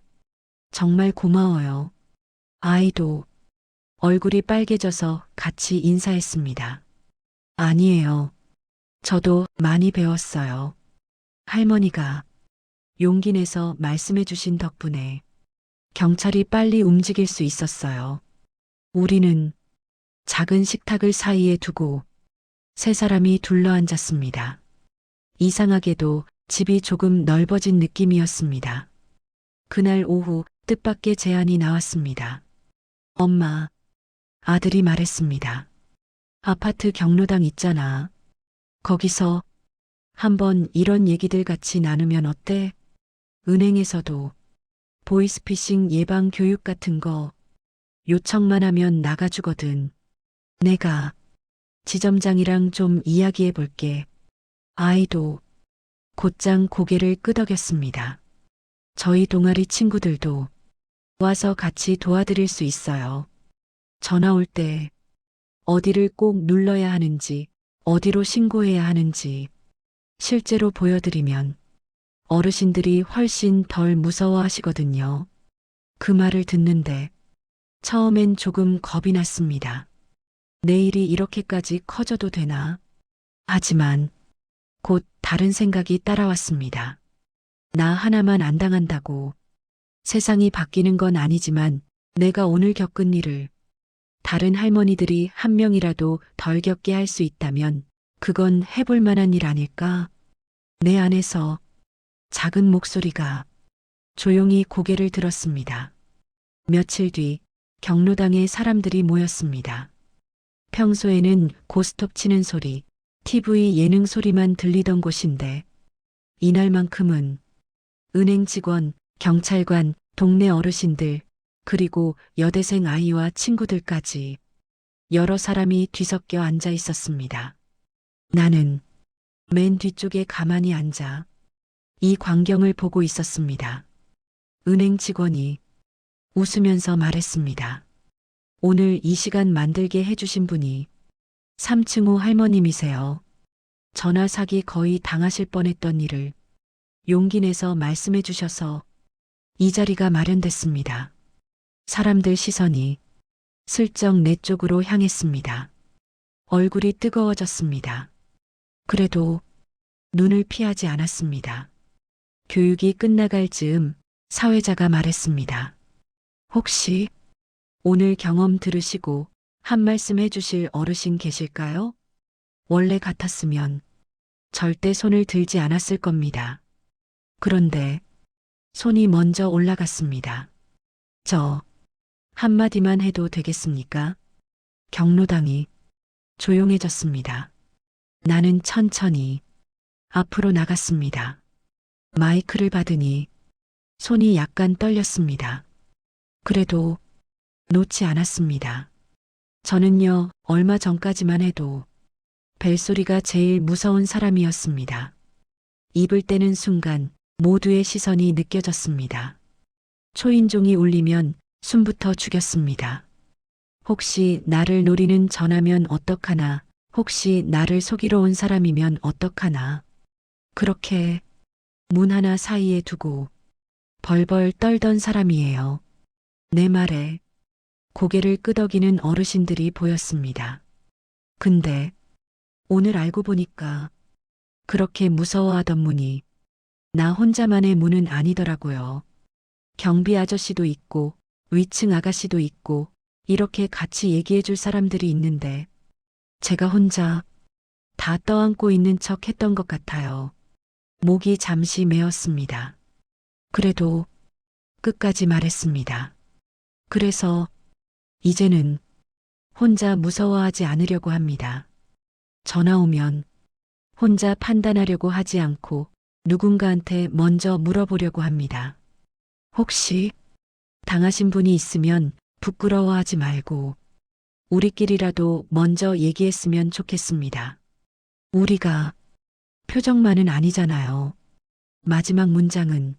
[SPEAKER 1] 정말 고마워요. 아이도 얼굴이 빨개져서 같이 인사했습니다. 아니에요. 저도 많이 배웠어요. 할머니가 용기 내서 말씀해 주신 덕분에 경찰이 빨리 움직일 수 있었어요. 우리는 작은 식탁을 사이에 두고 세 사람이 둘러앉았습니다. 이상하게도 집이 조금 넓어진 느낌이었습니다. 그날 오후 뜻밖의 제안이 나왔습니다. 엄마, 아들이 말했습니다. 아파트 경로당 있잖아. 거기서 한번 이런 얘기들 같이 나누면 어때? 은행에서도 보이스피싱 예방 교육 같은 거 요청만 하면 나가주거든. 내가 지점장이랑 좀 이야기해 볼게. 아이도 곧장 고개를 끄덕였습니다. 저희 동아리 친구들도 와서 같이 도와드릴 수 있어요. 전화 올 때 어디를 꼭 눌러야 하는지, 어디로 신고해야 하는지 실제로 보여드리면 어르신들이 훨씬 덜 무서워하시거든요. 그 말을 듣는데 처음엔 조금 겁이 났습니다. 내일이 이렇게까지 커져도 되나? 하지만 곧 다른 생각이 따라왔습니다. 나 하나만 안 당한다고 세상이 바뀌는 건 아니지만 내가 오늘 겪은 일을 다른 할머니들이 한 명이라도 덜 겪게 할 수 있다면 그건 해볼 만한 일 아닐까? 내 안에서 작은 목소리가 조용히 고개를 들었습니다. 며칠 뒤 경로당에 사람들이 모였습니다. 평소에는 고스톱 치는 소리, TV 예능 소리만 들리던 곳인데 이날만큼은 은행 직원, 경찰관, 동네 어르신들, 그리고 여대생 아이와 친구들까지 여러 사람이 뒤섞여 앉아 있었습니다. 나는 맨 뒤쪽에 가만히 앉아 이 광경을 보고 있었습니다. 은행 직원이 웃으면서 말했습니다. 오늘 이 시간 만들게 해주신 분이 3층 호 할머님이세요. 전화 사기 거의 당하실 뻔했던 일을 용기 내서 말씀해 주셔서 이 자리가 마련됐습니다. 사람들 시선이 슬쩍 내 쪽으로 향했습니다. 얼굴이 뜨거워졌습니다. 그래도 눈을 피하지 않았습니다. 교육이 끝나갈 즈음 사회자가 말했습니다. 혹시 오늘 경험 들으시고 한 말씀 해주실 어르신 계실까요? 원래 같았으면 절대 손을 들지 않았을 겁니다. 그런데 손이 먼저 올라갔습니다. 저 한마디만 해도 되겠습니까? 경로당이 조용해졌습니다. 나는 천천히 앞으로 나갔습니다. 마이크를 받으니 손이 약간 떨렸습니다. 그래도 놓지 않았습니다. 저는요, 얼마 전까지만 해도 벨소리가 제일 무서운 사람이었습니다. 입을 떼는 순간 모두의 시선이 느껴졌습니다. 초인종이 울리면 숨부터 죽였습니다. 혹시 나를 노리는 전화면 어떡하나, 혹시 나를 속이러 온 사람이면 어떡하나. 그렇게 문 하나 사이에 두고 벌벌 떨던 사람이에요. 내 말에 고개를 끄덕이는 어르신들이 보였습니다. 근데 오늘 알고 보니까 그렇게 무서워하던 문이 나 혼자만의 문은 아니더라고요. 경비 아저씨도 있고 위층 아가씨도 있고 이렇게 같이 얘기해 줄 사람들이 있는데 제가 혼자 다 떠안고 있는 척 했던 것 같아요. 목이 잠시 메었습니다. 그래도 끝까지 말했습니다. 그래서 이제는 혼자 무서워하지 않으려고 합니다. 전화 오면 혼자 판단하려고 하지 않고 누군가한테 먼저 물어보려고 합니다. 혹시 당하신 분이 있으면 부끄러워하지 말고 우리끼리라도 먼저 얘기했으면 좋겠습니다. 우리가 표정만은 아니잖아요. 마지막 문장은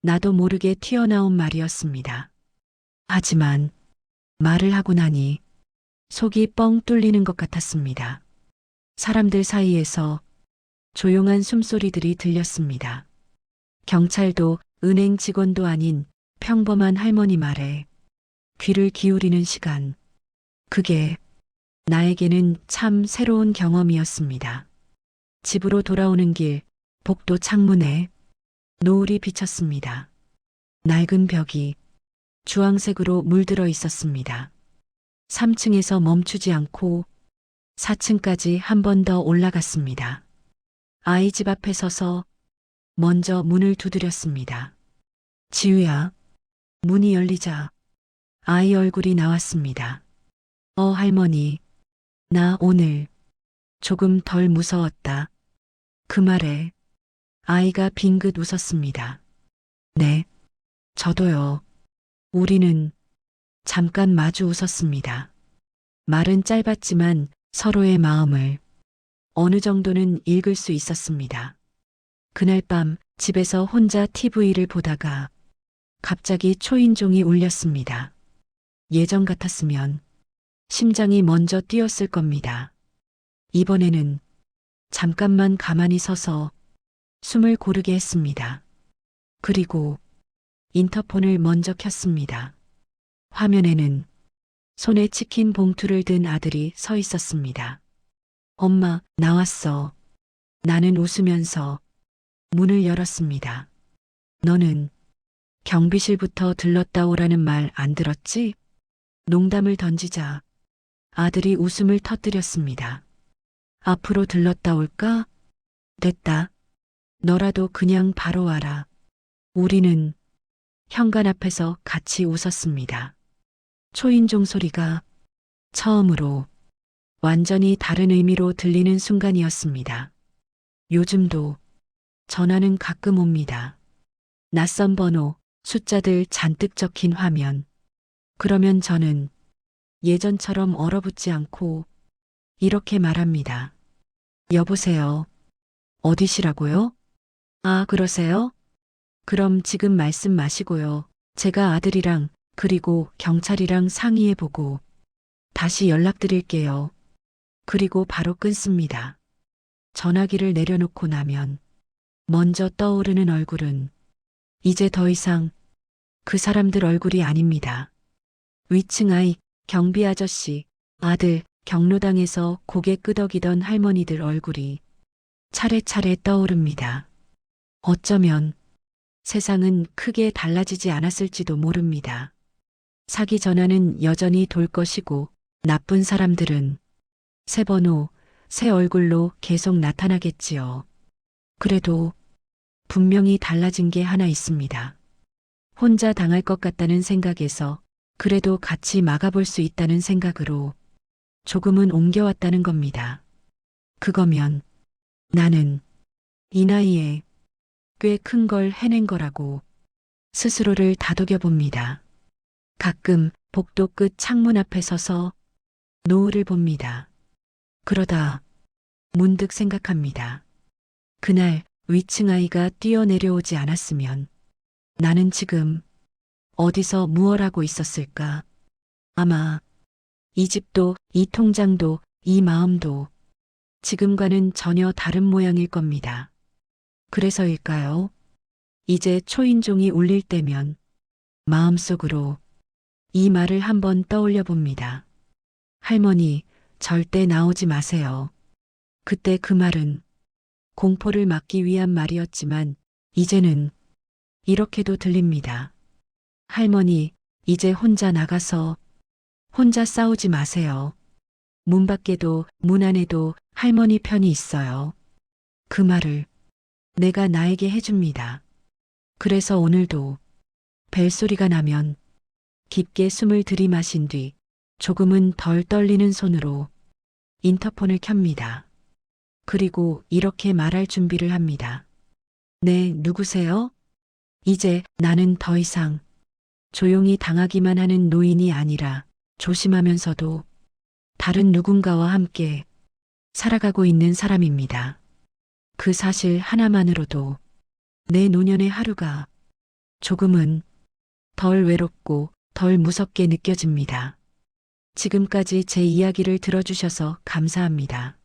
[SPEAKER 1] 나도 모르게 튀어나온 말이었습니다. 하지만 말을 하고 나니 속이 뻥 뚫리는 것 같았습니다. 사람들 사이에서 조용한 숨소리들이 들렸습니다. 경찰도 은행 직원도 아닌 평범한 할머니 말에 귀를 기울이는 시간. 그게 나에게는 참 새로운 경험이었습니다. 집으로 돌아오는 길, 복도 창문에 노을이 비쳤습니다. 낡은 벽이 주황색으로 물들어 있었습니다. 3층에서 멈추지 않고 4층까지 한 번 더 올라갔습니다. 아이 집 앞에 서서 먼저 문을 두드렸습니다. 지우야, 문이 열리자 아이 얼굴이 나왔습니다. 할머니, 나 오늘 조금 덜 무서웠다. 그 말에 아이가 빙긋 웃었습니다. 네, 저도요. 우리는 잠깐 마주 웃었습니다. 말은 짧았지만 서로의 마음을 어느 정도는 읽을 수 있었습니다. 그날 밤 집에서 혼자 TV를 보다가 갑자기 초인종이 울렸습니다. 예전 같았으면 심장이 먼저 뛰었을 겁니다. 이번에는 잠깐만 가만히 서서 숨을 고르게 했습니다. 그리고 인터폰을 먼저 켰습니다. 화면에는 손에 치킨 봉투를 든 아들이 서 있었습니다. 엄마, 나왔어. 나는 웃으면서 문을 열었습니다. 너는 경비실부터 들렀다 오라는 말 안 들었지? 농담을 던지자 아들이 웃음을 터뜨렸습니다. 앞으로 들렀다 올까? 됐다. 너라도 그냥 바로 와라. 우리는 현관 앞에서 같이 웃었습니다. 초인종 소리가 처음으로 완전히 다른 의미로 들리는 순간이었습니다. 요즘도 전화는 가끔 옵니다. 낯선 번호, 숫자들 잔뜩 적힌 화면. 그러면 저는 예전처럼 얼어붙지 않고 이렇게 말합니다. 여보세요. 어디시라고요? 아, 그러세요? 그럼 지금 말씀 마시고요. 제가 아들이랑 그리고 경찰이랑 상의해보고 다시 연락드릴게요. 그리고 바로 끊습니다. 전화기를 내려놓고 나면 먼저 떠오르는 얼굴은 이제 더 이상 그 사람들 얼굴이 아닙니다. 위층 아이, 경비 아저씨, 아들, 경로당에서 고개 끄덕이던 할머니들 얼굴이 차례차례 떠오릅니다. 어쩌면 세상은 크게 달라지지 않았을지도 모릅니다. 사기 전화는 여전히 돌 것이고 나쁜 사람들은 새 번호, 새 얼굴로 계속 나타나겠지요. 그래도 분명히 달라진 게 하나 있습니다. 혼자 당할 것 같다는 생각에서 그래도 같이 막아볼 수 있다는 생각으로 조금은 옮겨왔다는 겁니다. 그거면 나는 이 나이에 꽤 큰 걸 해낸 거라고 스스로를 다독여 봅니다. 가끔 복도 끝 창문 앞에 서서 노을을 봅니다. 그러다 문득 생각합니다. 그날 위층 아이가 뛰어내려오지 않았으면 나는 지금 어디서 무얼 하고 있었을까? 아마 이 집도 이 통장도 이 마음도 지금과는 전혀 다른 모양일 겁니다. 그래서일까요? 이제 초인종이 울릴 때면 마음속으로 이 말을 한번 떠올려 봅니다. 할머니, 절대 나오지 마세요. 그때 그 말은 공포를 막기 위한 말이었지만 이제는 이렇게도 들립니다. 할머니, 이제 혼자 나가서 혼자 싸우지 마세요. 문 밖에도 문 안에도 할머니 편이 있어요. 그 말을 내가 나에게 해줍니다. 그래서 오늘도 벨소리가 나면 깊게 숨을 들이마신 뒤 조금은 덜 떨리는 손으로 인터폰을 켭니다. 그리고 이렇게 말할 준비를 합니다. 네, 누구세요? 이제 나는 더 이상 조용히 당하기만 하는 노인이 아니라 조심하면서도 다른 누군가와 함께 살아가고 있는 사람입니다. 그 사실 하나만으로도 내 노년의 하루가 조금은 덜 외롭고 덜 무섭게 느껴집니다. 지금까지 제 이야기를 들어주셔서 감사합니다.